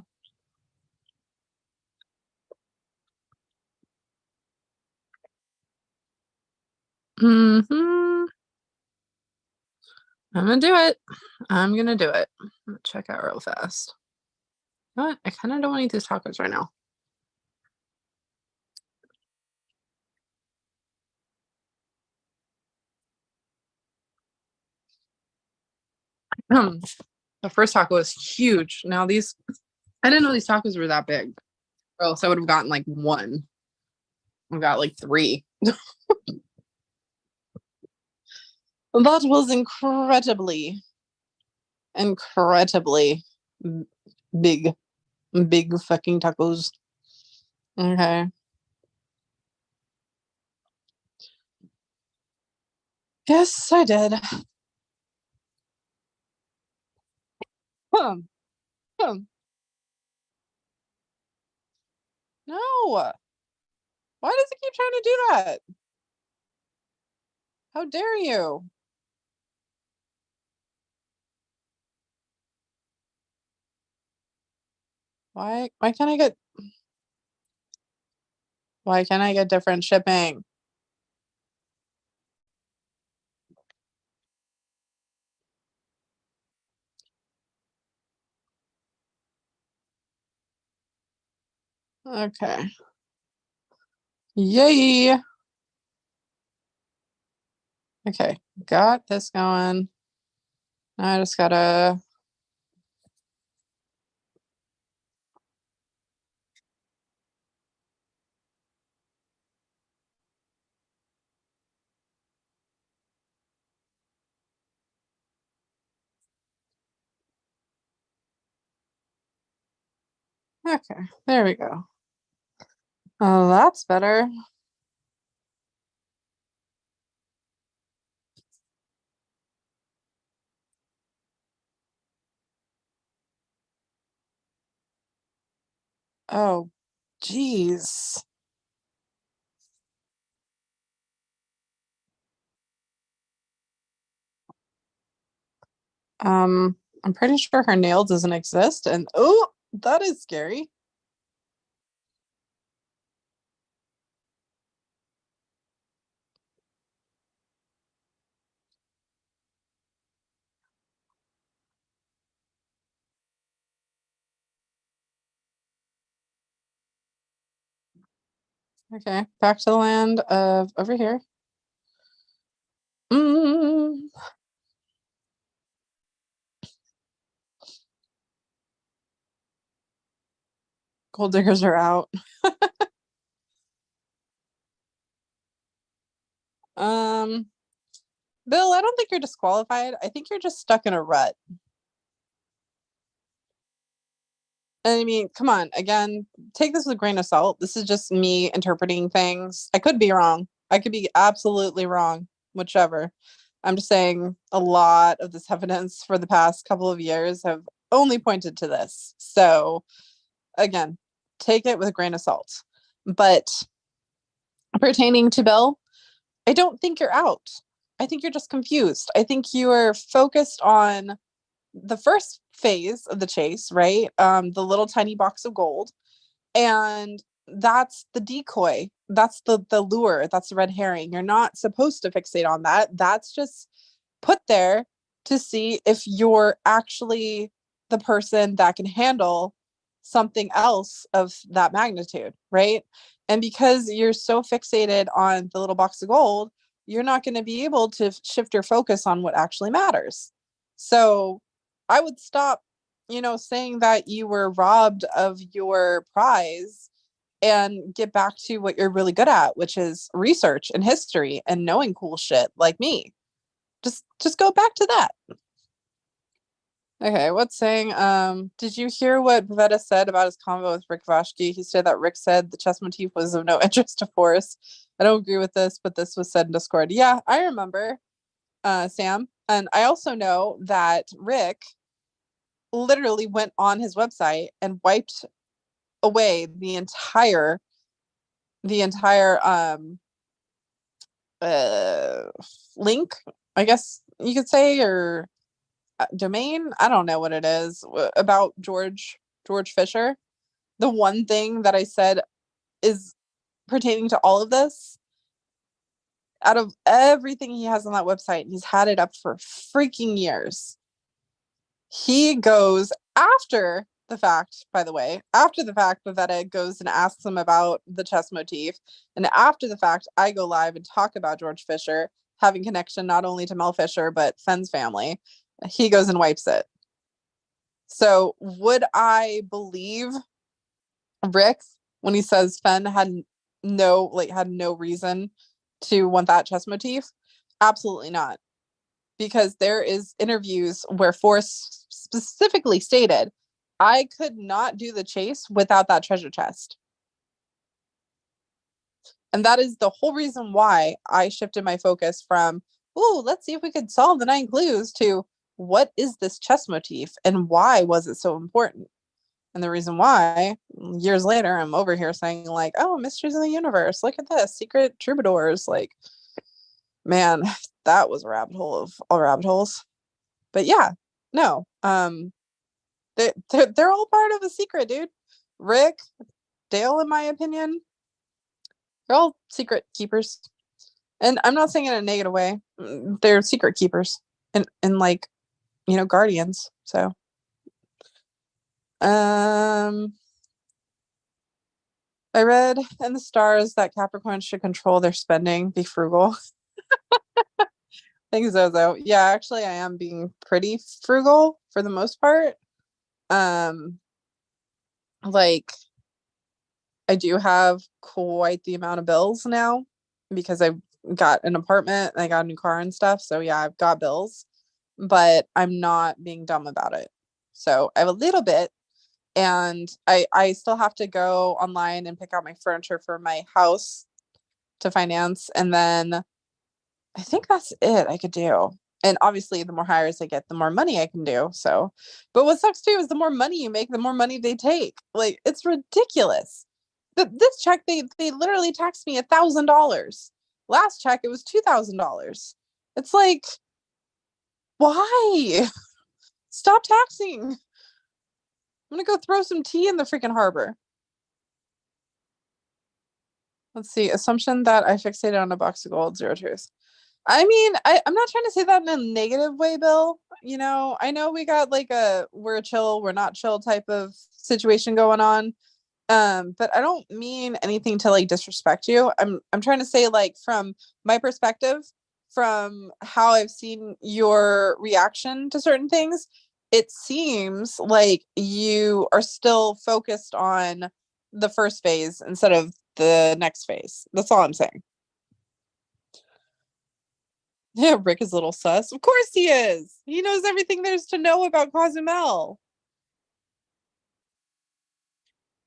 Speaker 1: Mm-hmm. I'm gonna do it. I'm gonna do it. I'm gonna check out real fast. You know what? I kind of don't want to eat these tacos right now. The first taco was huge. Now these, I didn't know these tacos were that big, or else I would have gotten like one. I got like three. That was incredibly big, big fucking tacos. Okay. Yes, I did. Hmm. Hmm. No. Why does it keep trying to do that? How dare you? Why can't I get why can't I get different shipping? Okay. Yay. Okay. Got this going. Now I just gotta okay. There we go. Oh, that's better. Oh, geez. I'm pretty sure her nail doesn't exist, and oh, that is scary. Okay, back to the land of over here. Mm, gold diggers are out. Um, Bill, I don't think you're disqualified. I think you're just stuck in a rut. I mean, come on, again, take this with a grain of salt. This is just me interpreting things. I could be wrong. I could be absolutely wrong, whichever. I'm just saying a lot of this evidence for the past couple of years have only pointed to this. So, again, take it with a grain of salt. But pertaining to Bill, I don't think you're out. I think you're just confused. I think you are focused on the first phase of the chase, right? The little tiny box of gold, and that's the decoy. That's the lure. That's the red herring. You're not supposed to fixate on that. That's just put there to see if you're actually the person that can handle something else of that magnitude, right? And because you're so fixated on the little box of gold, you're not going to be able to shift your focus on what actually matters. So I would stop, saying that you were robbed of your prize and get back to what you're really good at, which is research and history and knowing cool shit like me. Just go back to that. Okay, what's saying? Did you hear what Pavetta said about his convo with Rick Vashki? He said that Rick said the chess motif was of no interest to Forrest. I don't agree with this, but this was said in Discord. Yeah, I remember, Sam. And I also know that Rick literally went on his website and wiped away the entire uh link, I guess you could say, or domain. I don't know what it is about George Fisher. The one thing that I said is pertaining to all of this, out of everything he has on that website, he's had it up for freaking years. He goes after the fact, by the way, after the fact, Vivetta goes and asks him about the chess motif. And after the fact, I go live and talk about George Fisher having connection not only to Mel Fisher, but Fenn's family. He goes and wipes it. So would I believe Rick when he says Fenn had no reason to want that chess motif? Absolutely not. Because there is interviews where Forrest specifically stated, I could not do the chase without that treasure chest. And that is the whole reason why I shifted my focus from, oh, let's see if we could solve the 9 clues, to what is this chess motif and why was it so important? And the reason why, years later, I'm over here saying like, oh, mysteries in the universe. Look at this, secret troubadours. Like, man, that was a rabbit hole of all rabbit holes. But yeah, no, they're all part of a secret, dude. Rick, Dale, in my opinion, they're all secret keepers. And I'm not saying it in a negative way. They're secret keepers and like, guardians. So I read in the stars that Capricorn should control their spending, be frugal. Thanks, Zozo. Yeah, actually I am being pretty frugal for the most part. Like, I do have quite the amount of bills now because I've got an apartment and I got a new car and stuff. So yeah, I've got bills, but I'm not being dumb about it. So I have a little bit, and I still have to go online and pick out my furniture for my house to finance, and then I think that's it I could do. And obviously the more hires I get, the more money I can do. So, but what sucks too is the more money you make, the more money they take. Like, it's ridiculous. This check, they literally taxed me $1,000. Last check, it was $2,000. It's like, why? Stop taxing. I'm gonna go throw some tea in the freaking harbor. Let's see. Assumption that I fixated on a box of gold, zero truth. I mean, I'm not trying to say that in a negative way, Bill. I know we got like a we're chill, we're not chill type of situation going on. But I don't mean anything to like disrespect you. I'm trying to say, like, from my perspective, from how I've seen your reaction to certain things, it seems like you are still focused on the first phase instead of the next phase. That's all I'm saying. Yeah, Rick is a little sus. Of course he is. He knows everything there's to know about Cozumel.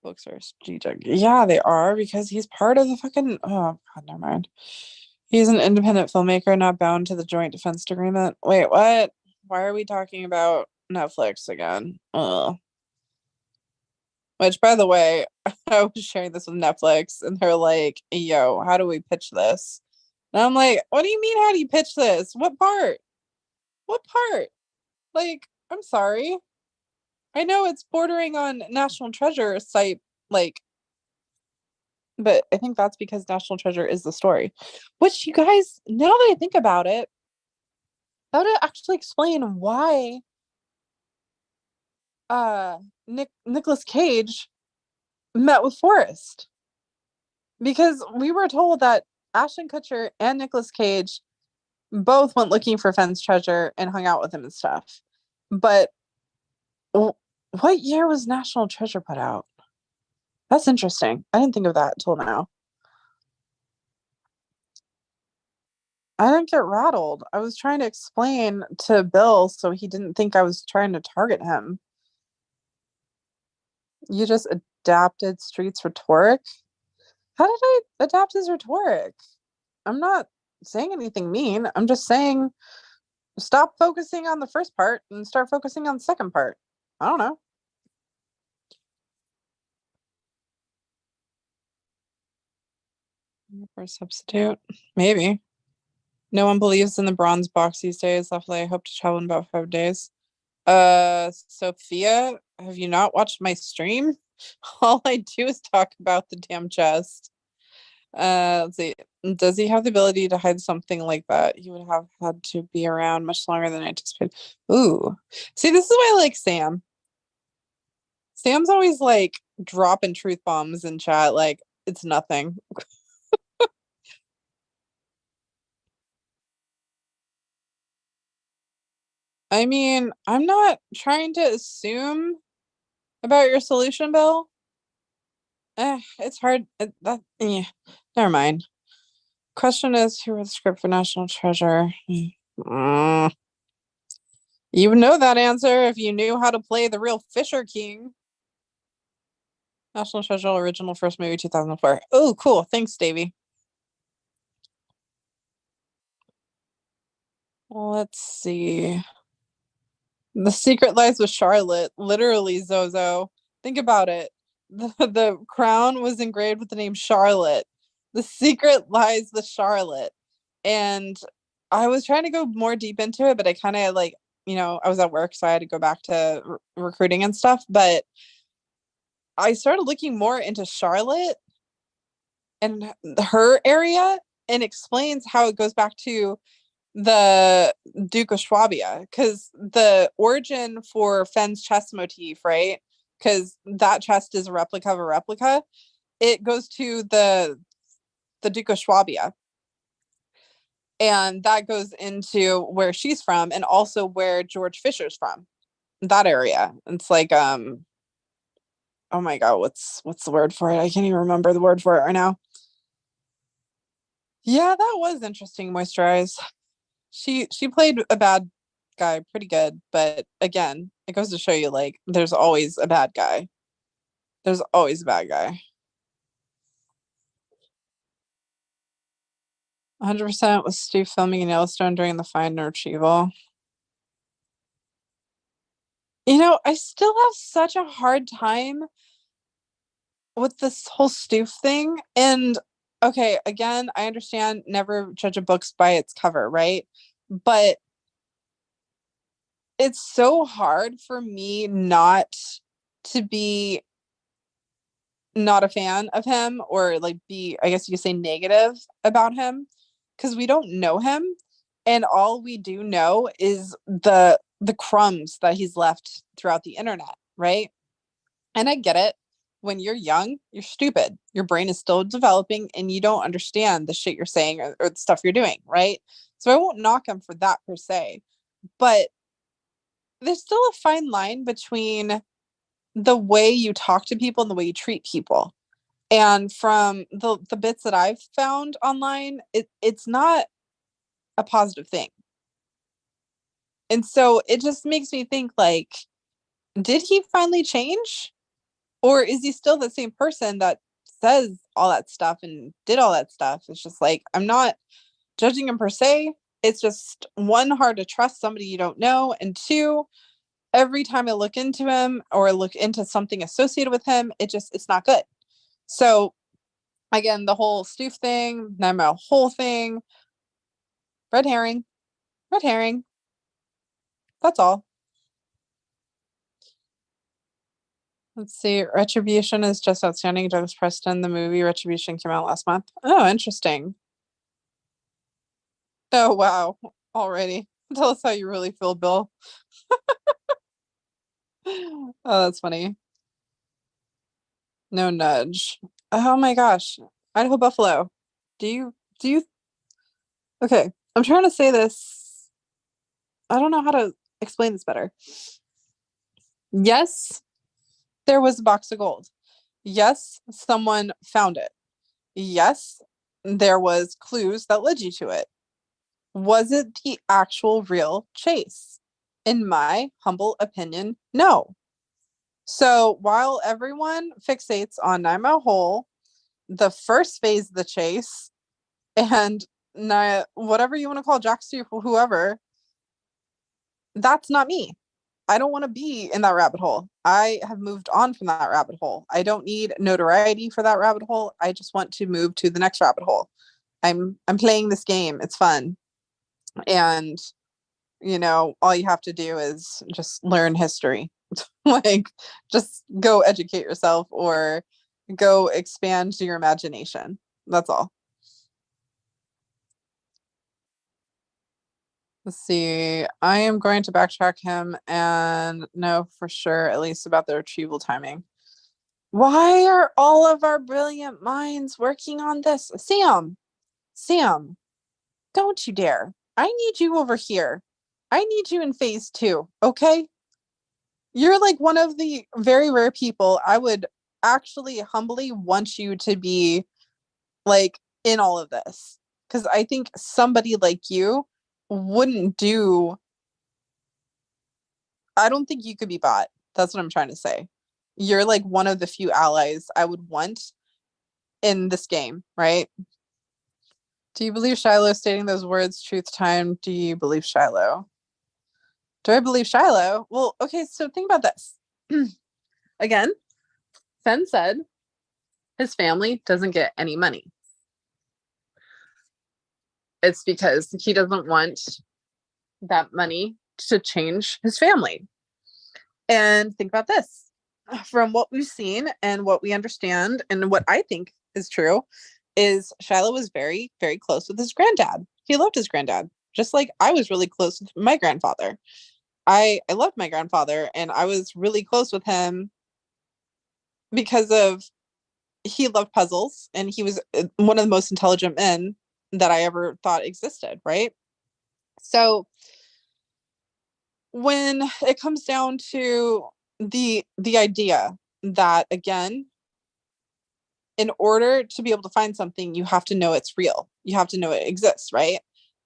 Speaker 1: Books are strategic. Yeah, they are, because he's part of the fucking. Oh God, never mind. He's an independent filmmaker, not bound to the Joint Defense Agreement. Wait, what? Why are we talking about Netflix again? Ugh. Which, by the way, I was sharing this with Netflix, and they're like, "Yo, how do we pitch this?" And I'm like, "What do you mean? How do you pitch this? What part? What part? Like, I'm sorry. I know it's bordering on National Treasure site, like, but I think that's because National Treasure is the story. Which, you guys, now that I think about it, that would actually explain why Nicolas Cage met with Forrest. Because we were told that Ashton Kutcher and Nicolas Cage both went looking for Fenn's treasure and hung out with him and stuff. But what year was National Treasure put out? That's interesting. I didn't think of that until now. I didn't get rattled. I was trying to explain to Bill so he didn't think I was trying to target him. You just adapted Street's rhetoric? How did I adapt his rhetoric? I'm not saying anything mean. I'm just saying Stop focusing on the first part and start focusing on the second part. I don't know. For a substitute, maybe. No one believes in the bronze box these days. Luckily, I hope to travel in about 5 days. Sophia, have you not watched my stream? All I do is talk about the damn chest. Let's see. Does he have the ability to hide something like that? He would have had to be around much longer than I anticipated. Ooh. See, this is why I like Sam. Sam's always like dropping truth bombs in chat, like it's nothing. I mean, I'm not trying to assume about your solution, Bill. It's hard. Never mind. Question is, who wrote the script for National Treasure? Mm, you would know that answer if you knew how to play the real Fisher King. National Treasure original first movie 2004. Oh, cool. Thanks, Davey. Let's see. The secret lies with Charlotte. Literally, Zozo. Think about it. The crown was engraved with the name Charlotte. The secret lies with Charlotte. And I was trying to go more deep into it, but I kind of like, I was at work, so I had to go back to recruiting and stuff. But I started looking more into Charlotte and her area and explains how it goes back to the Duke of Swabia, because the origin for Fenn's chest motif, right? Because that chest is a replica of a replica. It goes to the Duke of Swabia, and that goes into where she's from, and also where George Fisher's from. That area. It's like oh my god, what's the word for it? I can't even remember the word for it right now. Yeah, that was interesting. Moisturize. She played a bad guy pretty good, but again, it goes to show you like there's always a bad guy. There's always a bad guy. 100% was Steve filming in Yellowstone during the find and retrieval. I still have such a hard time with this whole Stoof thing. And okay, again, I understand never judge a book by its cover, right? But it's so hard for me not to be not a fan of him, or like be, I guess you could say, negative about him, because we don't know him, and all we do know is the crumbs that he's left throughout the internet, right? And I get it. When you're young, you're stupid, your brain is still developing, and you don't understand the shit you're saying, or the stuff you're doing, right? So I won't knock him for that per se, but there's still a fine line between the way you talk to people and the way you treat people. And from the bits that I've found online, it's not a positive thing. And so it just makes me think, like, did he finally change? Or is he still the same person that says all that stuff and did all that stuff? It's just like, I'm not judging him per se. It's just, one, hard to trust somebody you don't know. And two, every time I look into him or look into something associated with him, it's not good. So again, the whole Stoof thing, Nemo whole thing, red herring, red herring. That's all. Let's see. Retribution is just outstanding. Douglas Preston, the movie Retribution came out last month. Oh, interesting. Oh, wow. Already. Tell us how you really feel, Bill. Oh, that's funny. No nudge. Oh my gosh. Idaho Buffalo. Do you okay. I'm trying to say this. I don't know how to explain this better. Yes, there was a box of gold. Yes, someone found it. Yes, there was clues that led you to it. Was it the actual real chase? In my humble opinion, no. So while everyone fixates on Nine Hole, the first phase of the chase, and whatever you want to call Jack Stoof or whoever, That's not me. I don't want to be in that rabbit hole. I have moved on from that rabbit hole. I don't need notoriety for that rabbit hole. I just want to move to the next rabbit hole. I'm playing this game. It's fun. And all you have to do is just learn history. Like, just go educate yourself or go expand your imagination. That's all. Let's see. I am going to backtrack him and know for sure, at least about the retrieval timing. Why are all of our brilliant minds working on this? Sam, don't you dare. I need you over here. I need you in phase 2, okay? You're like one of the very rare people I would actually humbly want you to be like in all of this. Because I think somebody like you wouldn't do, I don't think you could be bought. That's what I'm trying to say. You're like one of the few allies I would want in this game, right? Do you believe Shiloh stating those words, truth time? Do you believe Shiloh? Do I believe Shiloh? Well, okay, so think about this. Again, Fen said his family doesn't get any money. It's because he doesn't want that money to change his family. And think about this. From what we've seen and what we understand and what I think is true is Shiloh was very, very close with his granddad. He loved his granddad, just like I was really close with my grandfather. I loved my grandfather and I was really close with him because of he loved puzzles and he was one of the most intelligent men that I ever thought existed, right? So when it comes down to the idea that, again, in order to be able to find something, you have to know it's real. You have to know it exists, right?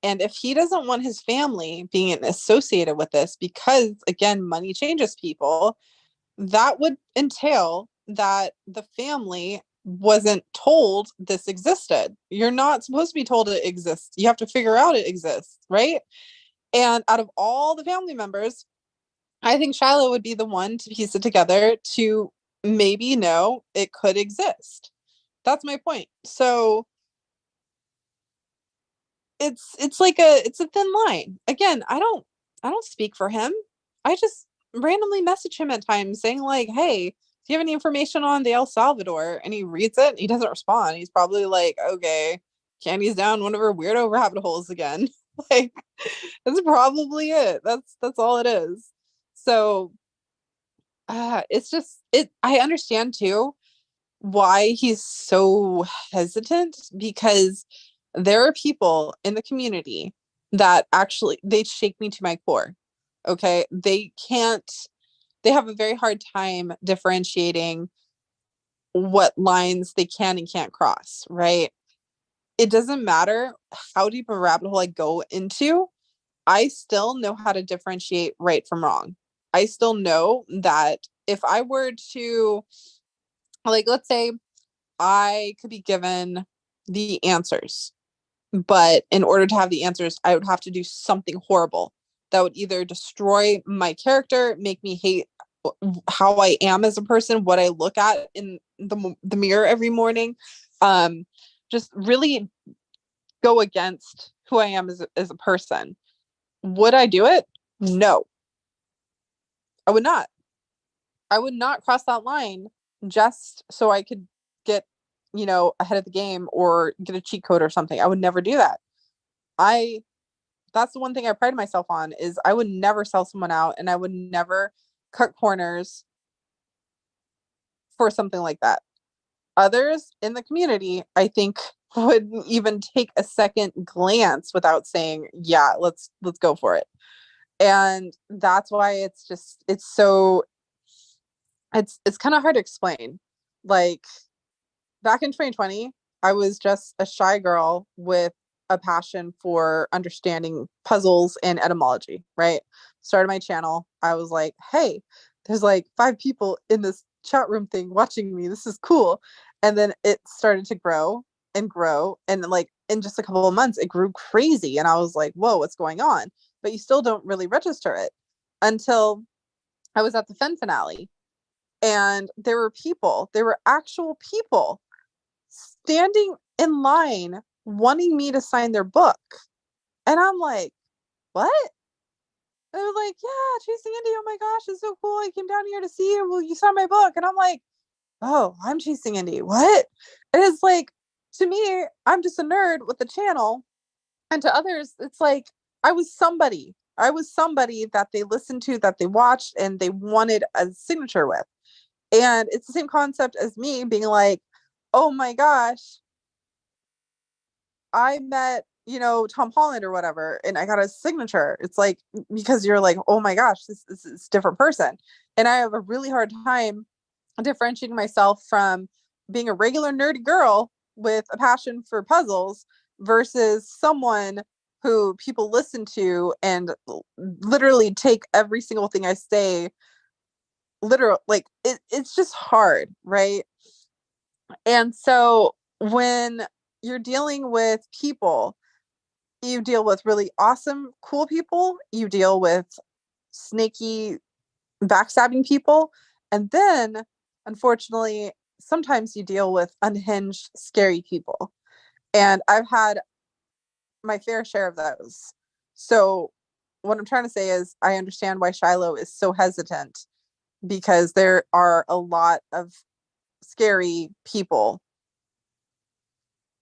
Speaker 1: And if he doesn't want his family being associated with this, because again, money changes people, that would entail that the family wasn't told this existed. You're not supposed to be told it exists. You have to figure out it exists, right? And out of all the family members, I think Shiloh would be the one to piece it together to maybe know it could exist. That's my point. So it's like it's a thin line. Again, I don't speak for him. I just randomly message him at times saying like, "Hey, do you have any information on the El Salvador?" And he reads it and he doesn't respond. He's probably like, "Okay, Candy's down one of her weirdo rabbit holes again." Like, that's probably it. That's all it is. So it's just it I understand too why he's so hesitant, because there are people in the community that actually they shake me to my core. Okay, they have a very hard time differentiating what lines they can and can't cross, right? It doesn't matter how deep a rabbit hole I go into, I still know how to differentiate right from wrong. I still know that if I were to, like, let's say I could be given the answers, but in order to have the answers, I would have to do something horrible that would either destroy my character, make me hate how I am as a person, what I look at in the mirror every morning, just really go against who I am as a person. Would I do it? No, I would not. I would not cross that line just so I could get, ahead of the game or get a cheat code or something. I would never do that. I That's the one thing I pride myself on is I would never sell someone out and I would never cut corners for something like that. Others in the community, I think, wouldn't even take a second glance without saying, "Yeah, let's go for it." And that's why it's kind of hard to explain. Like, back in 2020, I was just a shy girl with a passion for understanding puzzles and etymology, right? Started my channel. I was like, "Hey, there's like 5 people in this chat room thing watching me. This is cool." And then it started to grow and grow. And like in just a couple of months, it grew crazy. And I was like, "Whoa, what's going on?" but you still don't really register it until I was at the Fen finale. And there were actual people standing in line wanting me to sign their book. And I'm like, what? And they were like, yeah, Chasing Indie. Oh my gosh, it's so cool. I came down here to see you. Will you sign my book? And I'm like, oh, I'm Chasing Indie. What? And it's like, to me, I'm just a nerd with the channel. And to others, it's like, I was somebody. I was somebody that they listened to, that they watched, and they wanted a signature with. And it's the same concept as me being like, oh my gosh, I met, Tom Holland or whatever, and I got a signature. It's like, because you're like, oh my gosh, this is a different person. And I have a really hard time differentiating myself from being a regular nerdy girl with a passion for puzzles versus someone who people listen to and literally take every single thing I say literal, like it's just hard, right? And so when you're dealing with people, you deal with really awesome, cool people, you deal with snaky, backstabbing people, and then unfortunately, sometimes you deal with unhinged, scary people. And I've had my fair share of those. So what I'm trying to say is I understand why Shiloh is so hesitant, because there are a lot of scary people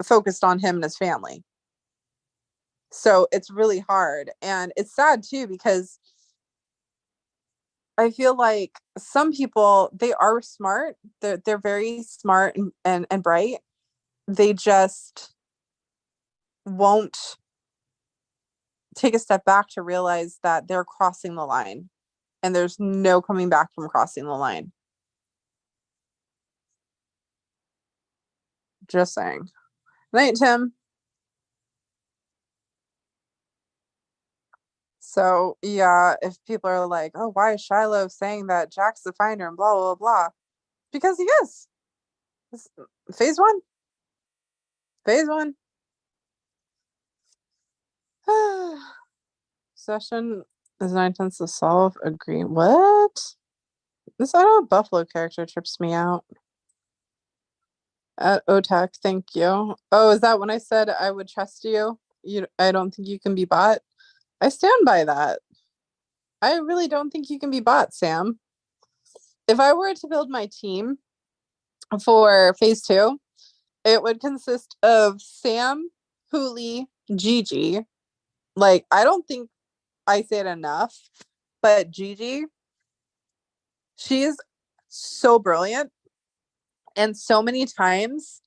Speaker 1: focused on him and his family. So it's really hard. And it's sad too, because I feel like some people, they are smart. They're very smart and bright. They just won't take a step back to realize that they're crossing the line, and there's no coming back from crossing the line. Just saying. Night, Tim. So yeah, if people are like, oh, why is Shiloh saying that Jack's the finder and blah blah blah? Because he is. It's phase one. Phase one. Session is 9/10 to solve. Agree. What? This Idaho Buffalo character trips me out. At OTAC, thank you. Oh, is that when I said I would trust you? I don't think you can be bought. I stand by that. I really don't think you can be bought, Sam. If I were to build my team for phase two, it would consist of Sam, Hooli, Gigi. Like, I don't think I say it enough, but Gigi, she is so brilliant. And so many times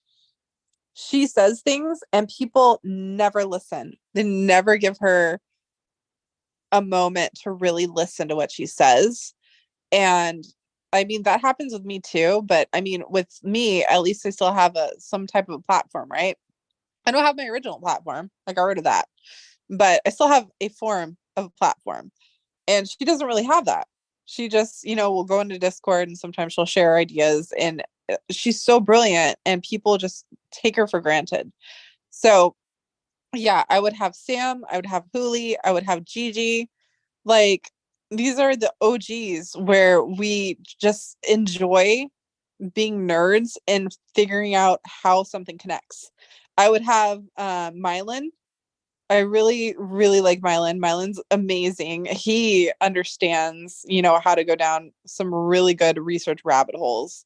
Speaker 1: she says things and people never listen. They never give her a moment to really listen to what she says. And I mean, that happens with me too. But I mean, with me, at least I still have some type of a platform, right? I don't have my original platform. I got rid of that. But I still have a form of a platform. And she doesn't really have that. She just, will go into Discord and sometimes she'll share ideas, and she's so brilliant and people just take her for granted. So yeah, I would have Sam, I would have Hooli, I would have Gigi. Like, these are the OGs where we just enjoy being nerds and figuring out how something connects. I would have Mylan. I really, really like Mylan. Mylan's amazing. He understands, how to go down some really good research rabbit holes.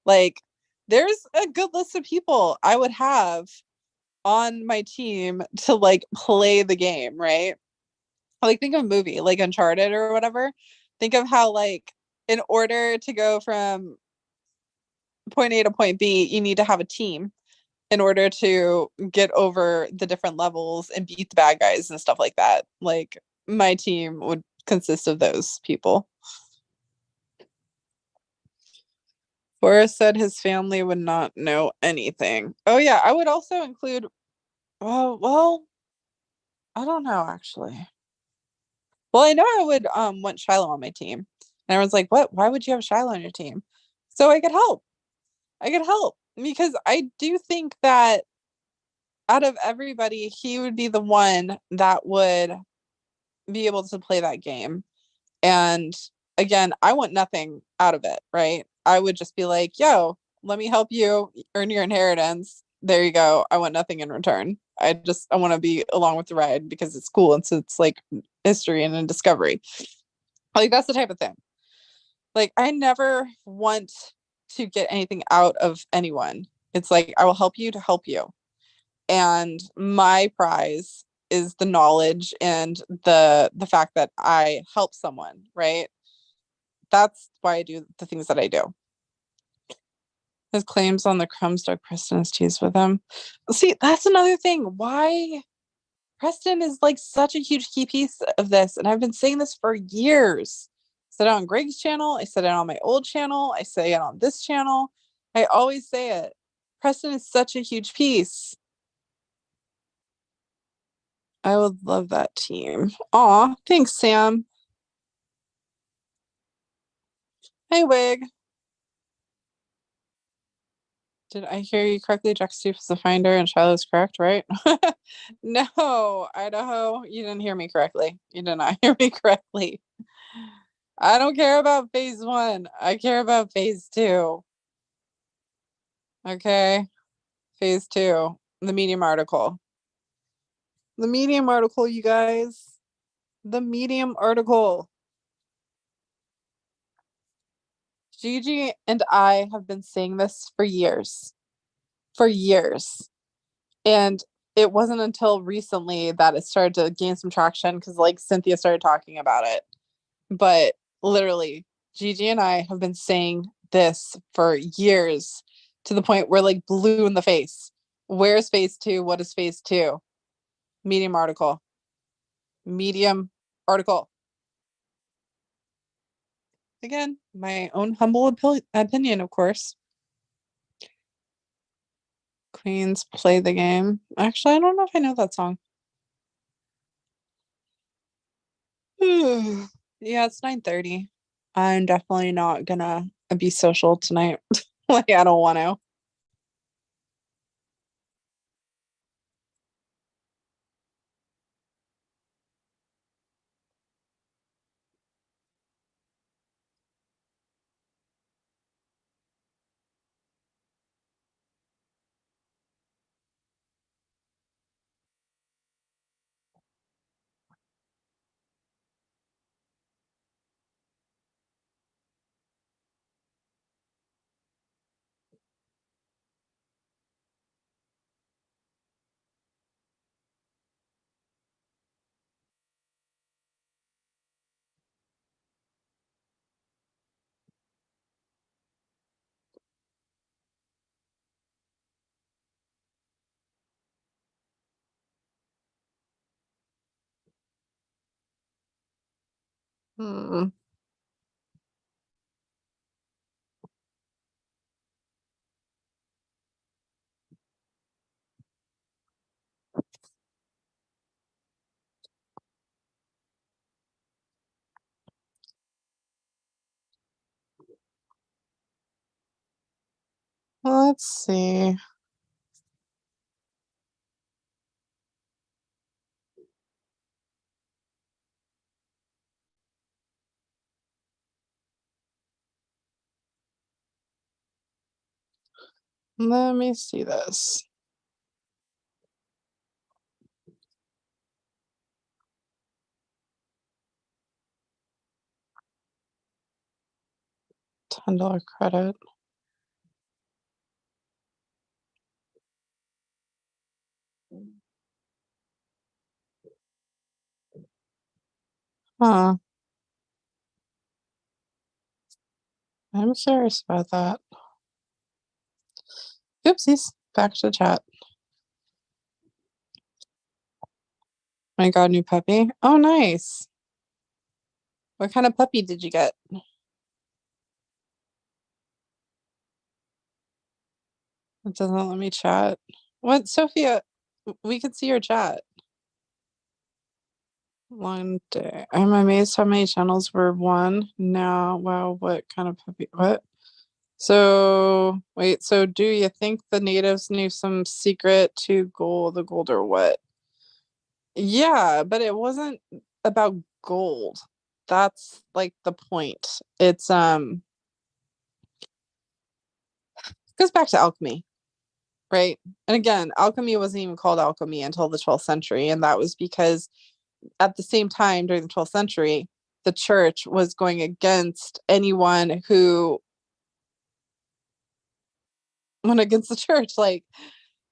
Speaker 1: Like, there's a good list of people I would have on my team to like play the game, right? Like, think of a movie like Uncharted or whatever. Think of how, like, in order to go from point A to point B, you need to have a team in order to get over the different levels and beat the bad guys and stuff like that. Like, my team would consist of those people. Forrest said his family would not know anything. Oh yeah, I would also include, well, I don't know actually. Well, I know I would want Shiloh on my team. And everyone's like, what? Why would you have Shiloh on your team? So I could help. I could help because I do think that out of everybody, he would be the one that would be able to play that game. And again, I want nothing out of it, right? I would just be like, yo, let me help you earn your inheritance. There you go. I want nothing in return. I want to be along with the ride because it's cool. And so it's like history and a discovery. Like that's the type of thing. Like I never want to get anything out of anyone. It's like I will help you to help you. And my prize is the knowledge and the fact that I help someone, right? That's why I do the things that I do. His claims on the crumbs Doug Preston is teased with him. See, that's another thing. Why Preston is like such a huge key piece of this, and I've been saying this for years. I said it on Greg's channel. I said it on my old channel. I say it on this channel. I always say it. Preston is such a huge piece. I would love that team. Aw, thanks, Sam. Hey, Wig. Did I hear you correctly? Jack Stoops is the finder and Shiloh's correct, right? No, Idaho, you didn't hear me correctly. You did not hear me correctly. I don't care about phase one. I care about phase two. Okay. Phase two. The Medium article. The Medium article, you guys. The Medium article. Gigi and I have been saying this for years. For years. And it wasn't until recently that it started to gain some traction because like Cynthia started talking about it. But literally, Gigi and I have been saying this for years to the point where like blue in the face. Where's phase two? What is phase two? Medium article. Medium article. Again, my own humble opinion, of course. Queens play the game. Actually, I don't know if I know that song. Yeah, it's 9:30. I'm definitely not gonna be social tonight. Like I don't want to. Hmm. Let's see. Let me see this. $10 credit. Huh. I'm curious about that. Oopsies. Back to chat. I got a new puppy. Oh, nice. What kind of puppy did you get? It doesn't let me chat. What, Sophia? We could see your chat. One day. I'm amazed how many channels were won. Now, wow, what kind of puppy? What? So, wait, so do you think the natives knew some secret to gold, the gold or what? Yeah, but it wasn't about gold. That's like the point. It's goes back to alchemy, right? And again, alchemy wasn't even called alchemy until the 12th century, and that was because at the same time during the 12th century, the church was going against anyone who went against the church. Like,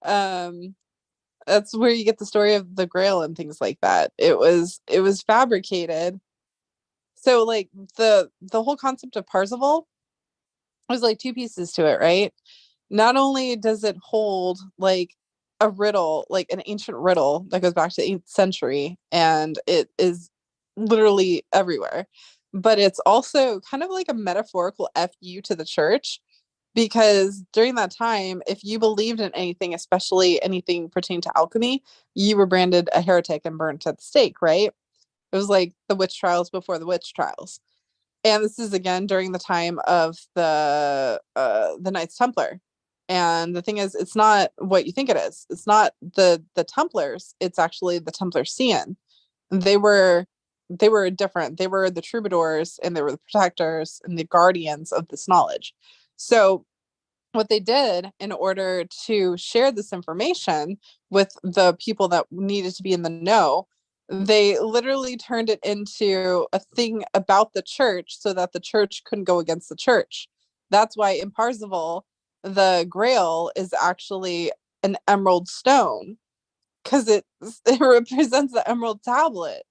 Speaker 1: um, that's where you get the story of the Grail and things like that. It was fabricated. So like the whole concept of Parzival was like two pieces to it, right? Not only does it hold like a riddle, like an ancient riddle that goes back to the 8th century, and it is literally everywhere, but it's also kind of like a metaphorical fu to the church, because during that time, if you believed in anything, especially anything pertaining to alchemy, you were branded a heretic and burnt at the stake, right? It was like the witch trials before the witch trials. And this is again during the time of the Knights Templar. And the thing is, it's not what you think it is. It's not the Templars. It's actually the Templar Cian. They were they were different. They were the troubadours, and they were the protectors and the guardians of this knowledge. So what they did in order to share this information with the people that needed to be in the know, they literally turned it into a thing about the church so that the church couldn't go against the church. That's why in Parzival, the Grail is actually an emerald stone, because it represents the emerald tablet.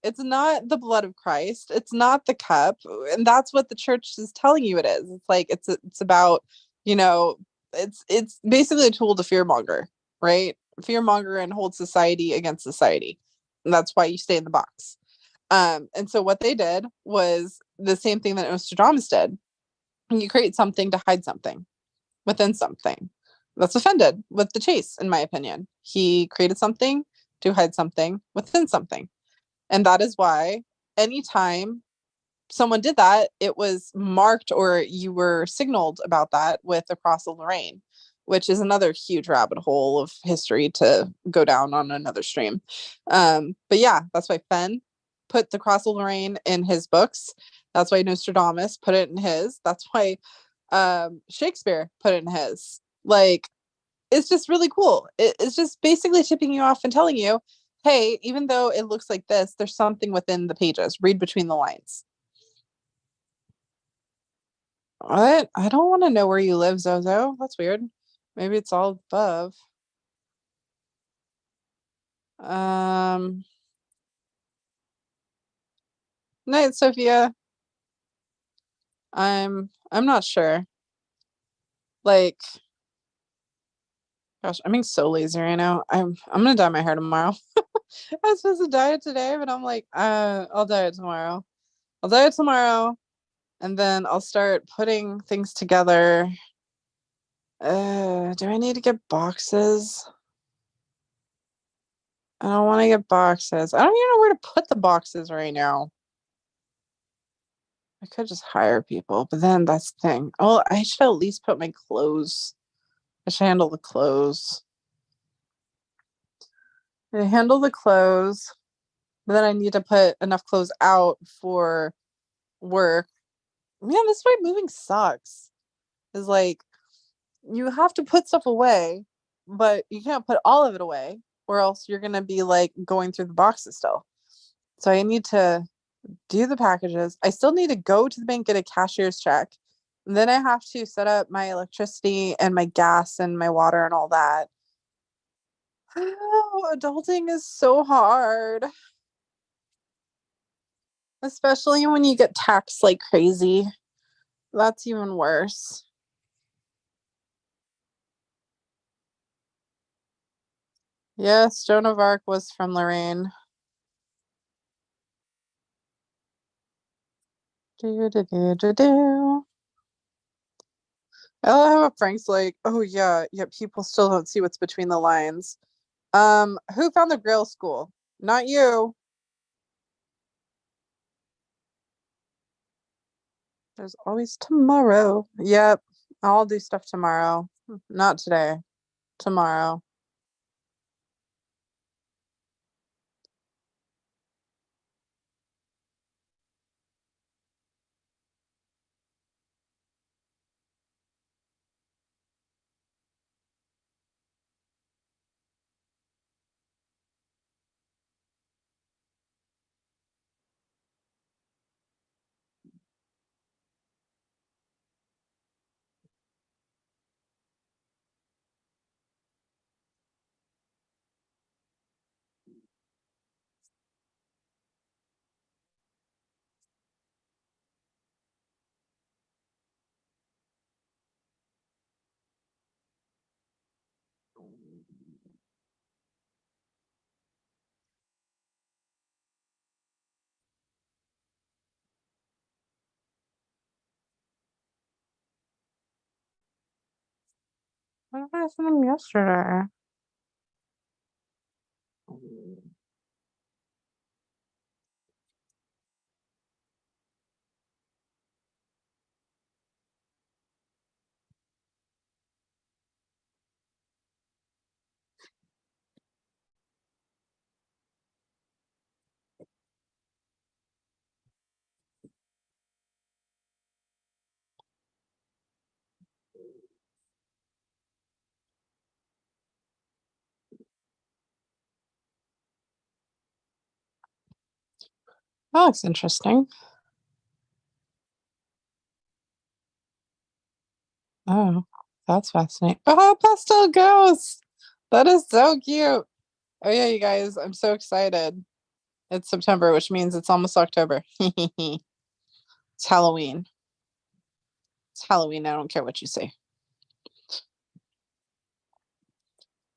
Speaker 1: It's not the blood of Christ. It's not the cup. And that's what the church is telling you it is. It's like it's about, you know, it's basically a tool to fearmonger, right? Fearmonger and hold society against society. And that's why you stay in the box. And so what they did was the same thing that Nostradamus did. You create something to hide something within something. That's offended with the chase, in my opinion. He created something to hide something within something. And that is why anytime someone did that, it was marked, or you were signaled about that with the Cross of Lorraine, which is another huge rabbit hole of history to go down on another stream. But yeah, that's why Fenn put the Cross of Lorraine in his books. That's why Nostradamus put it in his. That's why Shakespeare put it in his. Like, it's just really cool. It's just basically tipping you off and telling you, hey, even though it looks like this, there's something within the pages. Read between the lines. What? I don't want to know where you live, Zozo. That's weird. Maybe it's all above. Um, Night, Sophia. I'm not sure. Like, gosh, I'm being so lazy right now. I'm gonna dye my hair tomorrow. I was supposed to dye it today, but I'm like, I'll dye it tomorrow. I'll dye it tomorrow, and then I'll start putting things together. Do I need to get boxes? I don't want to get boxes. I don't even know where to put the boxes right now. I could just hire people, but then that's the thing. Oh, I should at least put my clothes. I should handle the clothes. I handle the clothes, but then I need to put enough clothes out for work. Man, this way moving sucks. Is like you have to put stuff away, but you can't put all of it away, or else you're gonna be like going through the boxes still. So I need to do the packages. I still need to go to the bank, get a cashier's check. And then I have to set up my electricity and my gas and my water and all that. Oh, adulting is so hard, especially when you get taxed like crazy. That's even worse. Yes, Joan of Arc was from Lorraine. Do, do, do, do, do. I love how Frank's like, oh yeah, yeah, people still don't see what's between the lines. Who found the Grail School? Not you. There's always tomorrow. Yep. I'll do stuff tomorrow. Not today. Tomorrow. What did I send him yesterday? That looks interesting. Oh, that's fascinating. Oh, pastel ghosts. That is so cute. Oh yeah, you guys, I'm so excited. It's September, which means it's almost October. It's Halloween. It's Halloween. I don't care what you say.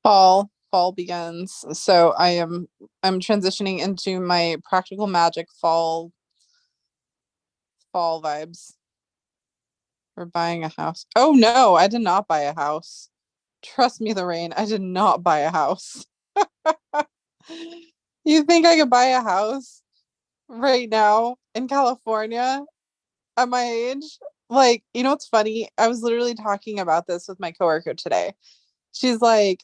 Speaker 1: Fall begins. So I'm transitioning into my practical magic fall vibes. We're buying a house. Oh no, I did not buy a house. Trust me, Lorraine, I did not buy a house. You think I could buy a house right now in California at my age? Like, you know what's funny? I was literally talking about this with my coworker today. She's like,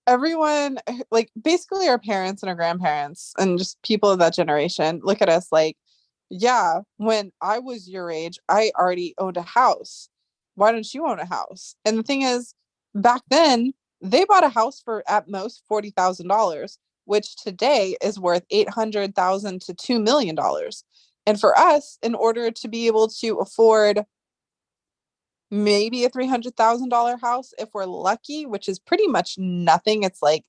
Speaker 1: everyone, like basically our parents and our grandparents and just people of that generation look at us like, yeah, when I was your age, I already owned a house. Why don't you own a house? And the thing is, back then, they bought a house for at most $40,000, which today is worth 800,000 to $2 million. And for us, in order to be able to afford maybe a $300,000 house if we're lucky, which is pretty much nothing. It's like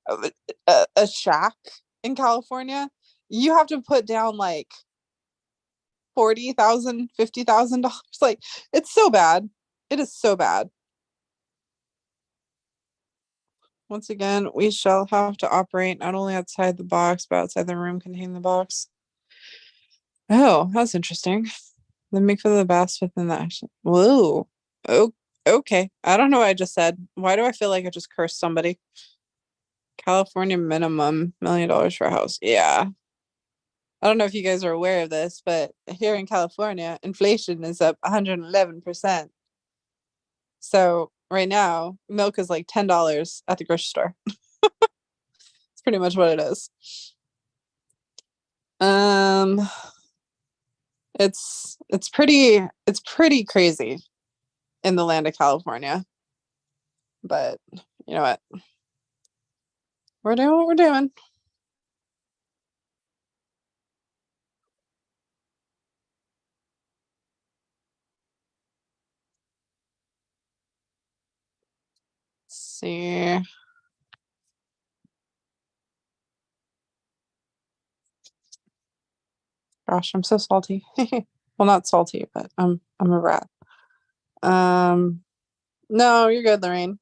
Speaker 1: a shack in California. You have to put down like 40,000, $50,000. Like it's so bad. It is so bad. Once again, we shall have to operate not only outside the box, but outside the room containing the box. Oh, that's interesting. Then make for the best within the action. Whoa. Oh, okay. I don't know what I just said. Why do I feel like I just cursed somebody? California minimum $1 million for a house. Yeah. I don't know if you guys are aware of this, but here in California, inflation is up 111%. So right now, milk is like $10 at the grocery store. It's pretty much what it is. Um, it's pretty crazy in the land of California. But you know what? We're doing what we're doing. Let's see. Gosh, I'm so salty. Well, not salty, but I'm a rat. Um, no, you're good, Lorraine.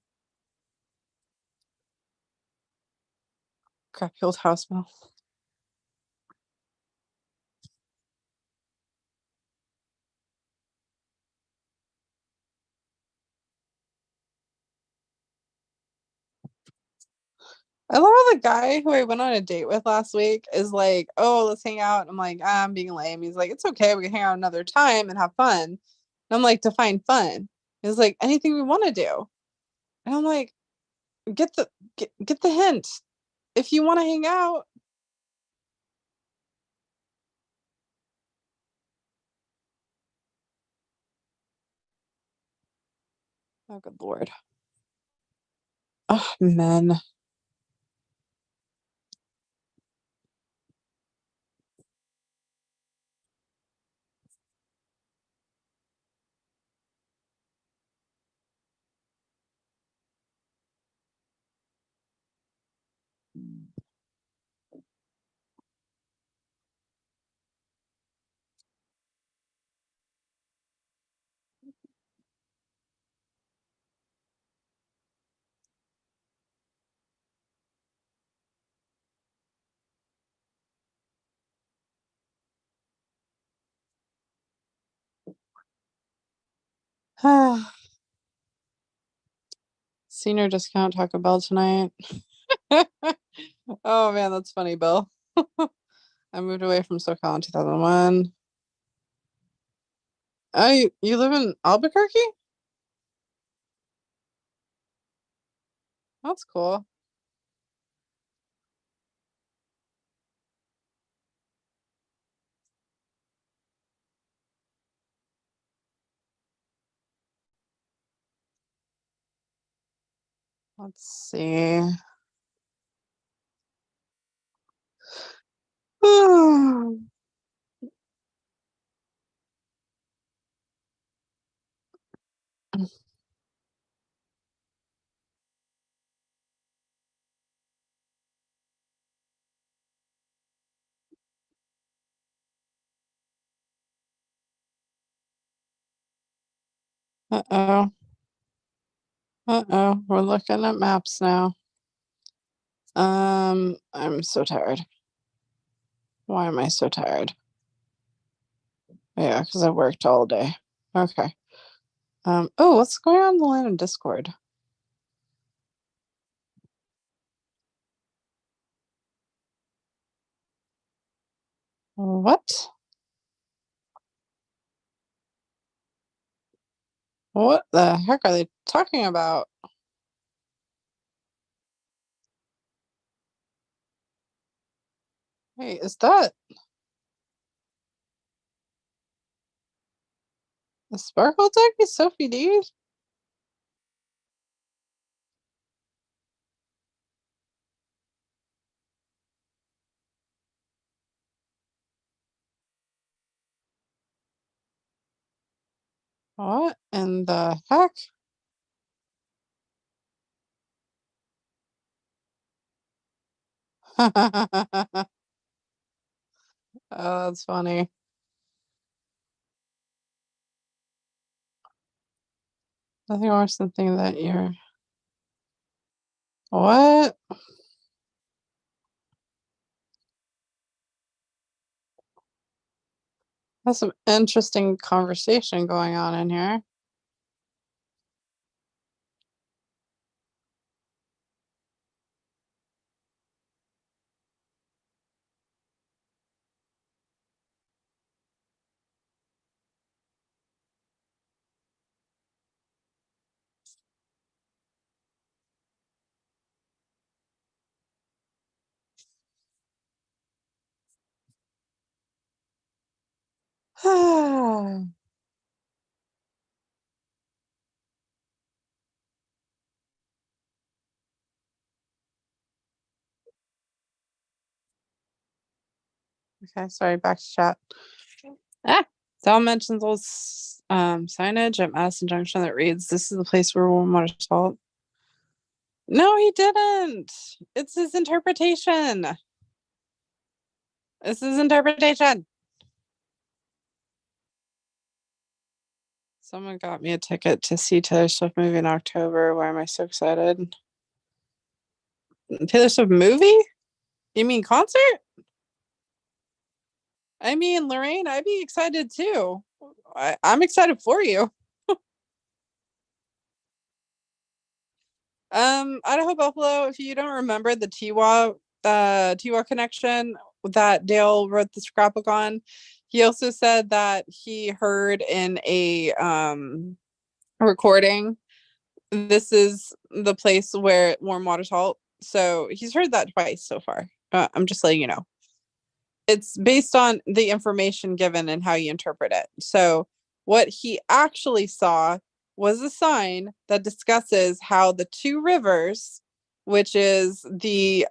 Speaker 1: Crappy old house smell. I love how the guy who I went on a date with last week is like, "Oh, let's hang out." And I'm like, "I'm being lame." He's like, "It's okay. We can hang out another time and have fun." And I'm like, "Define fun." He's like, "Anything we want to do." And I'm like, "Get the hint. If you want to hang out." Oh, good lord. Oh, men. Senior discount Taco Bell tonight. Oh man, that's funny, Bill. I moved away from SoCal in 2001. Oh, you live in Albuquerque? That's cool. Let's see. Uh-oh. Uh-oh. We're looking at maps now. I'm so tired. Why am I so tired? Yeah, because I worked all day. Okay. Oh, what's going on in the line of Discord? What? What the heck are they talking about? Wait, is that a Sparkle deck? Is Sophie D? What in the heck? Oh, that's funny. Nothing worse than thinking that you're. What? That's some interesting conversation going on in here. Okay, sorry, back to chat. Ah, Sal mentions old signage at Madison Junction that reads, "This is the place where warm water salt." No, he didn't. It's his interpretation. It's his interpretation. Someone got me a ticket to see Taylor Swift movie in October. Why am I so excited? Taylor Swift movie? You mean concert? I mean, Lorraine, I'd be excited too. I'm excited for you. Idaho Buffalo, if you don't remember the Tiwa connection that Dale wrote the scrapbook on, he also said that he heard in a recording, this is the place where warm water salt. So he's heard that twice so far. I'm just letting you know. It's based on the information given and how you interpret it. So what he actually saw was a sign that discusses how the two rivers, which is the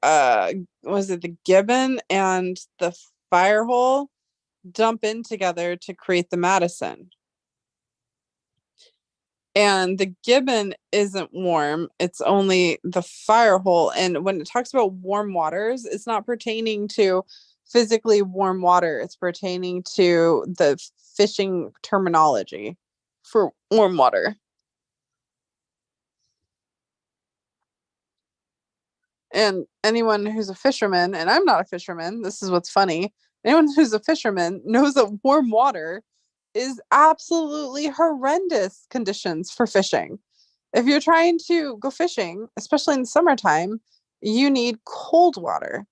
Speaker 1: was it the Gibbon and the Firehole, dump in together to create the Madison. And the Gibbon isn't warm, it's only the Firehole. And when it talks about warm waters, it's not pertaining to physically warm water, it's pertaining to the fishing terminology for warm water. And anyone who's a fisherman, and I'm not a fisherman, this is what's funny, anyone who's a fisherman knows that warm water is absolutely horrendous conditions for fishing. If you're trying to go fishing, especially in the summertime, you need cold water.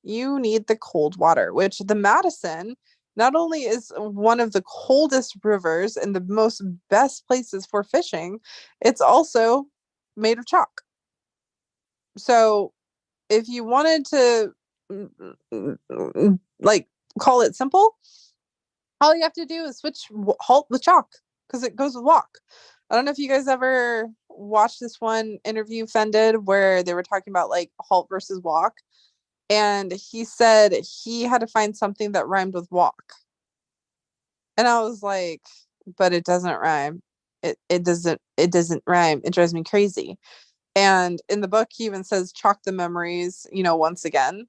Speaker 1: You need the cold water, which the Madison not only is one of the coldest rivers and the most best places for fishing, it's also made of chalk. So if you wanted to like call it simple, all you have to do is switch halt with chalk because it goes with walk. I don't know if you guys ever watched this one interview Fen did where they were talking about like halt versus walk. And he said he had to find something that rhymed with walk. And I was like, but it doesn't rhyme. It doesn't rhyme. It drives me crazy. And in the book he even says chalk the memories, once again.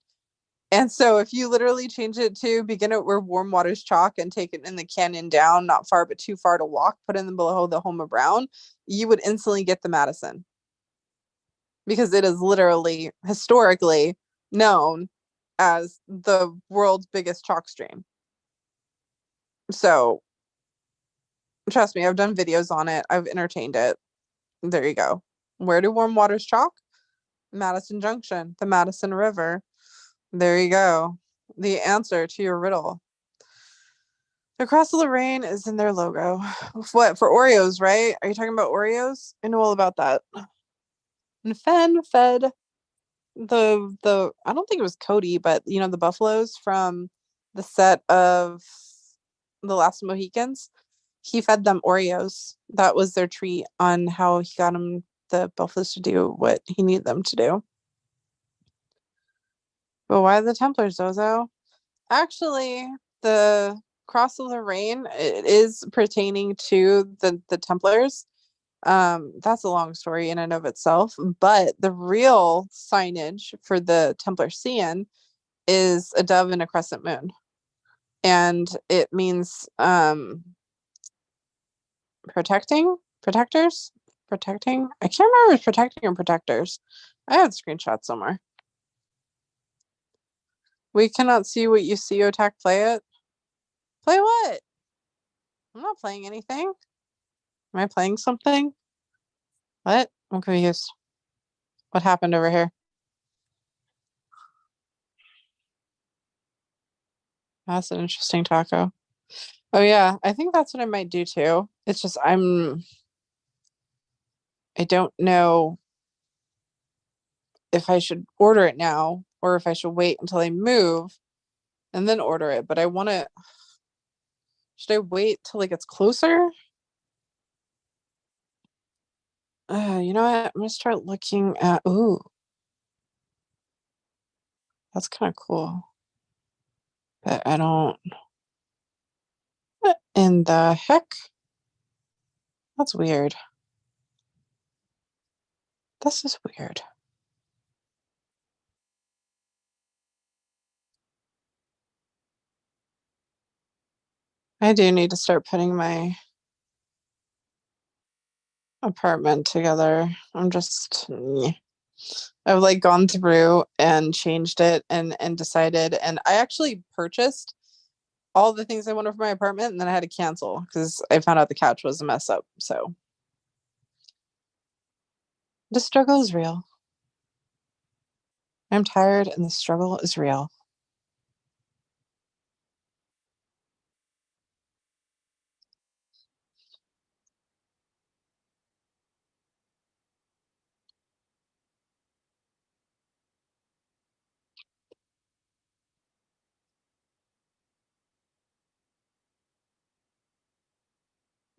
Speaker 1: And so if you literally change it to begin it where warm water's chalk and take it in the canyon down, not far but too far to walk, put in the below the home of Brown, you would instantly get the Madison. Because it is literally historically known as the world's biggest chalk stream. So trust me, I've done videos on it. I've entertained it. There you go. Where do warm waters chalk? Madison Junction, the Madison River. There you go. The answer to your riddle. The Cross of Lorraine is in their logo. What, for Oreos, right? Are you talking about Oreos? I know all about that. And Fen fed the I don't think it was Cody, but the buffaloes from the set of The Last Mohicans. He fed them Oreos. That was their treat on how he got them the buffaloes to do what he needed them to do. But why the Templars, Zozo? Actually, the Cross of Lorraine it is pertaining to the Templars. That's a long story in and of itself, but the real signage for the Templar Sean is a dove and a crescent moon. And it means protectors, protecting. I can't remember if it's protecting or protectors. I have screenshots somewhere. We cannot see what you see, Otak. Play it. Play what? I'm not playing anything. Am I playing something? What? I'm confused. What happened over here? That's an interesting taco. Oh yeah, I think that's what I might do too. It's just I don't know if I should order it now or if I should wait until I move and then order it. But I want to. Should I wait till it gets closer? You know what? I'm gonna start looking at. Ooh, that's kind of cool. But I don't. What in the heck? That's weird. This is weird. I do need to start putting my apartment together. I've like gone through and changed it and decided, and I actually purchased all the things I wanted for my apartment, and then I had to cancel because I found out the couch was a mess up. So the struggle is real. I'm tired, and the struggle is real.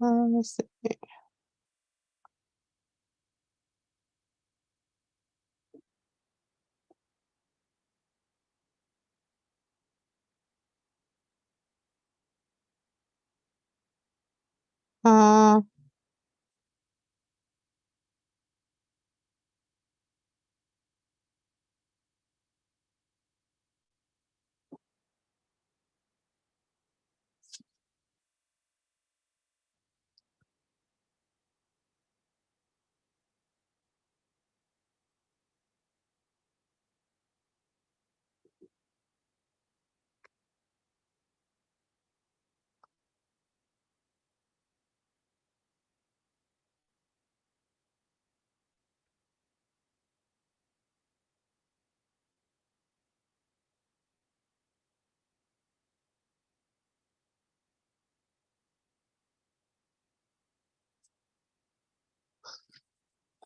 Speaker 1: Let me see. Uh,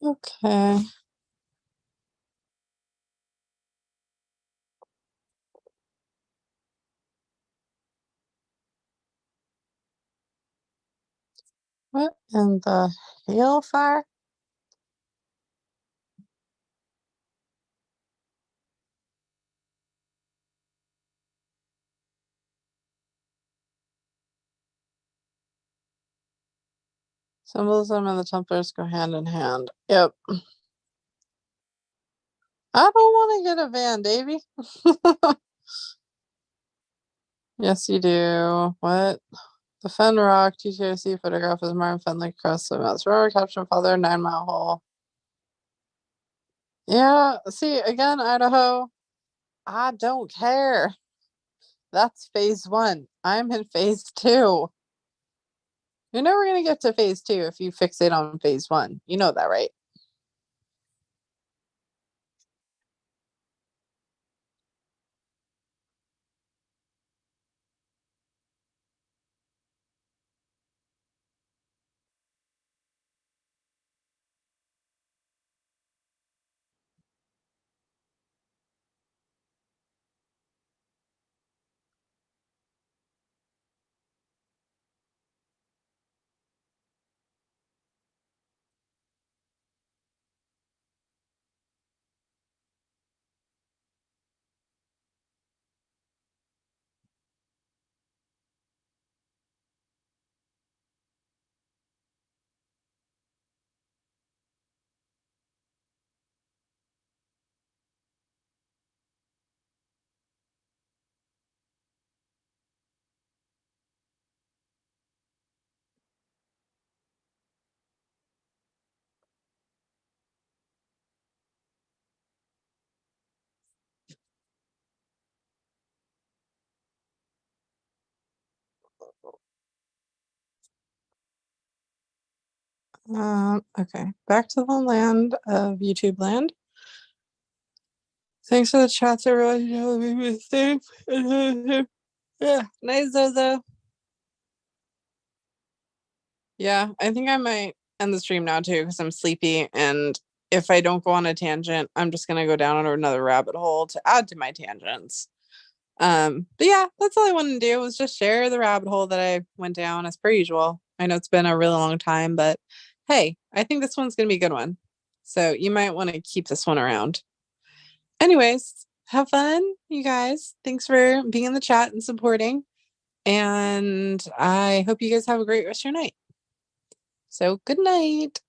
Speaker 1: Okay. What in the hellfire? Symbolism and the Templars go hand in hand. Yep. I don't want to get a van, Davy. Yes, you do. What? The Fen Rock TTIC photograph is Martin Fenley across the mountains. Remember caption father 9 Mile Hole. Yeah, see again, Idaho. I don't care. That's phase one. I'm in phase two. You're never gonna get to phase two if you fixate on phase one. You know that, right? Okay. Back to the land of YouTube land. Thanks for the chats, everyone. Be safe. Yeah. Nice, Zozo. Yeah, I think I might end the stream now too because I'm sleepy. And if I don't go on a tangent, I'm just gonna go down another rabbit hole to add to my tangents. But yeah, that's all I wanted to do was just share the rabbit hole that I went down as per usual. I know it's been a really long time, but hey, I think this one's gonna be a good one. So you might want to keep this one around. Anyways, have fun, you guys. Thanks for being in the chat and supporting. And I hope you guys have a great rest of your night. So good night.